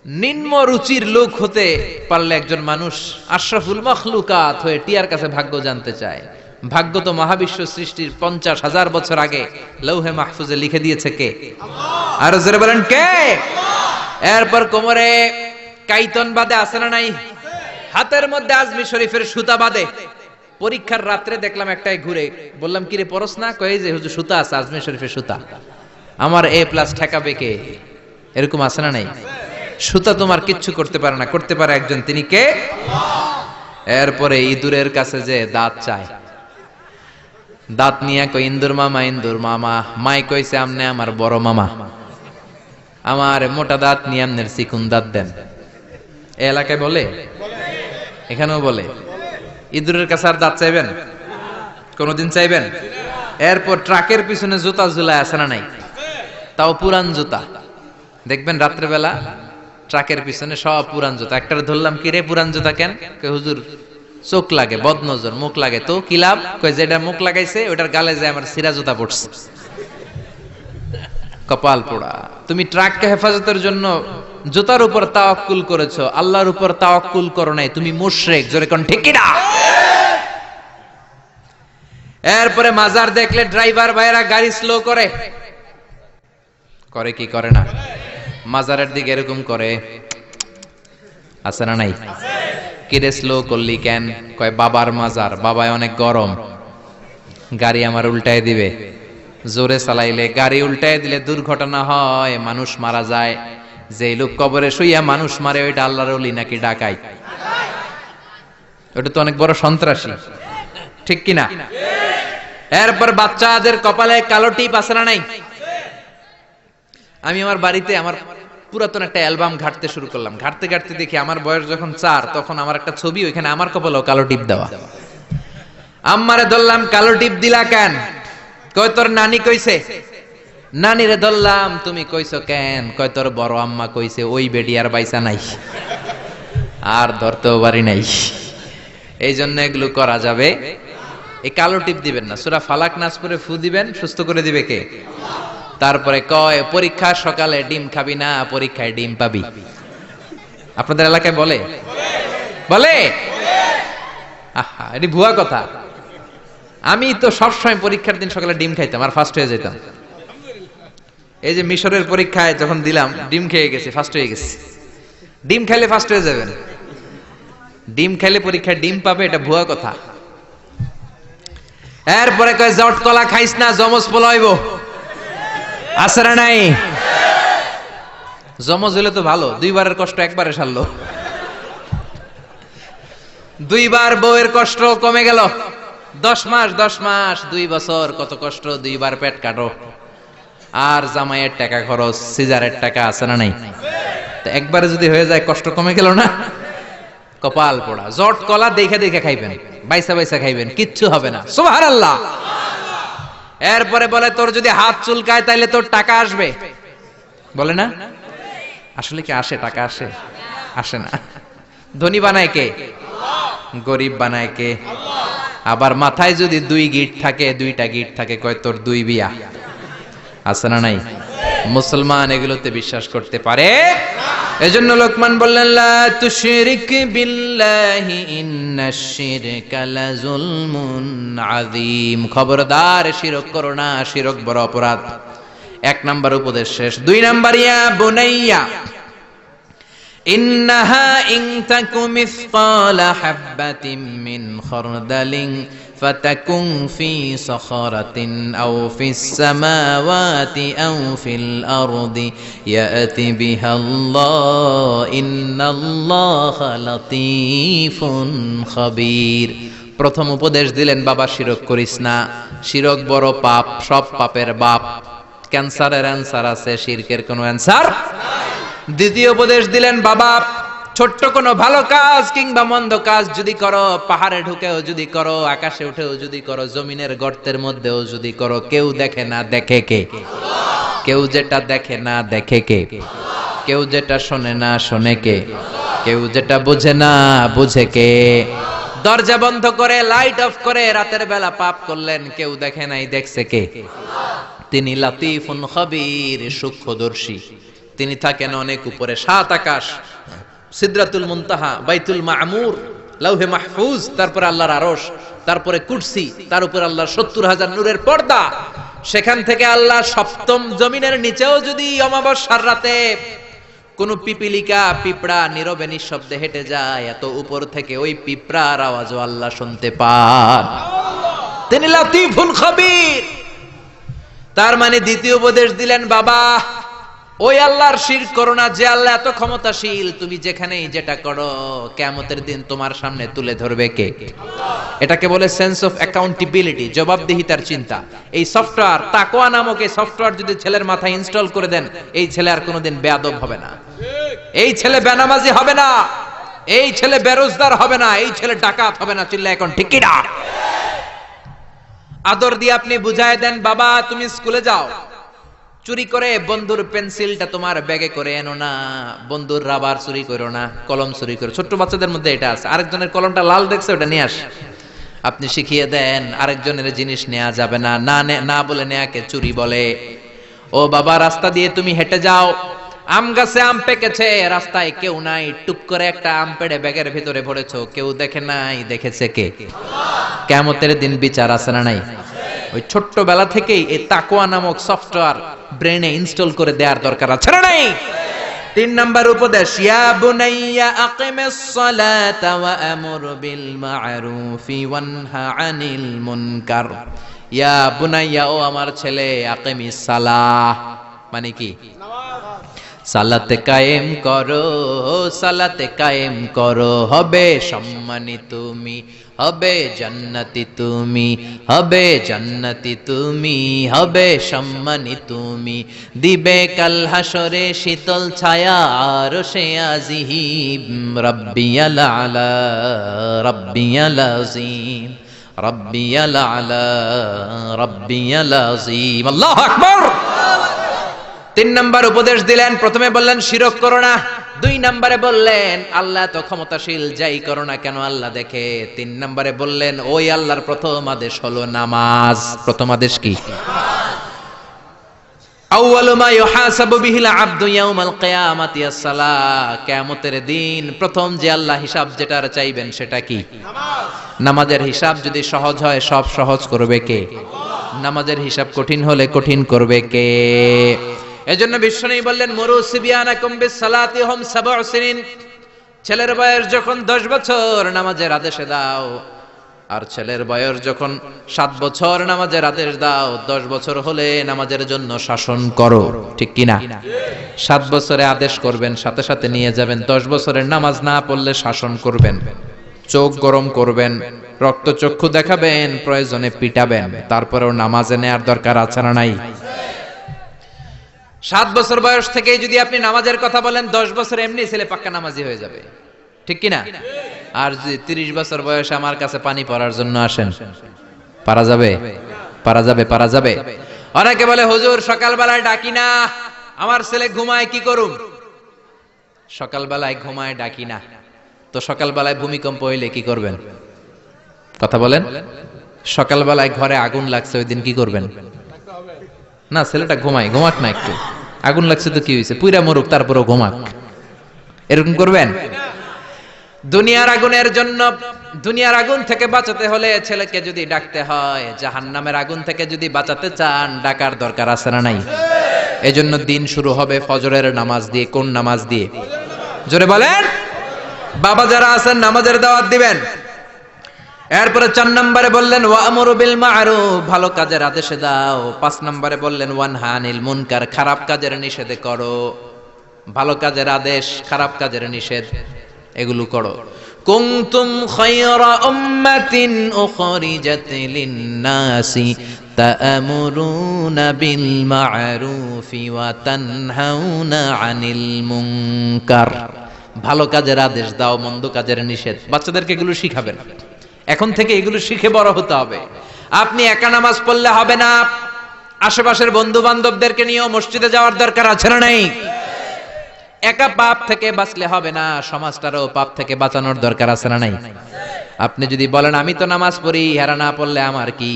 নিম্ন রুচির লোক হতে পারলে একজন মানুষ আশরাফুল মখলুকাত হয়ে টিয়ার কাছে ভাগ্য জানতে চায়। ভাগ্য তো মহাবিশ্ব সৃষ্টির 50,000 বছর আগে লৌহে মাহফুজে লিখে দিয়েছে কে? আল্লাহ। আর জোরে বলেন কে? আল্লাহ। এরপর কোমরে কাইতন বাঁধে, আছে না নাই? হাতের মধ্যে আজমি শরীফের সুতা বাঁধে। পরীক্ষার রাত্রে দেখলাম একটাই ঘুরে, বললাম কিরে পরশ না? কই যে হুজুর সুতা আছে, আজমি শরীফের সুতা। আমার A+ ঠেকাবে কে? এরকম আছে না নাই? সুতা তোমার কিচ্ছু করতে পারে না, করতে পারে একজন, তিনি কে? আল্লাহ। এরপরে ইঁদুরের কাছে যে দাঁত চায়, দাঁত নিয়ে কই ইন্দুর মামা, ইন্দুর মামা। মাই কইছে আমনে আমার বড় মামা, আমার মোটা দাঁত নিয়ে আমনের চিকুন দাঁত দেন। এই এলাকায় বলে, এখানেও বলে। ইঁদুরের কাছে আর দাঁত চাইবেন? কোনদিন চাইবেন? এরপর ট্রাকের পিছনে জুতা ঝুলায়, আছে না নাই? তাও পুরান জুতা। দেখবেন রাত্রেবেলা ট্রাকের পিছনে সব পুরান জুতা। একটার ধরলাম, কি রে পুরান জুতা কেন? কই হুজুর চোখ লাগে, বদনজর, মুখ লাগে। তো কি লাভ? কই যেটা মুখ লাগাইছে ওটার গালে যায় আমার সিরা জুতা পড়ছে। কপাল পোড়া। তুমি ট্রাককে হেফাজতের জন্য জুতার উপর তাওয়াক্কুল করেছো, আল্লাহর উপর তাওয়াক্কুল করো নাই, তুমি মুশরিক। জোরে কোন ঠিক কি না? এরপরে মাজার দেখলে ড্রাইভার ভাইরা গাড়ি স্লো করে, করে কি করে না? মাজারের দিকে এরকম করে, আছে না নাই? কিরে স্লো করলি কেন? কয় বাবার মাজার, বাবায় অনেক গরম, গাড়ি আমার উল্টায় দিবে। জোরে চালাইলে গাড়ি উল্টায় দিলে দুর্ঘটনা হয়, মানুষ মারা যায়। যে লোক কবরে শুইয়া মানুষ মারে ওইটা আল্লাহর ওলি নাকি ডাকাইত? ওটা তো অনেক বড় সন্ত্রাসী, ঠিক কিনা? এরপর বাচ্চাদের কপালে কালো টিপ, আছে না নাই? আমি আমার বাড়িতে আমার পুরাতন একটা অ্যালবাম ঘাটতে শুরু করলাম। ঘাটতে ঘাটতে দেখি আমার বয়স যখন 4, তখন আমার একটা ছবি, ওইখানে আমার কপালেও কালো টিপ দেওয়া। আম্মারে ধরলাম, কালো টিপ দিলা কেন? কয় তোর নানি কইছে। নানিরে ধরলাম, তুমি কইছো কেন? কয় তোর বড় আম্মা কইছে, ওই বেডি আর বাইসা নাই, আর ধরতেও পারি নাই। এই জন্য এগুলো করা যাবে। এই কালো টিপ দিবেন না। সূরা ফালাক নাস পড়ে ফু দিবেন, সুস্থ করে দিবে কে? তারপরে কয় পরীক্ষার সকালে ডিম খাবি না, পরীক্ষায় ডিম পাবি। আপনাদের এলাকায় বলে? বলে? আহা, এটি ভুয়া কথা। আমি তো সবসময় পরীক্ষার দিন সকালে ডিম খাইতাম আর ফার্স্ট হয়ে যেতাম। এই যে মিশরের পরীক্ষায় যখন দিলাম, ডিম খেয়ে গেছি, ফার্স্ট হয়ে গেছি। ডিম খাইলে ফার্স্ট হয়ে যাবেন, ডিম খাইলে পরীক্ষায় ডিম পাবে, এটা ভুয়া কথা। এরপরে কয় জট কলা খাইস না, জমজ পলাইব। আছে না নাই? জমজ হলে তো ভালো, 2 বারের কষ্ট একবারে সারলো। 2 বার বউয়ের কষ্ট কমে গেল। 10 মাস 2 বছর কত কষ্ট, 2 বার পেট কাটো, আর জামাইয়ের টাকা খরচ, সিজারের টাকা, আছে না নাই? তো একবারে যদি হয়ে যায়, কষ্ট কমে গেল না? কপাল পোড়া। জট কলা দেখে দেখে খাইবেন, বাইসা বাইসা খাইবেন, কিচ্ছু হবে না। সুবহানাল্লাহ। এরপরে বলে তোর যদি হাত চুলকায় তাইলে তোর টাকা আসবে, বলে না? আসলে কি আসে? টাকা আসে? আসে না। ধনী বানায় কে? গরিব বানায় কে? আবার মাথায় যদি 2 গিট থাকে, 2টা গিট থাকে, কয় তোর 2 বিয়া। আছে না নাই? মুসলমান এগুলোতে বিশ্বাস করতে পারে? এজন্য লোকমান বললেন, লা তুশরিক বিল্লাহি ইন্নাশ শিরকা লাযুলমুন আযীম। খবরদার শিরক করো না, শিরক বড় অপরাধ। 1 নাম্বার উপদেশ শেষ। 2 নাম্বার, ইয়া বুনাইয়া ইন্নাহা ইন তাকু মিসকালা হাববাতিন মিন খারদালিন ফাতাকুন ফি সখরাতিন আও ফিস সামাওয়াতি আও ফিল আরদি ইয়াতি বিহাল্লাহ ইন্নাল্লাহা লাতীফুন খাবীর। প্রথম উপদেশ দিলেন, বাবা শিরক করিস না, শিরক বড় পাপ, সব পাপের বাপ। ক্যান্সারের অ্যান্সার আছে, শিরকের কোনো অ্যান্সার নাই। দ্বিতীয় উপদেশ দিলেন, বাবা ছোট্ট কোনো ভালো কাজ কিংবা মন্দ কাজ যদি করো, পাহাড়ে ঢুকেও যদি করো, আকাশে উঠেও যদি করো, জমিনের গর্তের মধ্যেও যদি করো, কেউ দেখে না দেখে কে? কেউ যেটা দেখে না দেখে কে? কেউ যেটা শোনে না শোনে কে? কেউ যেটা বুঝে না বুঝে কে? দরজা বন্ধ করে লাইট অফ করে রাতের বেলা পাপ করলেন, কেউ দেখে নাই, দেখছে কে? তিনি লাতীফুন খাবীর, সূক্ষ্মদর্শী। তিনি থাকেন অনেক উপরে, 7 আকাশ, সিদরাতুল মুনতাহা, বাইতুল মামুর, লাউহে মাহফুজ, তারপরে আল্লাহর আরশ, তারপরে কুরসি, তার উপর আল্লাহর 70,000 নূরের পর্দা। সেখান থেকে আল্লাহ সপ্তম জমিনের নিচেও যদি অমাবস্যার রাতে কোন পিপিলিকা, পিঁপড়া নীরবে নিঃশব্দে হেঁটে যায়, এত উপর থেকে ওই পিঁপড়ার আওয়াজও আল্লাহ শুনতে পান। তিনি লাতীফুল খাবীর। তার মানে দ্বিতীয় উপদেশ দিলেন, বাবা ওই আল্লাহর শিরক করো না যে আল্লাহ এত ক্ষমতাশীল, তুমি যেখানেই যেটা করো কিয়ামতের দিন তোমার সামনে তুলে ধরবে কে? এটাকে বলে সেন্স অফ অ্যাকাউন্টেবিলিটি, জবাবদিহিতার চিন্তা। এই সফটওয়্যার তাকওয়া নামক এই সফটওয়্যার যদি ছেলের মাথায় ইনস্টল করে দেন, এই ছেলে আর কোনোদিন বেয়াদব হবে না, এই ছেলে বেনামাজি হবে না, এই ছেলে বেরোজগার হবে না, এই ছেলে ডাকাত হবে না। চিল্লা এখন ঠিক কি না? আদর দিয়ে আপনি বুঝায় দেন, বাবা তুমি স্কুলে যাও, চুরি করে বন্ধুর পেন্সিলটা তোমার ব্যাগে করে এনো না, বন্ধুর রাবার চুরি করো না, কলম চুরি করো। ছোট্ট বাচ্চাদের মধ্যে এটা আছে, আরেকজনের কলমটা লাল দেখছে ওটা নিয়ে আস, আপনি শিখিয়ে দেন আরেকজনের জিনিস নেওয়া যাবে না, না বলে নেয়াকে চুরি বলে। ও বাবা রাস্তা দিয়ে তুমি হেঁটে যাও, আম গাছে আম পেকেছে, রাস্তায় কেউ নাই, টুক করে একটা আম পেড়ে ব্যাগের ভিতরে ভরেছো, কেউ দেখে নাই, দেখেছে কে? কিয়ামতের দিন বিচার আছে না নাই? ওই ছোট্ট বেলা থেকেই এই তাকওয়া নামক সফটওয়্যার ব্রেনে ইনস্টল করে দেওয়ার দরকার আছে না নাই? 3 নাম্বার উপদেশ, ইয়া বুনাইয়া আকিমিস সালাতা ওয়া আমুর বিল মা'রুফি ওয়ানহা আনিল মুনকার। ইয়া বুনাইয়া, ও আমার ছেলে, আকিমিস সালাহ মানে কি? সালাতে কায়েম করো, সালাতে কায়েম করো, হবে সম্মানী তুমি, হবে জান্নাতি তুমি, হবে জান্নাতি তুমি, হবে সম্মানী তুমি, দিবে কাল হাসরে শীতল ছায়া আরশে আজিম, রাব্বিয়াল আলা রাব্বিয়াল আযীম, রাব্বিয়াল আলা রাব্বিয়াল আযীম। আল্লাহু আকবার। 3 নাম্বার উপদেশ দিলেন, প্রথমে বললেন শিরক করো না, 2 নম্বরে বললেন আল্লাহ তো ক্ষমতাশীল, যাই করো না কেন আল্লাহ দেখে। 3 নম্বরে বললেন ওই আল্লাহর প্রথম আদেশ হলো নামাজ। প্রথম আদেশ কি? আউয়ালু মা ইউহাসাবু বিহিল আবদু ইয়াউমাল কিয়ামাতি as-সালাহ। কিয়ামতের দিন প্রথম যে আল্লাহ হিসাব যেটার চাইবেন সেটা কি? নামাজ। নামাজের হিসাব যদি সহজ হয় সব সহজ করবে কে? নামাজের হিসাব কঠিন হলে কঠিন করবে কে? এজন্য বিশ্বনবী বললেন মুরু সিবিয়ানাকুম বিস-সালাতি হুম 7 সিনিন। ছেলের বয়স যখন 10 বছর নামাজের আদেশ দাও, আর ছেলের বয়স যখন 7 বছর নামাজের আদেশ দাও। 10 বছর হলে নামাজের জন্য শাসন করো, ঠিক কি না? 7 বছরে আদেশ করবেন, সাথে সাথে নিয়ে যাবেন। 10 বছরের নামাজ না পড়লে শাসন করবেন, চোখ গরম করবেন, রক্তচক্ষু দেখাবেন, প্রয়োজনে পিটাবেন, তারপরেও নামাজে নেয়ার দরকার আছে না নাই? 7 বছর বয়স থেকেই যদি আপনি নামাজের কথা বলেন, 10 বছর এমনি ছেলে পাক্কা নামাজি হয়ে যাবে, ঠিক কি না? আর যদি 30 বছর বয়সে আমার কাছে পানি পড়ার জন্য আসেন, পারা যাবে? পারা যাবে? পারা যাবে? অনেকে বলে হুজুর সকালবেলায় ডাকি না, আমার ছেলে ঘুমায়, কি করুম? সকালবেলায় ঘুমায় ডাকি না, তো সকালবেলায় ভূমিকম্প হইলে কি করবেন? কথা বলেন। সকালবেলায় ঘরে আগুন লাগছে, ওই দিন কি করবেন? না, ছেলেটা ঘুমায়, ঘুমাক না একটু, আগুন লাগছে তো কি হয়েছে, পুইরা মরুক, তারপরও ঘুমাক, এরকম করবেন? দুনিয়ার আগুনের জন্য, দুনিয়ার আগুন থেকে বাঁচাতে হলে ছেলেকে যদি ডাকতে হয়, জাহান্নামের আগুন থেকে যদি বাঁচাতে চান, ডাকার দরকার আছে না নাই? এজন্য দিন শুরু হবে ফজরের নামাজ দিয়ে। কোন নামাজ দিয়ে? জোরে বলেন। বাবা যারা আছেন নামাজের দাওয়াত দিবেন। এরপরে 4 নম্বরে বললেন ওয়ামুরু বিল মা'রুফ, ভালো কাজের আদেশ দাও। 5 নম্বরে বললেন ওয়ানহা আনিল মুনকার, খারাপ কাজের নিষেধ করো। ভালো কাজের আদেশ, খারাপ কাজের নিষেধ, এগুলো করো। কুনতুম খায়রা উম্মাতিন উখরিজাত লিন-নাসি তা'মুরুনা বিল মা'রুফি ওয়া তানহাউনা আনিল মুনকার। ভালো কাজের আদেশ দাও, মন্দ কাজের নিষেধ। বাচ্চাদেরকে এগুলো শিখাবেন, এখন থেকে এগুলো শিখে বড় হতে হবে। আপনি একা নামাজ পড়লে হবে না, আশেপাশের বন্ধু বান্ধবদেরকে নিয়েও মসজিদে যাওয়ার দরকার আছে না নেই? একা পাপ থেকে বাঁচলে হবে না, সমাজটারও পাপ থেকে বাঁচানোর দরকার আছে না নাই? আপনি যদি বলেন আমি তো নামাজ পড়ি, হেরা না পড়লে আমার কি,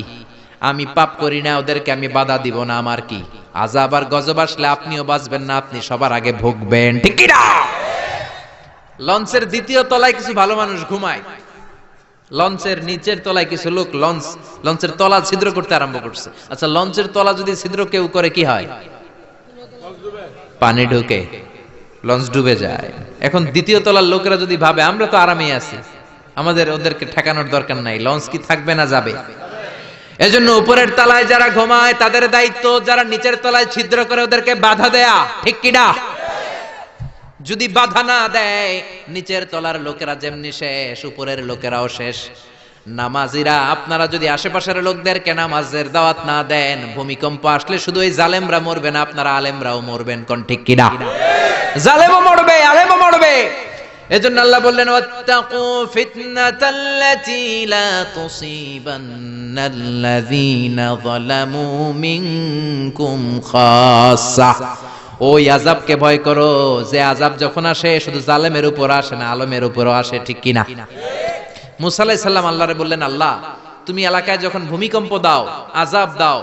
আমি পাপ করি না, ওদেরকে আমি বাধা দিব না, আমার কি? আযাব আর গজব আসলে আপনিও বাঁচবেন না, আপনি সবার আগে ভুগবেন, ঠিক কি না? লঞ্চের দ্বিতীয় তলায় কিছু ভালো মানুষ ঘুমায়, লঞ্চের নিচের তলায় কিছু লোক লঞ্চের তলা ছিদ্র করতে আরম্ভ করছে। আচ্ছা, লঞ্চের তলা যদি ছিদ্র কেউ করে কি হয়? পানি ঢুকে, লঞ্চ ডুবে যায়। এখন দ্বিতীয় তলার লোকেরা যদি ভাবে আমরা তো আরামে আছি, আমাদের ওদেরকে ঠেকানোর দরকার নাই, লঞ্চ কি থাকবে না যাবে? এজন্য উপরের তলায় যারা ঘুমায় তাদের দায়িত্ব যারা নিচের তলায় ছিদ্র করে ওদেরকে বাধা দেয়া, ঠিক কি না? যদি বাধা না দেয়, নিচের তলার লোকেরা যেমনি শেষ, উপরের লোকেরাও শেষ। নামাজিরা আপনারা যদি আশেপাশের লোকদেরকে নামাজের দাওয়াত না দেন, ভূমিকম্প আসলে শুধু এই জালেমরা মরবে না, আপনারা আলেমরাও মরবেন, কোন ঠিক কি না? জালেমও মরবে, আলেমও মরবে। এজন্য আল্লাহ বললেন ওয়াত্তাকু ফিতনাতাল্লাতী লা তুসিবান্নাল্লাযীনা যালামু মিনকুম খাসসা। ওই আযাবকে ভয় করো যে আযাব যখন আসে শুধু জালেমের উপর আসে না, আলেমের উপরও আসে, ঠিক কি না? মুসা আলাইহিস সালাম আল্লাহরে বললেন, আল্লাহ তুমি এলাকায় যখন ভূমিকম্প দাও, আযাব দাও,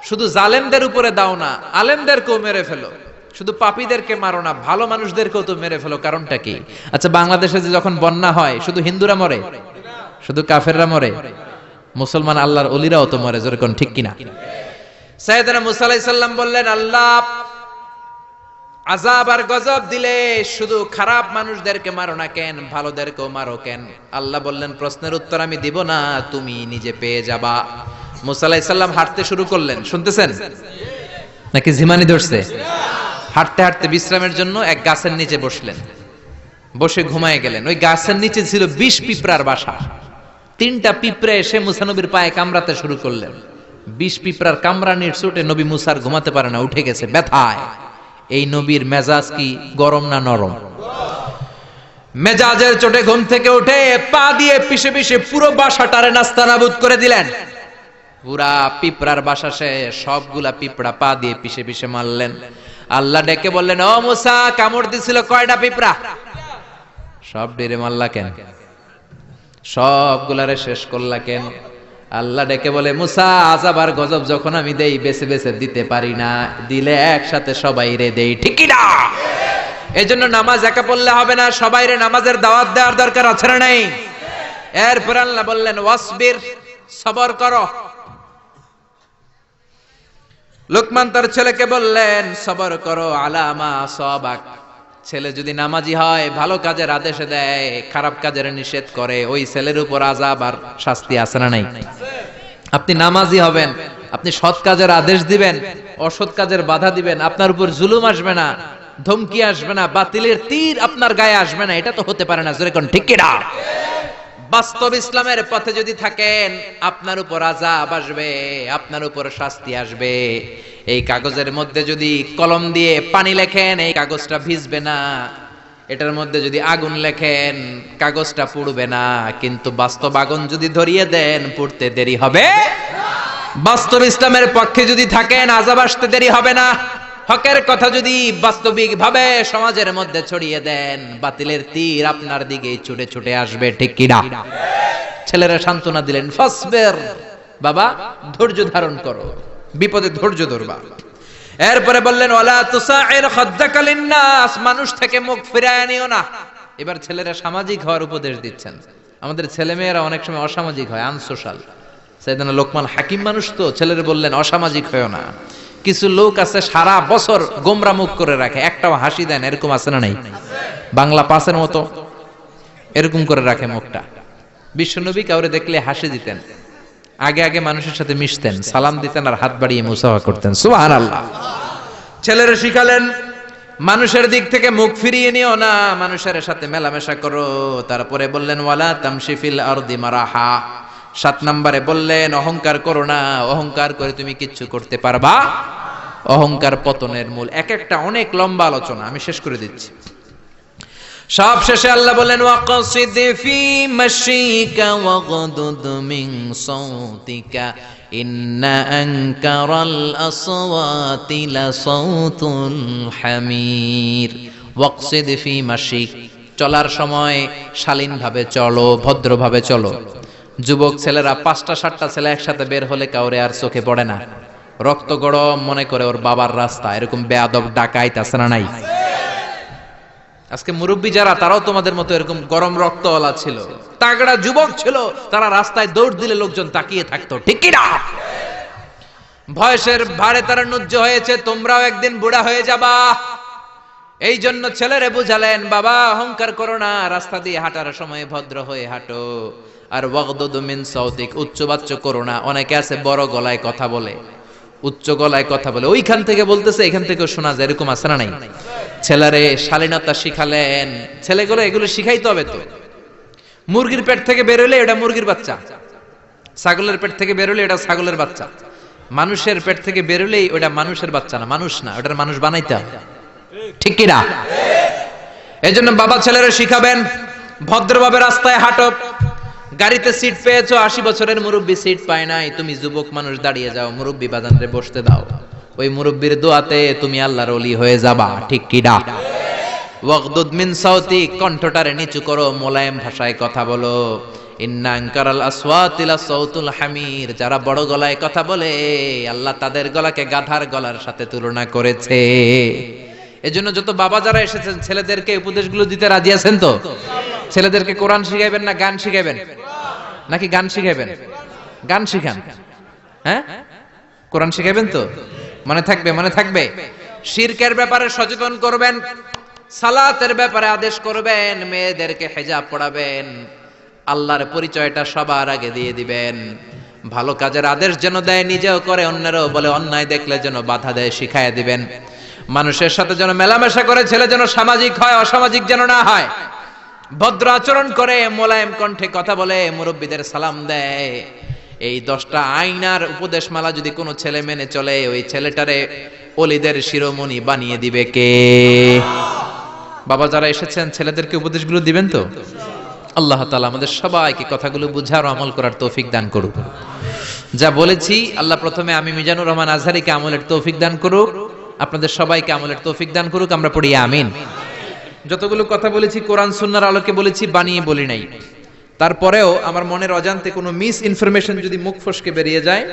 শুধু জালেমদের উপরে দাও না, আলেমদেরকেও মেরে ফেলো। শুধু পাপীদেরকে মারো না, ভালো মানুষদেরকেও তো মেরে ফেলো, কারণটা কি? আচ্ছা, বাংলাদেশে যে যখন বন্যা হয় শুধু হিন্দুরা মরে, শুধু কাফেররা মরে? মুসলমান আল্লাহর ওলিরাও তো মরে, যেরকম ঠিক কিনা? সাইয়েদনা মুসা আলাইহিস সালাম বললেন, আল্লাহ আযাব আর গজব দিলে শুধু খারাপ মানুষদেরকে মারো না কেন, ভালোদেরকেও মারো কেন? আল্লাহ বললেন, প্রশ্নের উত্তর আমি দিব না, তুমি নিজে পেয়ে যাবা। মুসা আলাইহিস সালাম হাঁটতে শুরু করলেন, শুনতেছেন নাকি ঝিমানি ধরছে? হাঁটতে হাঁটতে বিশ্রামের জন্য এক গাছের নিচে বসলেন, বসে ঘুমায় গেলেন। ওই গাছের নিচে ছিল 20 পিঁপড়ার বাসা। 3টা পিঁপড়ে এসে মুসা নবীর পায়ে কামড়াতে শুরু করলেন। 20 পিঁপড়ার কামড়ানির চোটে নবী মুসার ঘুমাতে পারে না, উঠে গেছে ব্যথায়। এই নবীর মেজাজ কি গরম না নরম? মেজাজের চোটে ঘুম থেকে উঠে পা দিয়ে পিষে পিষে পুরো বাসাটারে নাস্তানাবুদ করে দিলেন। পুরা পিঁপড়ার বাসা সে সবগুলা পিঁপড়া পা দিয়ে পিষে পিষে মারলেন। আল্লাহ ডেকে বললেন, ও মুসা, কামড় দিছিল কয়টা পিঁপড়া? সব ডেরে মারলা কেন? সবগুলারে শেষ করলা কেন? আল্লাহ ডেকে বলে, মুসা আযাব আর গজব যখন আমি দেই বেছে বেছে দিতে পারি না, দিলে একসাথে সবাই রে দেই, ঠিক কি না? এজন্য নামাজ একা পড়লে হবে না, সবাই রে নামাজের দাওয়াত দেওয়ার দরকার আছে না নাই? এরপর আল্লাহ বললেন ওয়াসবির, সবর করো। লোকমান তার ছেলেকে বললেন সবর করো আলামা সাবাক। ছেলে যদি নামাজি হয়, ভালো কাজের আদেশ দেয়, খারাপ কাজের নিষেধ করে, ওই ছেলের উপর আযাব আর শাস্তি আছে না নাই? আপনি নামাজি হবেন, আপনি সৎ কাজের আদেশ দিবেন, অসৎ কাজের বাধা দিবেন, আপনার উপর জুলুম আসবে না, ধমকি আসবে না, বাতিলের তীর আপনার গায়ে আসবে না, এটা তো হতে পারে না, যেরকম ঠিক কি না? বাস্তব ইসলামের পথে যদি থাকেন, আপনার উপর আযাব আসবে, আপনার উপর শাস্তি আসবে। এই কাগজের মধ্যে যদি কলম দিয়ে পানি লেখেন, এই কাগজটা ভিজবে না, এটার মধ্যে যদি আগুন লেখেন, কাগজটা পুড়বে না, কিন্তু বাস্তব আগুন যদি ধরিয়ে দেন, পুড়তে দেরি হবে। বাস্তব ইসলামের পক্ষে যদি থাকেন, আযাব আসতে দেরি হবে না। হকের কথা যদি বাস্তবিক ভাবে সমাজের মধ্যে ছড়িয়ে দেন, বাতিলের তীর আপনার দিকেই ছুটে ছুটে আসবে, ঠিক কি না? ছেলেরা সান্ত্বনা দিলেন, ফাসবির, বাবা ধৈর্য ধারণ করো, বিপদে ধৈর্য ধরবা। এরপরে বললেন ওয়ালা তুসাইর খাদ্দাকা লিন্নাস, মানুষ থেকে মুখ ফিরায় নিও না। এবার ছেলেরা সামাজিক হওয়ার উপদেশ দিচ্ছেন। আমাদের ছেলেমেয়েরা অনেক সময় অসামাজিক হয়, আনসোশাল। সাইয়েদনা লোকমান হাকিম মানুষ তো, ছেলেরা বললেন অসামাজিক হয়ো না। কিছু লোক আছে সারা বছর গোমরা মুখ করে রাখে, একটাও হাসি দেন, এরকম আছে না নাই? বাংলা পাসের মতো এরকম করে রাখে মুখটা। বিশ্বনবী কাউরে দেখলে হাসি দিতেন, আগে আগে মানুষের সাথে মিশতেন, সালাম দিতেন আর হাত বাড়িয়ে মুসাফা করতেন। সুবহানাল্লাহ। ছেলেরা শিখালেন মানুষের দিক থেকে মুখ ফিরিয়ে নিও না, মানুষের সাথে মেলামেশা করো। তারপরে বললেন ওয়ালা তামশি ফিল আরদি মারাহা। 7 নম্বরে বললেন অহংকার করো না, অহংকার করে তুমি কিচ্ছু করতে পারবা। অহংকার পতনের মূল। এক একটা অনেক লম্বা আলোচনা, আমি শেষ করে দিচ্ছি। সব শেষে আল্লাহ বলেন ওয়াকসিদ ফি মাশিকা ওয়াগদুদ মিন সাউতিকা ইন্না আনকারাল আসওয়াতি লাসাউতুল হামির। ওয়াকসিদ ফি মাশিক, চলার সময় শালীনভাবে চলো, ভদ্রভাবে চলো। যুবক ছেলেরা 5টা 7টা ছেলে একসাথে বের হলে কাউরে আর চোখে পড়ে না, রক্ত গরম মনে করে ওর বাবার রাস্তা। এরকম বেয়াদব ডাকাইত আছে না নাই? আজকে মুরব্বী যারা, তারাও তোমাদের মতো এরকম গরম রক্তওয়ালা ছিল, তাগড়া যুবক ছিল, তারা রাস্তায় দৌড় দিলে লোকজন তাকিয়ে থাকতো, ঠিক কি না? বয়সের ভারে তারা নুজ্জ হয়েছে, তোমরাও একদিন বুড়া হয়ে যাবা। এই জন্য ছেলেরে বুঝালেন বাবা অহংকার করো না, রাস্তা দিয়ে হাঁটার সময় ভদ্র হয়ে হাঁটো। আর ওয়াগদুদ মিন সাউতিক, উচ্চবাচ্য করো না। অনেকে আছে বড় গলায় কথা বলে, উচ্চ গলায় কথা বলে, ওইখান থেকে বলতেছে এখান থেকেও শোনা যায়, এরকম আছে না নাই? ছেলেরে শালীনতা শিখালেন। ছেলেগুলো এগুলো শিখাইতে হবে তো। মুরগির পেট থেকে বেরোলে এটা মুরগির বাচ্চা, ছাগলের পেট থেকে বেরোলে এটা ছাগলের বাচ্চা, মানুষের পেট থেকে বেরোলেই ওটা মানুষের বাচ্চা না, মানুষ না, ওটার মানুষ বানাইতে হবে, ঠিক কি না? এই জন্য বাবা ছেলেরা শিখাবেন ভদ্রভাবে রাস্তায় হাঁটো। গাড়িতে সিট পেয়েছো, 80 বছরের মুরব্বী সিট পায় নাই, তুমি যুবক মানুষ দাঁড়িয়ে যাও, মুরব্বী বাজানরে বসতে দাও। ওই মুরব্বীর দোয়াতে তুমি আল্লাহর ওলি হয়ে যাবা, ঠিক কি না? ওয়াগদুদ মিন সাউতি, কণ্ঠটারে নিচু করো, মোলায়েম ভাষায় কথা বলো। ইন্না আনকারাল আসওয়াতি লাসাউতুল হামির, যারা বড় গলায় কথা বলে আল্লাহ তাদের গলাকে গাধার গলার সাথে তুলনা করেছে। এজন্য যত বাবা যারা এসেছেন ছেলেদেরকে উপদেশগুলো দিতে রাজি আছেন তো? ছেলেদেরকে কোরআন শিখাইবেন না গান শিখাইবেন? নাকি গান শিখাইবেন? গান শিখান, হ্যাঁ? কোরআন শিখাইবেন তো? মনে থাকবে, মনে থাকবে। শিরকের ব্যাপারে সচেতন করবেন, সালাতের ব্যাপারে আদেশ করবেন, মেয়েদেরকে হিজাব পড়াবেন, আল্লাহর পরিচয়টা সবার আগে দিয়ে দিবেন। ভালো কাজের আদেশ যেন দেয়, নিজেও করে, অন্যেরও বলে, অন্যায় দেখলে যেন বাধা দেয়, শিখাইয়া দিবেন। মানুষের সাথে যেন মেলামেশা করে, ছেলে যেন সামাজিক হয়, অসামাজিক যেন না হয়। ভদ্র আচরণ করে, মোলায়েম কণ্ঠে কথা বলে, মুরব্বীদের সালাম দেয়। এই 10টা আইনার উপদেশমালা যদি কোনো ছেলে মেনে চলে, ওই ছেলেটারে ওলিদের শিরোমণি বানিয়ে দিবে কে? বাবা যারা এসেছেন ছেলেদেরকে উপদেশগুলো দিবেন তো? আল্লাহ তাআলা আমাদের সবাইকে কথাগুলো বুঝার আমল করার তৌফিক দান করুক। যা বলেছি আল্লাহ প্রথমে আমি মিজানুর রহমান আজহারীকে আমলের তৌফিক দান করুক, আপনাদের সবাইকে আমলের তৌফিক দান করুক। আমরা পড়ি আমিন। যতগুলো কথা বলেছি কোরআন সুন্নাহর আলোকে বলেছি, বানিয়ে বলি নাই। তারপরেও আমার মনের অজান্তে কোনো মিস ইনফরমেশন যদি মুখ ফসকে বেরিয়ে যায়,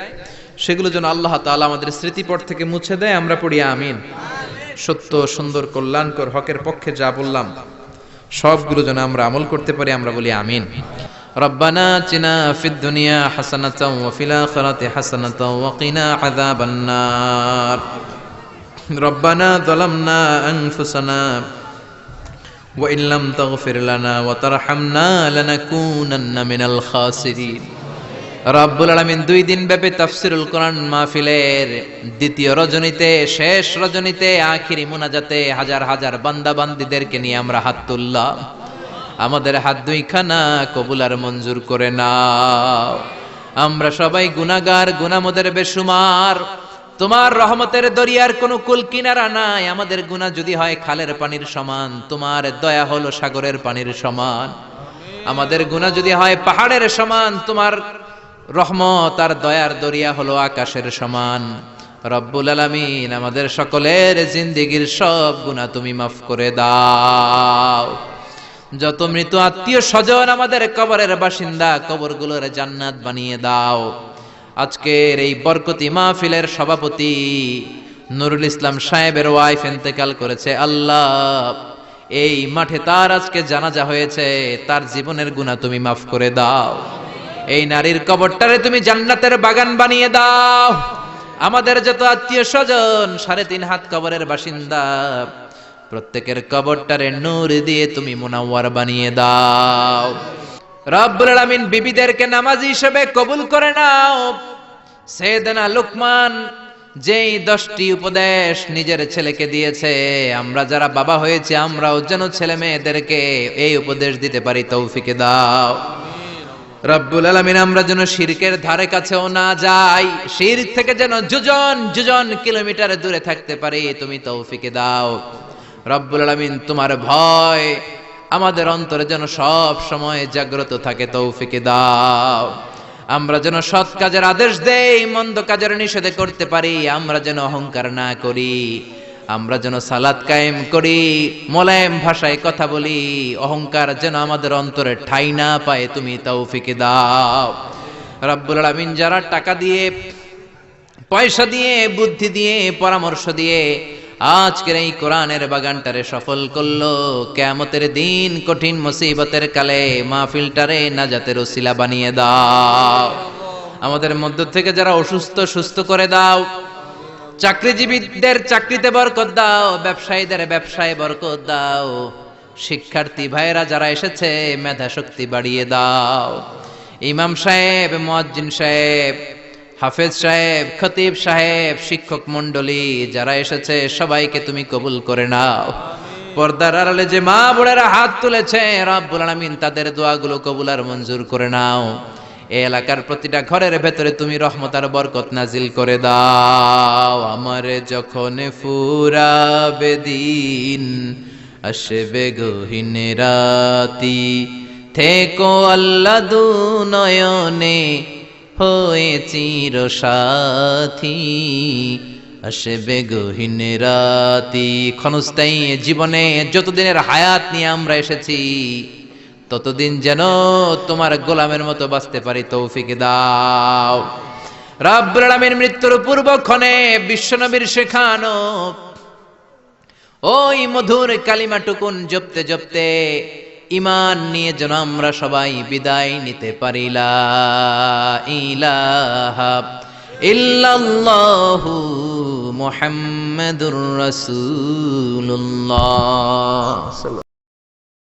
সেগুলো যেন আল্লাহ তাআলা আমাদের স্মৃতিপট থেকে মুছে দেয়। আমরা পড়ি আমিন। সত্য, সুন্দর, কল্যাণকর, হকের পক্ষে যা বললাম সবগুলো যেন আমরা আমল করতে পারি। আমরা বলি আমিন। রব্বানা আতিনা ফিদ দুনিয়া হাসানাতাও ওয়া ফিল আখিরাতি হাসানাতাও ওয়া কিনা আযাবান নার। রব্বানা যালামনা আনফুসানা ওয়া ইন লাম তাগফির লানা ওয়া তারহামনা লানাকুনান্না মিনাল খাসিরিন। রব্বুল আলামিন 2 দিন ব্যাপী তাফসীরুল কোরআন মাহফিলের দ্বিতীয় রজনীতে, শেষ রজনীতে, আখিরি মুনাজাতে হাজার হাজার বান্দা বান্দীদেরকে নিয়ে আমরা হাত তুললাম। আমাদের হাত 2খানা কবুল আর মঞ্জুর করে নাও। আমরা সবাই গুনাহগার, গুনাহমদের বেশুমার। তোমার রহমতের দরিয়ার কোনো কুল কিনারা নাই। আমাদের গুনাহ যদি হয় খালের পানির সমান, তোমার দয়া হলো সাগরের পানির সমান। আমাদের গুনাহ যদি হয় পাহাড়ের সমান, তোমার রহমত আর দয়ার দরিয়া হলো আকাশের সমান। রব্বুল আলামিন আমাদের সকলের জিন্দেগীর সব গুনাহ তুমি মাফ করে দাও। যত মৃত আত্মীয় স্বজন আমাদের কবরের বাসিন্দা, কবরগুলোর জান্নাত বানিয়ে দাও। আজকের এই বরকতি মাহফিলের সভাপতি নুরুল ইসলাম সাহেবের ওয়াইফ ইন্তেকাল করেছে। আল্লাহ, এই মাঠে তার আজকে জানাজা হয়েছে, তার জীবনের গুনাহ তুমি মাফ করে দাও। এই নারীর কবরটারে তুমি জান্নাতের বাগান বানিয়ে দাও। আমাদের যত আত্মীয় স্বজন 3.5 হাত কবরের বাসিন্দা, প্রত্যেকের কবরটারে নূর দিয়ে তুমি মুনাওয়ার বানিয়ে দাও। রব্বুল আলামিন বিবিদেরকে নামাজি হিসেবে কবুল করে নাও। সাইয়েদনা লুকমান যেই 10টি উপদেশ নিজের ছেলেকে দিয়েছে, আমরা যারা বাবা হয়েছে আমরাও যেন ছেলে মেয়েদেরকে এই উপদেশ দিতে পারি, তৌফিকে দাও। রব্বুল আলামিন আমরা যেন শিরকের ধারে কাছেও না যাই, শিরক থেকে যেন যোজন কিলোমিটার দূরে থাকতে পারি, তুমি তৌফিকে দাও। রব্বুল আলামিন তোমার ভয় আমাদের অন্তরে যেন সব সময় জাগ্রত থাকে, তৌফিকে দাও। আমরা যেন সৎ কাজের আদেশ দেই, মন্দ কাজের নিষেধ করতে পারি, আমরা যেন অহংকার না করি, আমরা যেন সালাত কায়েম করি, মোলায়েম ভাষায় কথা বলি, অহংকার যেন আমাদের অন্তরে ঠাঁই না পায়, তুমি তৌফিকে দাও। রব্বুল আলামিন যারা টাকা দিয়ে, পয়সা দিয়ে, বুদ্ধি দিয়ে, পরামর্শ দিয়ে আজকের এই কোরআনের বাগানটারে সফল করলো, কিয়ামতের দিন কঠিন মুসিবতের কালে মাহফিলটারে নাজাতের ওসিলা বানিয়ে দাও। আমাদের মধ্য থেকে যারা অসুস্থ সুস্থ করে দাও, চাকরিজীবীদের চাকরিতে বরকত দাও, ব্যবসায়ীদের ব্যবসায় বরকত দাও, শিক্ষার্থী ভাইয়েরা যারা এসেছে মেধা শক্তি বাড়িয়ে দাও। ইমাম সাহেব, মুয়াজ্জিন সাহেব, হাফেজ সাহেব, খতিব সাহেব, শিক্ষক মণ্ডলী যারা এসেছে সবাইকে তুমি কবুল করে নাও। পর্দার আড়ালে যে মা বোনেরা হাত তুলেছে, রব্বুল আলামিন তাদের দোয়াগুলো কবুল আর মঞ্জুর করে নাও। এই এলাকার প্রতিটা ঘরের ভেতরে তুমি রহমত আর বরকত নাজিল করে দাও। আমার যখন ফুরাবে দিন, আসবে গহীন রাতি, থেকো আল্লাহ দু নয়নে হয়ে চির সাথী, আসবে গহীন রাতি। ক্ষণস্থায়ী জীবনে যতদিনের হায়াত নিয়ে আমরা এসেছি, ততদিন যেন তোমার গোলামের মতো বাঁচতে পারি, তৌফিক দাও। রব্বুল আলামিন মৃত্যুর পূর্বক্ষণে বিশ্বনবীর শেখানো ওই মধুর কালিমাটুকুন জপতে জপতে ঈমান নিয়ে যেন আমরা সবাই বিদায় নিতে পারি। লা ইলাহা ইল্লাল্লাহু মুহাম্মাদুর রাসূলুল্লাহ।